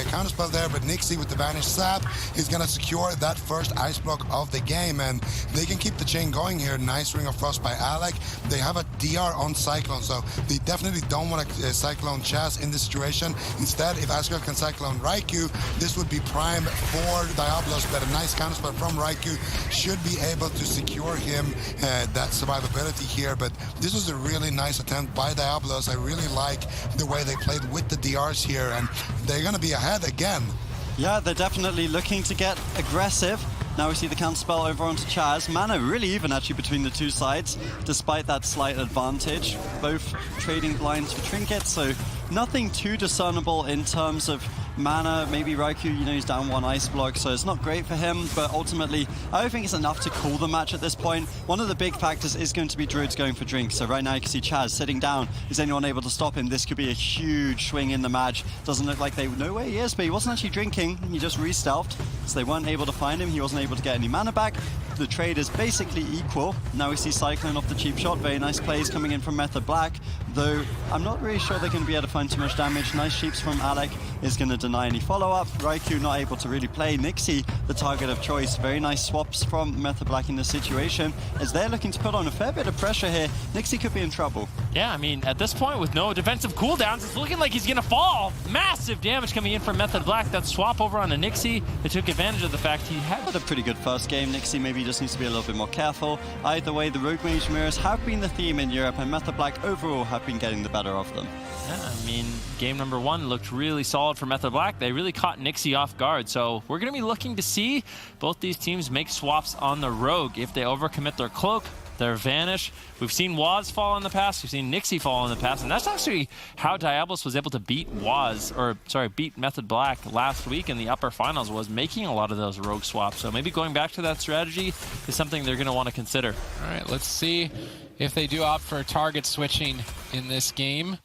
counterspell there, but Nixie with the Vanished Sap is going to secure that first Ice Block of the game, and they can keep the chain going here. Nice Ring of Frost by Alec. They have a DR on Cyclone, so they definitely don't want to Cyclone Chaz in this situation. Instead, if Asgard can Cyclone Raikou, this would be prime for Diabolus, but a nice counterspell from Raikou should be able to secure him that survivability here. But this was a really nice attempt by Diabolus. I really like the way they played with the DRs here, and they're going to be ahead again. Yeah, they're definitely looking to get aggressive. Now we see the counterspell over onto Chaz. Mana really even actually between the two sides, despite that slight advantage. Both trading blinds for trinkets, so nothing too discernible in terms of mana. Maybe Raikou, you know, he's down one ice block, so it's not great for him, but ultimately I don't think it's enough to call the match at this point. One of the big factors is going to be Druids going for drinks, so right now you can see Chaz sitting down. Is anyone able to stop him? This could be a huge swing in the match. Doesn't look like they know where he is, but he wasn't actually drinking. He just re-stealthed, so they weren't able to find him. He wasn't able to get any mana back. The trade is basically equal. Now we see Cyclone off the cheap shot. Very nice plays coming in from Method Black, though I'm not really sure they're going to be able to find too much damage. Nice sheeps from Alec is going to deny any follow-up. Raikou not able to really play. Nixie, the target of choice. Very nice swaps from Method Black in this situation, as they're looking to put on a fair bit of pressure here. Nixie could be in trouble. Yeah, I mean, at this point, with no defensive cooldowns, it's looking like he's going to fall. Massive damage coming in from Method Black. That swap over on a Nixie, they took advantage of the fact he had a pretty good first game. Nixie maybe just needs to be a little bit more careful. Either way, the Rogue Mage mirrors have been the theme in Europe, and Method Black overall have been getting the better of them. Yeah, I mean, game number one looked really solid for Method Black. They really caught Nixie off guard, so we're going to be looking to see both these teams make swaps on the Rogue. If they overcommit their Cloak, their Vanish. We've seen Waz fall in the past, we've seen Nixie fall in the past, and that's actually how Diabolus was able to beat beat Method Black last week in the upper finals, was making a lot of those rogue swaps. So maybe going back to that strategy is something they're going to want to consider. All right, let's see if they do opt for target switching in this game.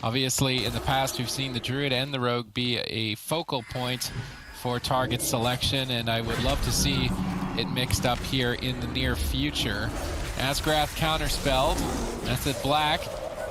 Obviously, in the past, we've seen the Druid and the Rogue be a focal point for target selection, and I would love to see it mixed up here in the near future. Asgrath counterspelled. Method Black,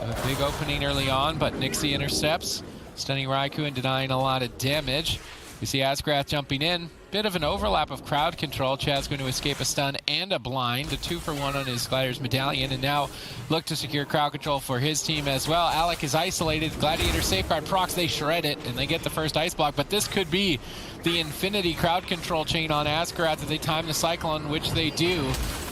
a big opening early on, but Nixie intercepts, stunning Raikou and denying a lot of damage. We see Asgrath jumping in. Bit of an overlap of crowd control. Chad's going to escape a stun and a blind. A 2-for-1 on his Glider's Medallion, and now look to secure crowd control for his team as well. Alec is isolated. Gladiator safeguard procs, they shred it, and they get the first ice block, but this could be the infinity crowd control chain on Asgrath if they time the Cyclone, which they do.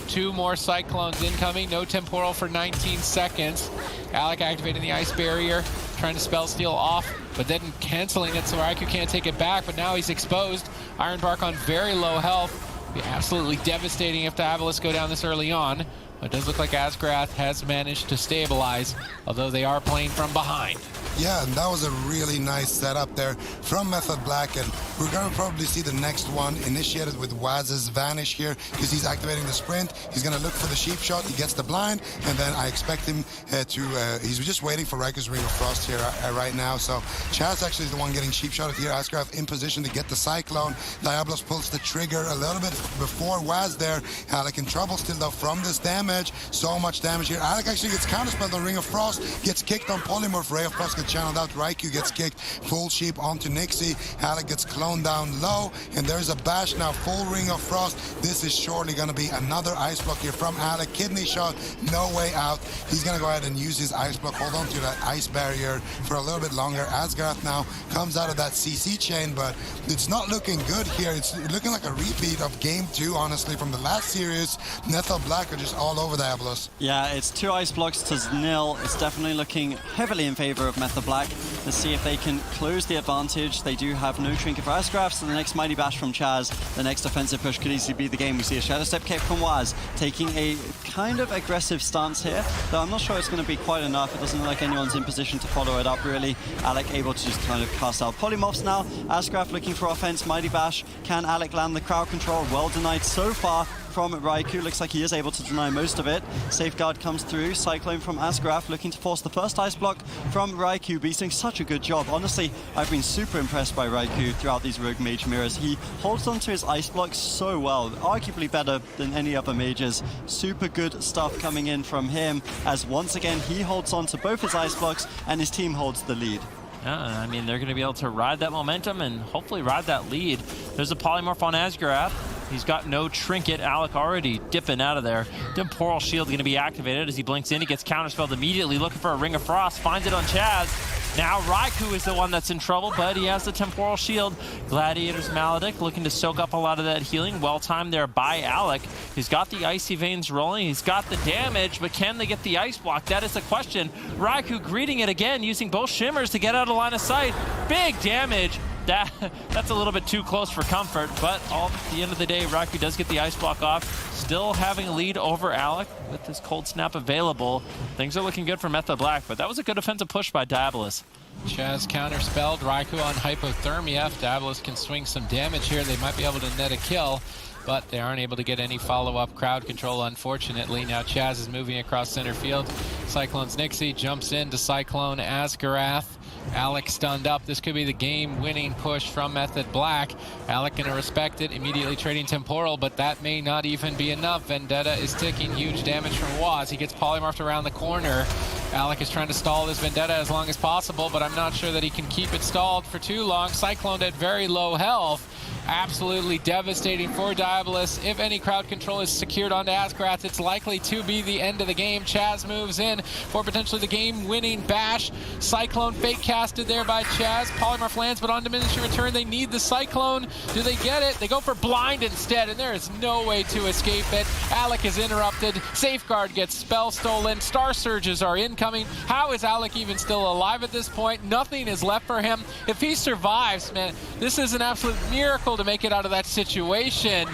2 more Cyclones incoming. No temporal for 19 seconds. Alec activating the ice barrier, trying to spell steal off, but then canceling it so Raikou can't take it back, but now he's exposed. Iron Bark on very low health. Be absolutely devastating if the Diabolus go down this early on. But it does look like Asgrath has managed to stabilize, although they are playing from behind. Yeah, and that was a really nice setup there from Method Black, and we're going to probably see the next one initiated with Waz's Vanish here, because he's activating the sprint. He's going to look for the sheep shot. He gets the blind, and then I expect him he's just waiting for Raikou's Ring of Frost here right now. So Chaz actually is the one getting sheep shotted here. Asgrath in position to get the Cyclone. Diabolus pulls the trigger a little bit before Waz there. Alec in trouble still though from this damage. So much damage here. Alec actually gets counterspelled on Ring of Frost, gets kicked on Polymorph. Ray of Frost gets channeled out. Raikou gets kicked. Full sheep onto Nixie. Alec gets cloned down low, and there's a bash now. Full Ring of Frost. This is surely going to be another ice block here from Alec. Kidney shot, no way out. He's going to go ahead and use his ice block. Hold on to that ice barrier for a little bit longer. Asgrath now comes out of that CC chain, but it's not looking good here. It's looking like a repeat of game 2, honestly, from the last series. Method Black are just all over Diabolus. Yeah, it's 2 ice blocks to 0. It's definitely looking heavily in favor of Method Black. Let's see if they can close the advantage. They do have no trinket for Asgrath, so the next Mighty Bash from Chaz, the next offensive push could easily be the game. We see a Shadow Step kick from Waz, taking a kind of aggressive stance here, though I'm not sure it's going to be quite enough. It doesn't look like anyone's in position to follow it up, really. Alec able to just kind of cast out Polymorphs now. Asgrath looking for offense. Mighty Bash. Can Alec land the crowd control? Well denied so far from Raikou. Looks like he is able to deny most of it. Safeguard comes through. Cyclone from Asgrath looking to force the first ice block from Raikou. But he's doing such a good job. Honestly, I've been super impressed by Raikou throughout these Rogue Mage mirrors. He holds on to his ice blocks so well. Arguably better than any other mages. Super good stuff coming in from him, as once again he holds on to both his ice blocks and his team holds the lead. Yeah, I mean, they're going to be able to ride that momentum and hopefully ride that lead. There's a Polymorph on Asgrath. He's got no trinket. Alec already dipping out of there. Temporal Shield going to be activated as he blinks in. He gets counterspelled immediately, looking for a Ring of Frost. Finds it on Chaz. Now Raikou is the one that's in trouble, but he has the Temporal Shield. Gladiator's Maledict looking to soak up a lot of that healing. Well timed there by Alec. He's got the Icy Veins rolling. He's got the damage, but can they get the Ice Block? That is the question. Raikou greeting it again, using both Shimmers to get out of line of sight. Big damage. That's a little bit too close for comfort, but at the end of the day, Raikou does get the ice block off. Still having a lead over Alec with his Cold Snap available. Things are looking good for Method Black, but that was a good offensive push by Diabolus. Chaz counterspelled. Raikou on Hypothermia. If Diabolus can swing some damage here, they might be able to net a kill, but they aren't able to get any follow-up crowd control, unfortunately. Now Chaz is moving across center field. Cyclone's Nixie jumps into Cyclone Asgrath. Alec stunned up. This could be the game-winning push from Method Black. Alec gonna respect it, immediately trading Temporal, but that may not even be enough. Vendetta is ticking, huge damage from Waz. He gets polymorphed around the corner. Alec is trying to stall this Vendetta as long as possible, but I'm not sure that he can keep it stalled for too long. Cyclone at very low health. Absolutely devastating for Diabolus. If any crowd control is secured onto Asgrath, it's likely to be the end of the game. Chaz moves in for potentially the game-winning bash. Cyclone fake casted there by Chaz. Polymorph lands, but on diminishing return, they need the Cyclone. Do they get it? They go for blind instead, and there is no way to escape it. Alec is interrupted. Safeguard gets spell stolen. Star Surges are incoming. How is Alec even still alive at this point? Nothing is left for him. If he survives, man, this is an absolute miracle to make it out of that situation.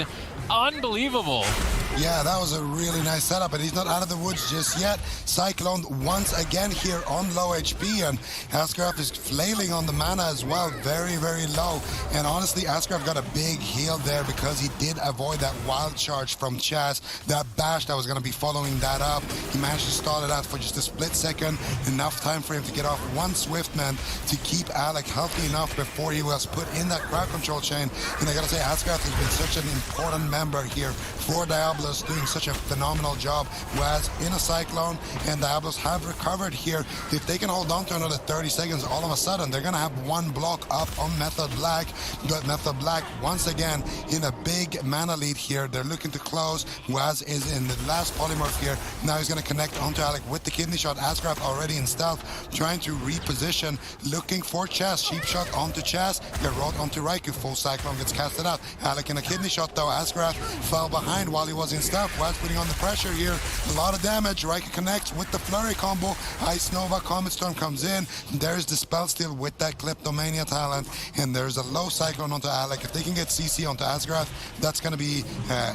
Unbelievable. Yeah, that was a really nice setup, but he's not out of the woods just yet. Cyclone once again here on low HP, and Asgraf is flailing on the mana as well, very, very low. And honestly, Asgraf got a big heal there because he did avoid that wild charge from Chaz, that bash that was going to be following that up. He managed to stall it out for just a split second, enough time for him to get off one Swiftman to keep Alec healthy enough before he was put in that crowd control chain. And I gotta say, Asgraf has been such an important member here for Diabolus, doing such a phenomenal job. Whereas in a Cyclone, and Diabolus have recovered here. If they can hold on to another 30 seconds, all of a sudden they're gonna have one block up on Method Black. But Method Black once again in a big mana lead here. They're looking to close. Waz is in the last polymorph here. Now he's gonna connect onto Alec with the kidney shot. Asgraf already in stealth, trying to reposition, looking for Chaz. Sheep shot onto Chaz, get rolled onto Raikou. Full Cyclone gets casted out. Alec in a kidney shot though. Asgraf fell behind while he was in stealth. Waz putting on the pressure here. A lot of damage. Raikou connects with the flurry combo. Ice Nova, Comet Storm comes in. There's the spell steal with that Kleptomania talent, and there's a low Cyclone onto Alec. If they can get CC onto Asgraf, that's going to be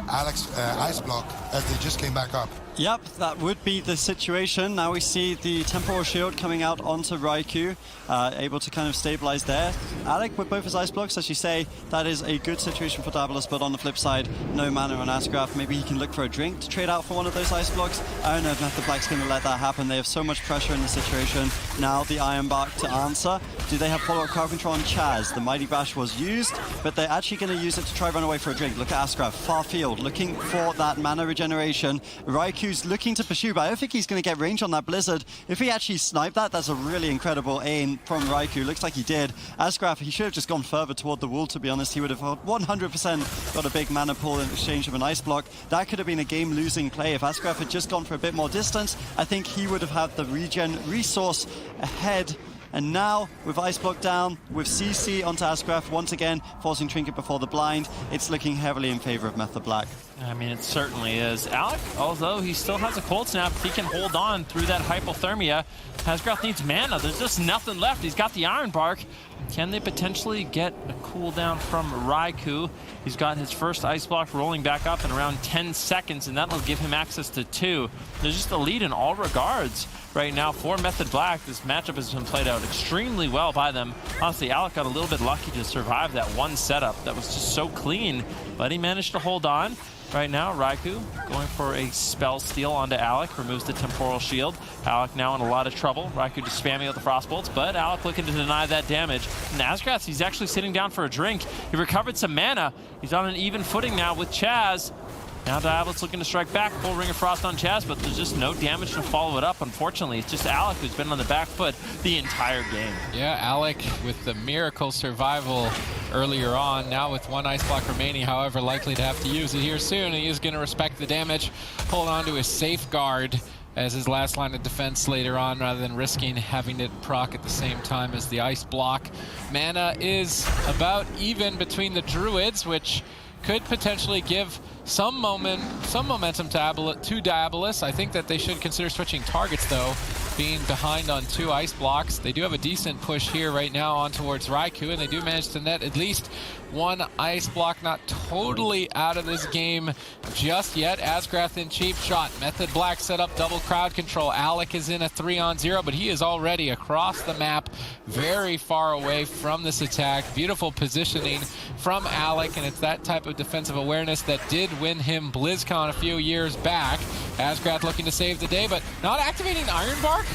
Alec's Ice Block as they just came back up. Yep, that would be the situation. Now we see the Temporal Shield coming out onto Raikou, able to kind of stabilize there. Alec with both his Ice Blocks, as you say, that is a good situation for Diabolus, but on the flip side, no mana on Asgraf. Maybe he can look for a drink to trade out for one of those Ice Blocks. I don't know if Method Black's going to let that happen. They have so much pressure in the situation. Now the Iron Bark to answer. Do they have follow-up crowd control on Chaz? The Mighty Bash was used, but they're actually going to use it to try run away for a drink. Look at Asgraf, far field, looking for that mana regeneration. Raikou's looking to pursue, but I don't think he's going to get range on that Blizzard. If he actually sniped that, that's a really incredible aim from Raikou. Looks like he did. Asgraf, he should have just gone further toward the wall, to be honest. He would have 100% got a big mana pull in exchange of an Ice Block. That could have been a game-losing play. If Asgraf had just gone for a bit more distance, I think he would have had the regen resource ahead. And now, with Ice Block down, with CC onto Asgraf, once again, forcing Trinket before the blind, it's looking heavily in favor of Method Black. I mean, it certainly is. Alec, although he still has a Cold Snap, if he can hold on through that hypothermia, Asgraf needs mana. There's just nothing left. He's got the Iron Bark. Can they potentially get a cooldown from Raikou? He's got his first Ice Block rolling back up in around 10 seconds, and that'll give him access to 2. There's just a lead in all regards right now for Method Black. This matchup has been played out extremely well by them. Honestly, Alec got a little bit lucky to survive that one setup that was just so clean, but he managed to hold on. Right now, Raikou going for a spell steal onto Alec, removes the Temporal Shield. Alec now in a lot of trouble. Raikou just spamming out the Frostbolts, but Alec looking to deny that damage. And Asgraf, he's actually sitting down for a drink. He recovered some mana. He's on an even footing now with Chaz. Now Diabolus looking to strike back, full Ring of Frost on Chaz, but there's just no damage to follow it up. Unfortunately, it's just Alec who's been on the back foot the entire game. Yeah, Alec with the miracle survival earlier on. Now with one Ice Block remaining, however, likely to have to use it here soon. He is going to respect the damage, hold on to his Safeguard as his last line of defense later on, rather than risking having it proc at the same time as the Ice Block. Mana is about even between the Druids, which could potentially give some momentum to Diabolus. I think that they should consider switching targets, though, being behind on 2 Ice Blocks. They do have a decent push here right now on towards Raikou, and they do manage to net at least 1 Ice Block. Not totally out of this game just yet. Asgraf in cheap shot. Method Black set up double crowd control. Alec is in a 3-on-0, but he is already across the map, very far away from this attack. Beautiful positioning from Alec, and it's that type of defensive awareness that did win him BlizzCon a few years back. Asgraf looking to save the day, but not activating Iron Bark.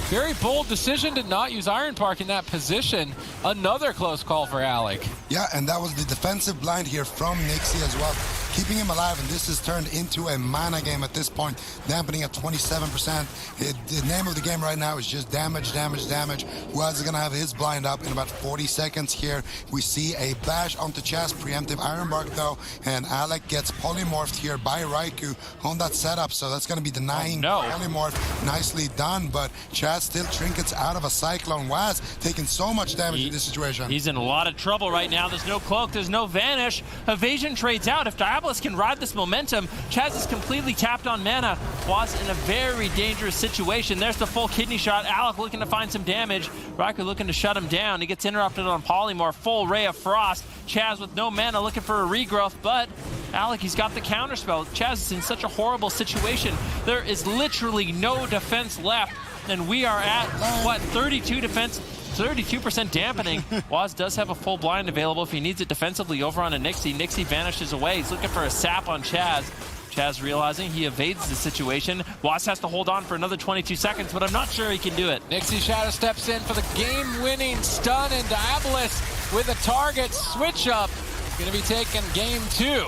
Very bold decision to not use Iron Bark in that position. Another close call for Alec. Yeah, and that was the defensive blind here from Nixie as well, keeping him alive, and this has turned into a mana game at this point. Dampening at 27%. The name of the game right now is just damage, damage, damage. Waz is going to have his blind up in about 40 seconds here. We see a bash onto Chaz, preemptive Iron Bark though, and Alec gets polymorphed here by Raikou on that setup, so that's going to be denying polymorph. Nicely done, but Chaz still trinkets out of a Cyclone. Waz taking so much damage in this situation. He's in a lot of trouble right now. There's no cloak, there's no vanish. Evasion trades out. If Diabolus Diabolus can ride this momentum. Chaz is completely tapped on mana. Waz in a very dangerous situation. There's the full kidney shot. Alec looking to find some damage. Raikou looking to shut him down. He gets interrupted on Polymorph. Full Ray of Frost. Chaz with no mana looking for a regrowth, but Alec, he's got the counterspell. Chaz is in such a horrible situation. There is literally no defense left, and we are at, what, 32 defense? 32% dampening. Waz does have a full blind available if he needs it defensively over on a Nixie. Nixie vanishes away. He's looking for a sap on Chaz. Chaz realizing he evades the situation. Waz has to hold on for another 22 seconds, but I'm not sure he can do it. Nixie Shadow steps in for the game-winning stun, and Diabolus with a target switch up. Going to be taking game 2.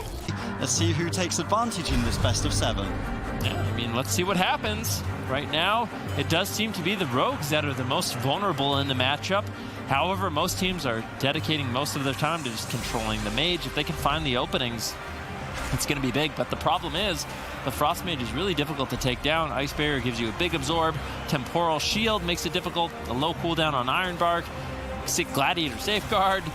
Let's see who takes advantage in this best of 7. Yeah, I mean, let's see what happens. Right now, it does seem to be the rogues that are the most vulnerable in the matchup. However, most teams are dedicating most of their time to just controlling the mage. If they can find the openings, it's going to be big. But the problem is, the Frost Mage is really difficult to take down. Ice Barrier gives you a big absorb. Temporal Shield makes it difficult. A low cooldown on Iron Bark. Sick Gladiator Safeguard.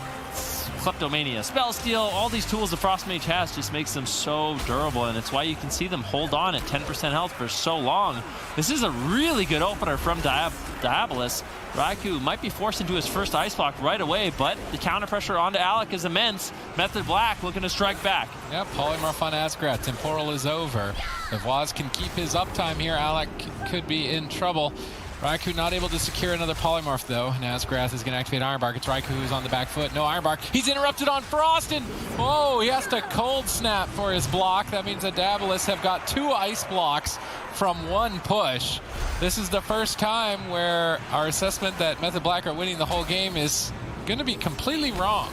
Kleptomania, Spell Steal, all these tools the Frost Mage has just makes them so durable, and it's why you can see them hold on at 10% health for so long. This is a really good opener from Diabolus. Raikou might be forced into his first Ice Block right away, but the counter pressure onto Alec is immense. Method Black looking to strike back. Yep, Polymorph on Asgrath. Temporal is over. If Waz can keep his uptime here, Alec could be in trouble. Raikou not able to secure another Polymorph, though. Nazgrath is going to activate Iron Bark. It's Raikou who's on the back foot. No Iron Bark. He's interrupted on Frost, and oh, he has to cold snap for his block. That means that Diabolus have got 2 ice blocks from 1 push. This is the first time where our assessment that Method Black are winning the whole game is going to be completely wrong.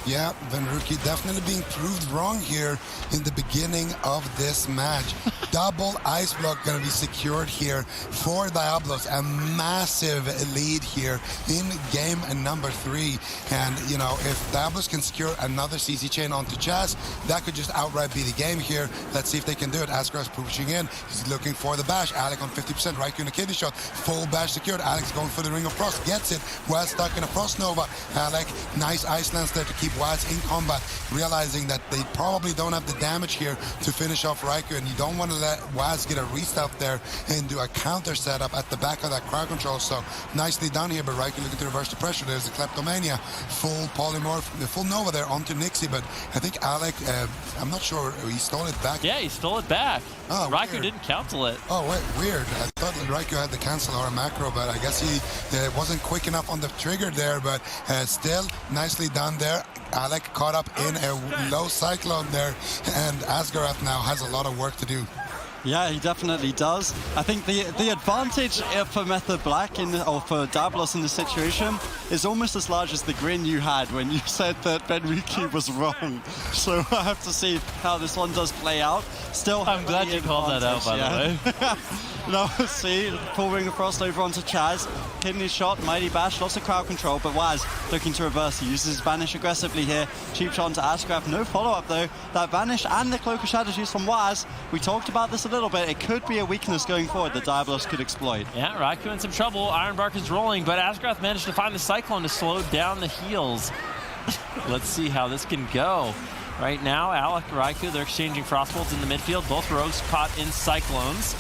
Yeah, Venruki definitely being proved wrong here in the beginning of this match. Double ice block going to be secured here for Diabolus. A massive lead here in game number 3. And, you know, if Diabolus can secure another CC chain onto Chaz, that could just outright be the game here. Let's see if they can do it. Askar's pushing in. He's looking for the bash. Alec on 50%. Raikou in a kidney shot. Full bash secured. Alec's going for the Ring of Frost. Gets it. Well stuck in a Frost Nova. Alec, nice ice lance there to keep Waz in combat, realizing that they probably don't have the damage here to finish off Raikou, and you don't want to let Waz get a restart there and do a counter setup at the back of that crowd control. So nicely done here, but Raikou looking to reverse the pressure. There's the Kleptomania, full Polymorph, the full Nova there onto Nixie, but I think Alec, I'm not sure, he stole it back. Yeah, he stole it back. Oh, Raikou weird. didn't cancel it. Oh, wait, weird. I thought that Raikou had the cancel or a macro, but I guess he wasn't quick enough on the trigger there, but still nicely done there. Alec caught up in a low cyclone there, and Asgarath now has a lot of work to do. Yeah, he definitely does. I think the advantage for Method Black or for Diabolus in this situation is almost as large as the grin you had when you said that Venruki was wrong. So I have to see how this one does play out. Still, I'm glad you called that out, by the way. No, see, full Ring of Frost over onto Chaz. Kidney shot, Mighty Bash, lots of crowd control, but Waz looking to reverse. He uses his Vanish aggressively here. Cheap shot onto Ashgraf, no follow-up though. That Vanish and the Cloak of Shadows used from Waz, we talked about this a little bit. It could be a weakness going forward that Diabolus could exploit. Yeah, Raikou in some trouble. Iron Bark is rolling, but Asgrath managed to find the Cyclone to slow down the heals. Let's see how this can go. Right now, Alec, Raikou, they're exchanging Frostbolts in the midfield. Both rogues caught in Cyclones.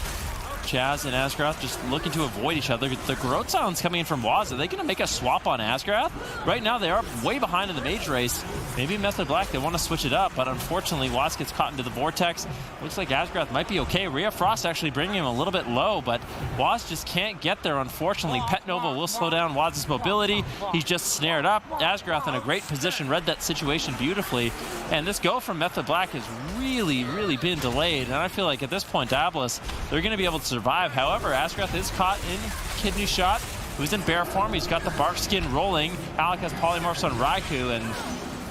Chaz and Asgrath just looking to avoid each other. The Growth Sound's coming in from Waz. Are they going to make a swap on Asgrath? Right now, they are way behind in the mage race. Maybe Method Black, they want to switch it up, but unfortunately, Waz gets caught into the Vortex. Looks like Asgrath might be okay. Rhea Frost actually bringing him a little bit low, but Waz just can't get there, unfortunately. Pet Nova will slow down Waz's mobility. He's just snared up. Asgrath in a great position, read that situation beautifully. And this go from Method Black has really, really been delayed. And I feel like at this point, Diabolus, they're going to be able to survive. However, Asgrath is caught in Kidney Shot, who's in bear form. He's got the Bark Skin rolling. Alec has Polymorphs on Raikou, and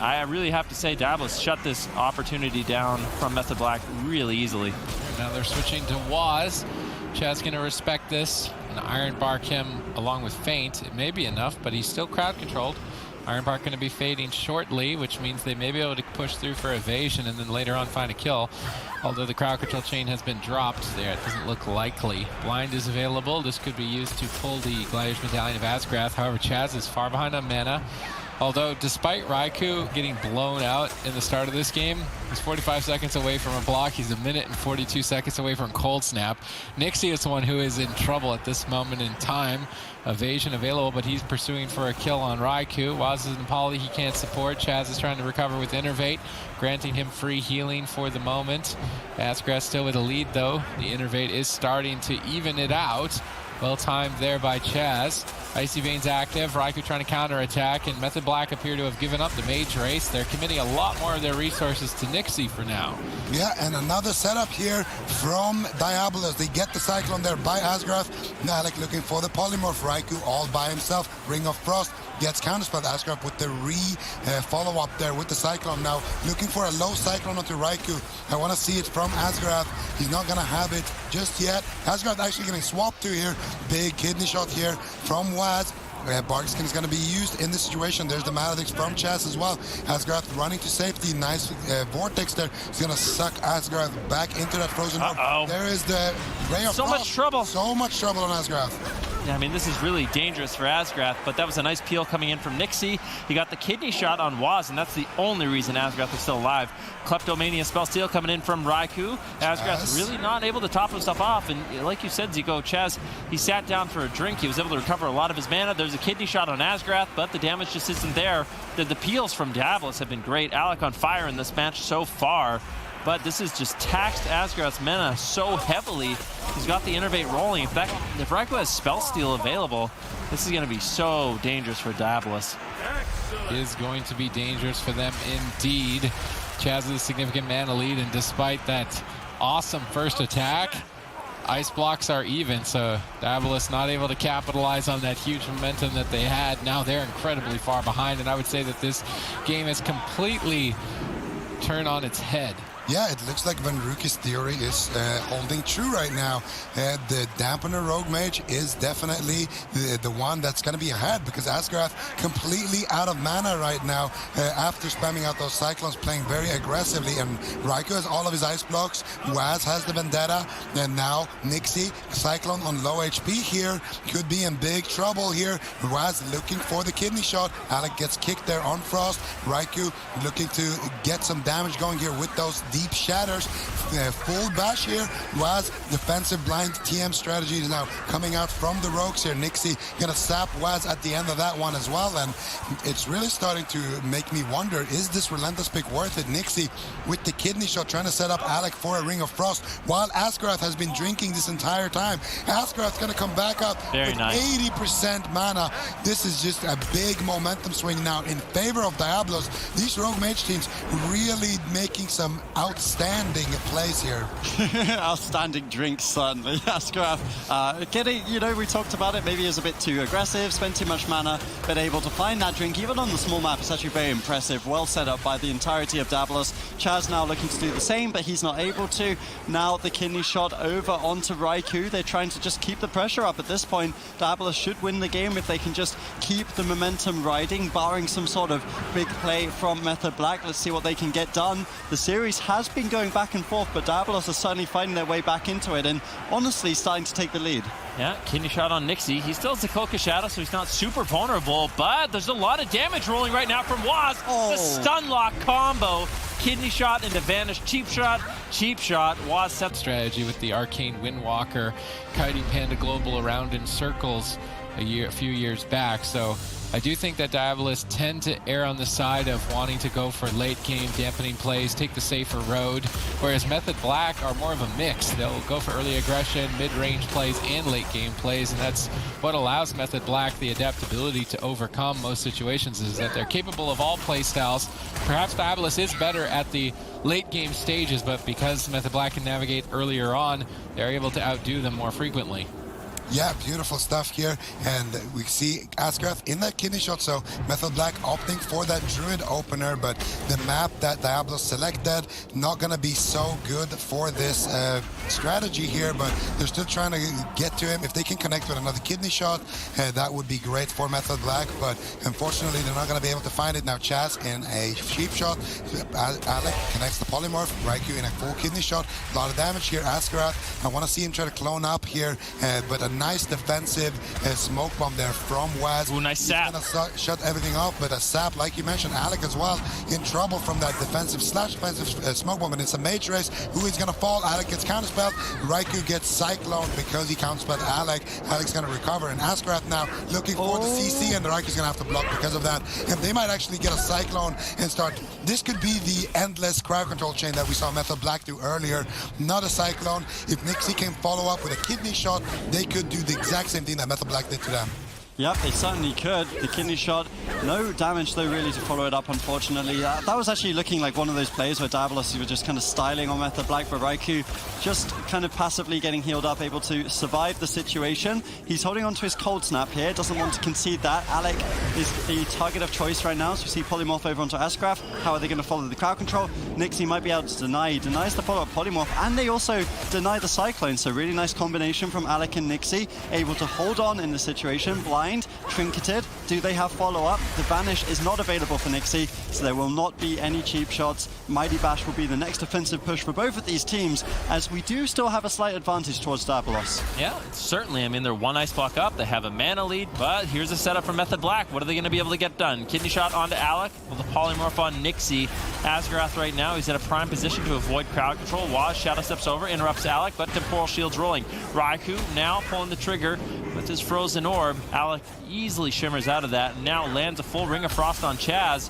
I really have to say Diabolus shut this opportunity down from Method Black really easily. Now they're switching to Waz. Chad's going to respect this and Iron Bark him along with Feint. It may be enough, but he's still crowd controlled. Iron Bark going to be fading shortly, which means they may be able to push through for evasion and then later on find a kill. Although the crowd control chain has been dropped there, it doesn't look likely. Blind is available. This could be used to pull the Gladiator's Medallion of Asgrath. However, Chaz is far behind on mana. Although, despite Raikou getting blown out in the start of this game, he's 45 seconds away from a block. He's 1 minute and 42 seconds away from cold snap. Nixie is the one who is in trouble at this moment in time. Evasion available, but he's pursuing for a kill on Raikou. Waz and Polly he can't support. Chaz is trying to recover with Innervate, granting him free healing for the moment. Asgrath still with a lead, though. The Innervate is starting to even it out. Well timed there by Chaz. Icy Vein's active. Raikou trying to counterattack, and Method Black appear to have given up the mage race. They're committing a lot more of their resources to Nixie for now. Yeah, and another setup here from Diabolus. They get the Cyclone there by Asgrath. Alec looking for the Polymorph. Raikou all by himself. Ring of Frost gets counterspelled. Asgrath with the follow-up there with the Cyclone. Now looking for a low Cyclone onto Raikou. I want to see it from Asgrath. He's not going to have it just yet. Asgrath actually getting swapped to here. Big kidney shot here from Waz. Barkskin is going to be used in this situation. There's the Maledicts from Chaz as well. Asgrath running to safety. Nice vortex there. He's going to suck Asgrath back into that frozen orb. There is the Ray of Frost. Much trouble. So much trouble on Asgrath. Yeah, I mean, this is really dangerous for Asgrath, but that was a nice peel coming in from Nixie. He got the kidney shot on Waz, and that's the only reason Asgrath is still alive. Kleptomania spell steal coming in from Raikou. Asgrath really not able to top himself off, and like you said, Zico, Chaz, he sat down for a drink. He was able to recover a lot of his mana. There's a kidney shot on Asgrath, but the damage just isn't there. The peels from Diabolus have been great. Alec on fire in this match so far. But this has just taxed Asgrath's mana so heavily. He's got the Innervate rolling. If Raikou has Spell Steal available, this is going to be so dangerous for Diabolus. Is going to be dangerous for them indeed. Chaz has a significant mana lead, and despite that awesome first attack, ice blocks are even, so Diabolus not able to capitalize on that huge momentum that they had. Now they're incredibly far behind, and I would say that this game has completely turned on its head. Yeah, it looks like Van Ruke's theory is holding true right now. The Dampener Rogue Mage is definitely the one that's going to be ahead, because Asgrath completely out of mana right now after spamming out those Cyclones, playing very aggressively, and Raikou has all of his ice blocks. Waz has the Vendetta, and now Nixie, Cyclone on low HP here, could be in big trouble here. Waz looking for the kidney shot. Alec gets kicked there on Frost. Raikou looking to get some damage going here with those deep shatters. Full bash here. Waz defensive blind TM strategy is now coming out from the rogues here. Nixie gonna sap Waz at the end of that one as well, and it's really starting to make me wonder, is this Relentless pick worth it? Nixie with the kidney shot trying to set up Alec for a Ring of Frost while Asgrath has been drinking this entire time. Asgrath's gonna come back up with 80% mana. This is just a big momentum swing now in favor of Diabolus. These rogue mage teams really making some outstanding plays here. Outstanding drinks, certainly. Asgrath getting, we talked about it, maybe he was a bit too aggressive, spent too much mana, but able to find that drink, even on the small map, it's actually very impressive. Well set up by the entirety of Diabolus. Chaz now looking to do the same, but he's not able to. Now the kidney shot over onto Raikou. They're trying to just keep the pressure up. At this point, Diabolus should win the game if they can just keep the momentum riding, barring some sort of big play from Method Black. Let's see what they can get done. The series has been going back and forth, but Diabolus are certainly finding their way back into it and honestly starting to take the lead. Yeah, kidney shot on Nixie. He still has the Cloak of Shadow, so he's not super vulnerable, but there's a lot of damage rolling right now from Waz. The stun lock combo. Kidney shot into vanish. Cheap shot. Waz set strategy with the Arcane Windwalker, kiting Panda Global around in circles a few years back. So I do think that Diabolus tend to err on the side of wanting to go for late game dampening plays, take the safer road, whereas Method Black are more of a mix. They'll go for early aggression, mid-range plays, and late game plays, and that's what allows Method Black the adaptability to overcome most situations, is that they're capable of all play styles. Perhaps Diabolus is better at the late game stages, but because Method Black can navigate earlier on, they're able to outdo them more frequently. Yeah, beautiful stuff here, and we see Asgrath in that kidney shot, so Method Black opting for that Druid opener, but the map that Diabolus selected, not going to be so good for this strategy here, but they're still trying to get to him. If they can connect with another kidney shot, that would be great for Method Black, but unfortunately they're not going to be able to find it. Now Chaz in a sheep shot, Alec connects the polymorph, Raikou in a full kidney shot, a lot of damage here. Asgrath, I want to see him try to clone up here, but nice defensive smoke bomb there from Waz. Ooh, nice sap. He's gonna shut everything off, but a sap, like you mentioned, Alec as well, in trouble from that defensive/offensive smoke bomb, and it's a mage race. Who is gonna fall? Alec gets counterspelled. Raikou gets cycloned because he counterspelled Alec. Alec's gonna recover, and Askrath now looking for the CC, and Raikou's gonna have to block because of that. And they might actually get a cyclone and start. This could be the endless crowd control chain that we saw Method Black do earlier. Not a cyclone. If Nixie can follow up with a kidney shot, they could do the exact same thing that Method Black did to them. Yep, they certainly could. The kidney shot, no damage though really to follow it up, unfortunately. That was actually looking like one of those plays where Diabolus, were just kind of styling on Method Black, but Raikou just kind of passively getting healed up, able to survive the situation. He's holding on to his cold snap here, doesn't want to concede that. Alec is the target of choice right now, so we see Polymorph over onto Askrath. How are they going to follow the crowd control? Nixie might be able to deny. He denies the follow-up Polymorph, and they also deny the Cyclone, so really nice combination from Alec and Nixie, able to hold on in the situation. Blind, trinketed. Do they have follow-up? The Vanish is not available for Nixie, so there will not be any cheap shots. Mighty Bash will be the next offensive push for both of these teams, as we do still have a slight advantage towards Diabolus. Yeah, certainly. I mean, they're one ice block up. They have a mana lead, but here's a setup for Method Black. What are they going to be able to get done? Kidney shot onto Alec with a polymorph on Nixie. Asgarath right now, he's in a prime position to avoid crowd control. Waz shadow steps over, interrupts Alec, but temporal shield's rolling. Raikou now pulling the trigger with his frozen orb. Alec easily shimmers out of that and now lands a full Ring of Frost on Chaz.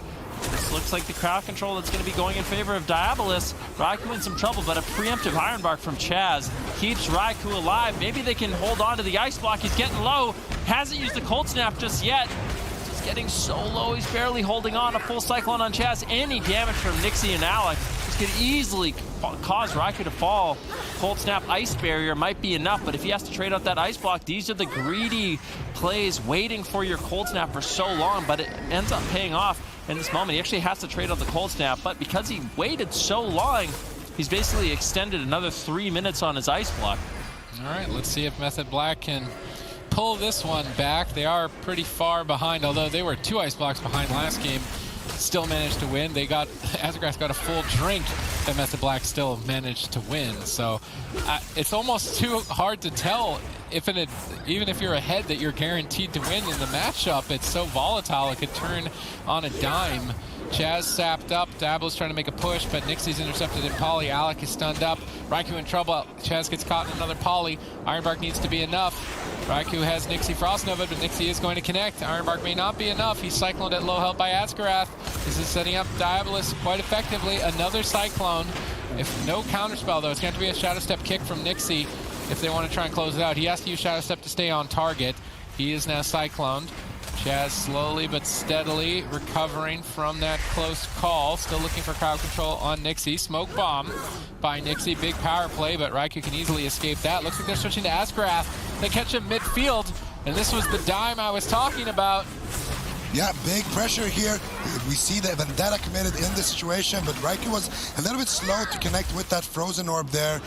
This looks like the crowd control that's going to be going in favor of Diabolus. Raikou in some trouble, but a preemptive Iron Bark from Chaz keeps Raikou alive. Maybe they can hold on to the ice block. He's getting low. Hasn't used the cold snap just yet. He's getting so low. He's barely holding on. A full Cyclone on Chaz. Any damage from Nixie and Alec. This could easily cause Raikou to fall. Cold Snap Ice Barrier might be enough, but if he has to trade out that Ice Block, these are the greedy plays waiting for your Cold Snap for so long, but it ends up paying off in this moment. He actually has to trade out the Cold Snap, but because he waited so long, he's basically extended another 3 minutes on his Ice Block. All right, let's see if Method Black can pull this one back. They are pretty far behind, although they were 2 Ice Blocks behind last game. Still managed to win. They got, Asgarath got a full drink, and Method Black still managed to win. So it's almost too hard to tell if even if you're ahead that you're guaranteed to win in the matchup. It's so volatile, it could turn on a dime. Chaz sapped up, Diabolus trying to make a push, but Nixie's intercepted in poly. Alec is stunned up. Raikou in trouble. Chaz gets caught in another poly. Iron Bark needs to be enough. Raikou has Nixie Frost Nova, but Nixie is going to connect. Iron Bark may not be enough. He's cycloned at low health by Asgarath. This is setting up Diabolus quite effectively. Another Cyclone. If no counterspell, though, it's going to be a Shadow Step kick from Nixie if they want to try and close it out. He has to use Shadow Step to stay on target. He is now cycloned. Chaz slowly but steadily recovering from that close call. Still looking for crowd control on Nixie. Smoke bomb by Nixie. Big power play, but Raikou can easily escape that. Looks like they're switching to Asgarath. They catch him midfield, and this was the dime I was talking about. Yeah, big pressure here. We see the Vendetta committed in this situation, but Raikou was a little bit slow to connect with that Frozen Orb there.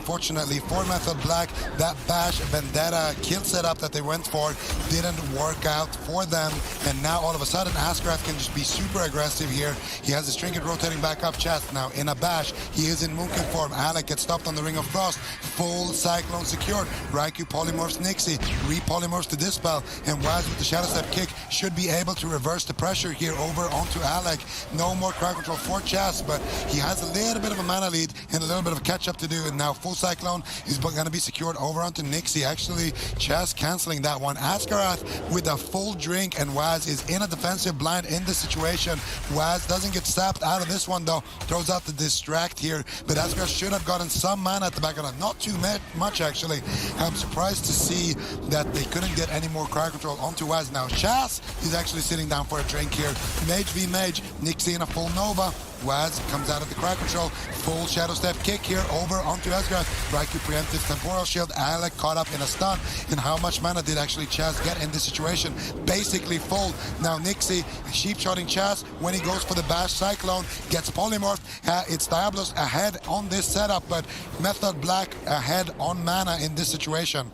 Fortunately for Method Black, that Bash Vendetta kill setup that they went for didn't work out for them. And now all of a sudden, Asgarath can just be super aggressive here. He has his trinket rotating back up chest now in a Bash. He is in Moonkin form. Alec gets stopped on the Ring of Frost. Full Cyclone secured. Raikou polymorphs Nixie, re-polymorphs to Dispel, and Waz with the Shadow Step kick should be able to reverse the pressure here over onto Alec. No more crowd control for Chaz, but he has a little bit of a mana lead and a little bit of a catch-up to do, and now full Cyclone is going to be secured over onto Nixie. Actually, Chaz canceling that one. Asgarath with a full drink, and Waz is in a defensive blind in this situation. Waz doesn't get sapped out of this one, though. Throws out the distract here, but Asgarath should have gotten some mana at the back of that. Not too much, actually. I'm surprised to see that they couldn't get any more crowd control onto Waz. Now, Chaz is actually sitting down for a drink here. Mage v Mage. Nixie in a full Nova. Waz comes out of the crowd control. Full Shadow Step kick here over onto Asgarath. Raikou preemptive Temporal Shield. Alec caught up in a stun. And how much mana did actually Chaz get in this situation? Basically full. Now Nixie sheep-shotting Chaz when he goes for the Bash Cyclone. Gets polymorphed. It's Diabolus ahead on this setup, but Method Black ahead on mana in this situation.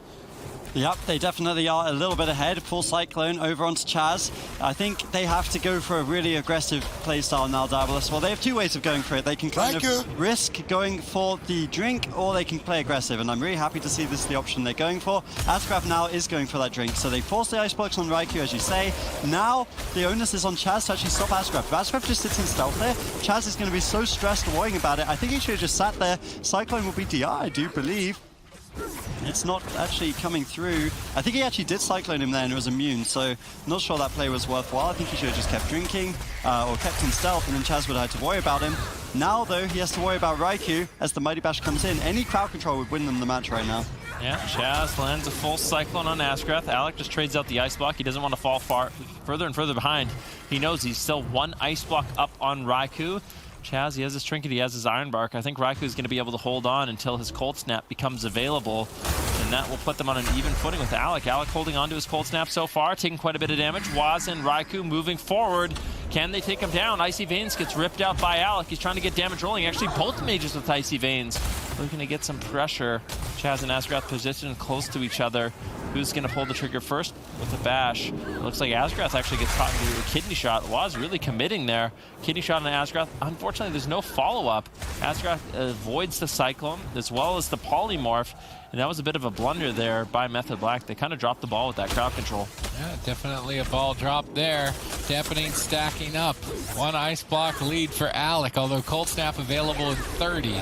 Yep, they definitely are a little bit ahead. Full Cyclone over onto Chaz. I think they have to go for a really aggressive playstyle now, Diabolus. Well, they have two ways of going for it. They can kind of risk going for the drink, or they can play aggressive, and I'm really happy to see this is the option they're going for. Asgraf now is going for that drink, so they force the ice blocks on Raikou, as you say. Now, the onus is on Chaz to actually stop Asgraf. If Asgraf just sits in stealth there, Chaz is going to be so stressed worrying about it. I think he should have just sat there. Cyclone will be DI, I do believe. It's not actually coming through. I think he actually did Cyclone him there and was immune, so not sure that play was worthwhile. I think he should have just kept drinking or kept in stealth, and then Chaz would have had to worry about him. Now, though, he has to worry about Raikou as the Mighty Bash comes in. Any crowd control would win them the match right now. Yeah, Chaz lands a full Cyclone on Asgrath. Alec just trades out the Ice Block. He doesn't want to fall further and further behind. He knows he's still one Ice Block up on Raikou. Chaz, he has his Trinket, he has his Iron Bark. I think Raikou is going to be able to hold on until his Cold Snap becomes available, and that will put them on an even footing with Alec. Alec holding on to his Cold Snap so far, taking quite a bit of damage. Waz and Raikou moving forward. Can they take him down? Icy Veins gets ripped out by Alec. He's trying to get damage rolling. Actually, both mages with Icy Veins looking to get some pressure. Chaz and Asgrath positioned close to each other. Who's going to pull the trigger first with a bash? It looks like Asgrath actually gets caught into a kidney shot. Waz really committing there. Kidney shot on Asgrath. Unfortunately, there's no follow-up. Asgrath avoids the Cyclone as well as the Polymorph. And that was a bit of a blunder there by Method Black. They kind of dropped the ball with that crowd control. Yeah, definitely a ball drop there. Dampening stacking up. One Ice Block lead for Alec, although Cold Snap available in 30.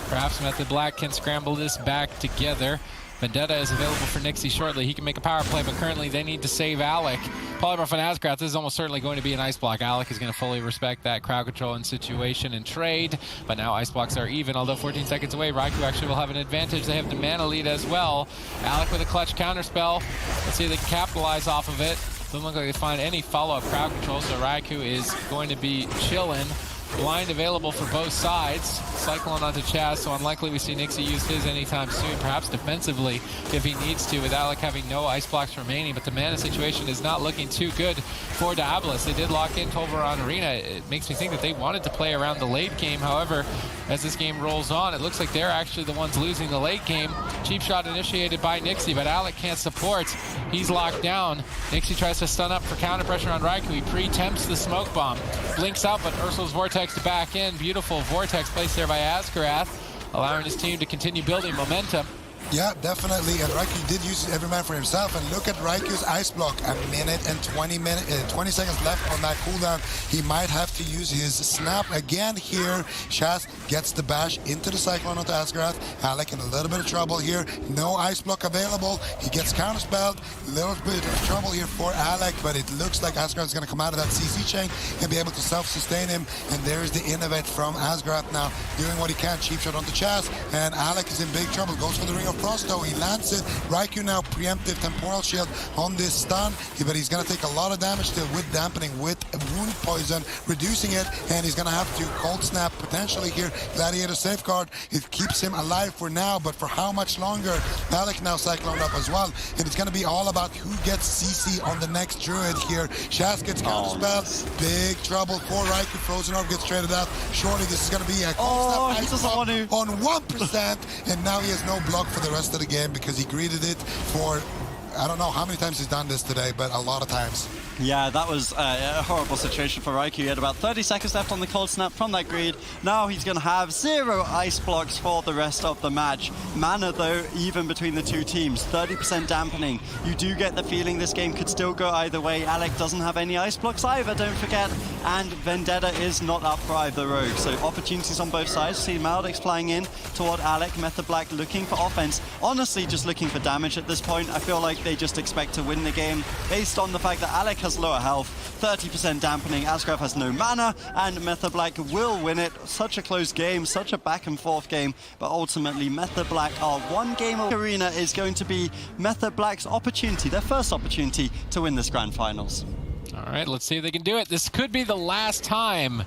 Perhaps Method Black can scramble this back together. Vendetta is available for Nixie shortly. He can make a power play, but currently they need to save Alec. Polymorph and Asgrath, this is almost certainly going to be an Ice Block. Alec is going to fully respect that crowd control and situation and trade, but now Ice Blocks are even, although 14 seconds away. Raikou actually will have an advantage. They have the mana lead as well. Alec with a clutch counterspell. Let's see if they can capitalize off of it. Doesn't look like they find any follow-up crowd control, so Raikou is going to be chilling. Blind available for both sides. Cyclone onto Chaz, so unlikely we see Nixie use his anytime soon. Perhaps defensively if he needs to, with Alec having no Ice Blocks remaining. But the mana situation is not looking too good for Diabolus. They did lock in Tolvaron Arena. It makes me think that they wanted to play around the late game. However, as this game rolls on, it looks like they're actually the ones losing the late game. Cheap shot initiated by Nixie, but Alec can't support. He's locked down. Nixie tries to stun up for counter pressure on Raikou. He pre-tempts the smoke bomb. Blinks out, but Ursul's Vortex to back in. Beautiful Vortex placed there by Asgrath, allowing his team to continue building momentum. Yeah, definitely, and Raikou did use every man for himself, and look at Raikou's Ice Block, a minute and 20 seconds left on that cooldown. He might have to use his Snap again here. Chaz gets the bash into the Cyclone onto Asgrath. Alec in a little bit of trouble here. No Ice Block available. He gets counterspelled. A little bit of trouble here for Alec, but it looks like Asgrath is going to come out of that CC chain and be able to self-sustain him, and there is the Innovate from Asgrath now, doing what he can. Cheap shot onto Chaz, and Alec is in big trouble. Goes for the Ring of Frost, though. He lands it. Raikou now preemptive Temporal Shield on this stun, but he's going to take a lot of damage still with Dampening, with Wound Poison, reducing it, and he's going to have to Cold Snap potentially here. Gladiator Safeguard, it keeps him alive for now, but for how much longer? Alec now cycloned up as well, and it's going to be all about who gets CC on the next Druid here. Shaz gets counterspelled. Big trouble for Raikou. Frozen Orb gets traded out. Surely this is going to be a Cold Snap on 1%, and now he has no block for the rest of the game because he greeted it for, I don't know how many times he's done this today, but a lot of times. Yeah, that was a horrible situation for Raikou. He had about 30 seconds left on the Cold Snap from that greed. Now he's going to have 0 Ice Blocks for the rest of the match. Mana, though, even between the two teams. 30% Dampening. You do get the feeling this game could still go either way. Alec doesn't have any Ice Blocks either, don't forget. And Vendetta is not up for either rogue. So opportunities on both sides. See Maldix flying in toward Alec. Method Black looking for offense. Honestly, just looking for damage at this point. I feel like they just expect to win the game based on the fact that Alec has lower health, 30% Dampening, Asgrath has no mana, and Method Black will win it. Such a close game, such a back and forth game, but ultimately Method Black are one game of arena is going to be Method Black's opportunity, their first opportunity to win this grand finals. All right, let's see if they can do it. This could be the last time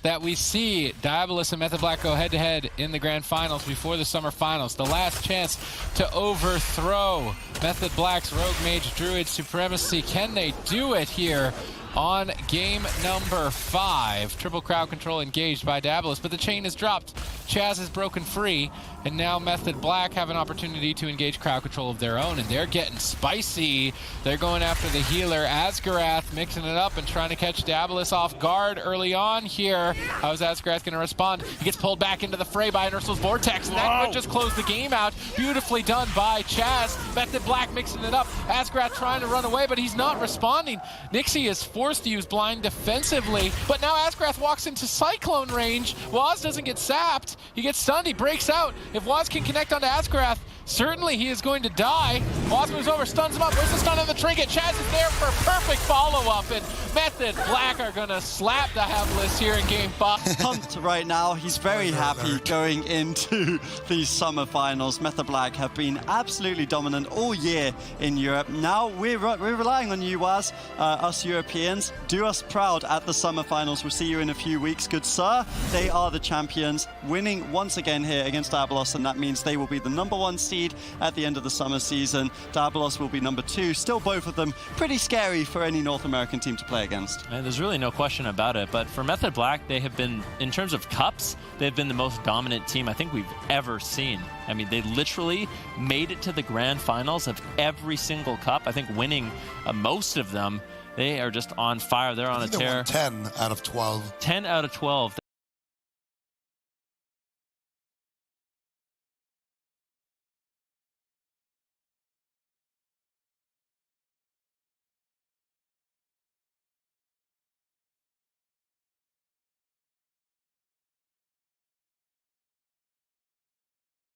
that we see Diabolus and Method Black go head-to-head in the Grand Finals before the Summer Finals. The last chance to overthrow Method Black's Rogue Mage Druid supremacy. Can they do it here on game number 5. Triple crowd control engaged by Diabolus, but the chain is dropped. Chaz is broken free, and now Method Black have an opportunity to engage crowd control of their own, and they're getting spicy. They're going after the healer. Asgarath mixing it up and trying to catch Diabolus off guard early on here. How is Asgarath going to respond? He gets pulled back into the fray by Inertial's Vortex, and that would just close the game out. Beautifully done by Chaz. Method Black mixing it up. Asgarath trying to run away, but he's not responding. Nixie is forced to use blind defensively, but now Asgarath walks into Cyclone range. Waz doesn't get sapped. He gets stunned. He breaks out. If Waz can connect onto Asgarath, certainly he is going to die. Waz moves over, stuns him up. Where's the stun on the trinket? Chaz is there for a perfect follow-up, and Method Black are going to slap Diabolus here in game 5. Pumped right now. He's very happy going into these summer finals. Method Black have been absolutely dominant all year in Europe. Now we're relying on you, Waz, us Europeans. Do us proud at the summer finals. We'll see you in a few weeks, good sir. They are the champions, winning once again here against Diabolus, and that means they will be the #1 seed at the end of the summer season. Diabolus will be #2. Still both of them pretty scary for any North American team to play against. And there's really no question about it, but for Method Black, they have been, in terms of cups, they've been the most dominant team I think we've ever seen. I mean, they literally made it to the grand finals of every single cup, I think winning most of them. They are just on fire. They're on a tear. 10 out of 12. 10 out of 12.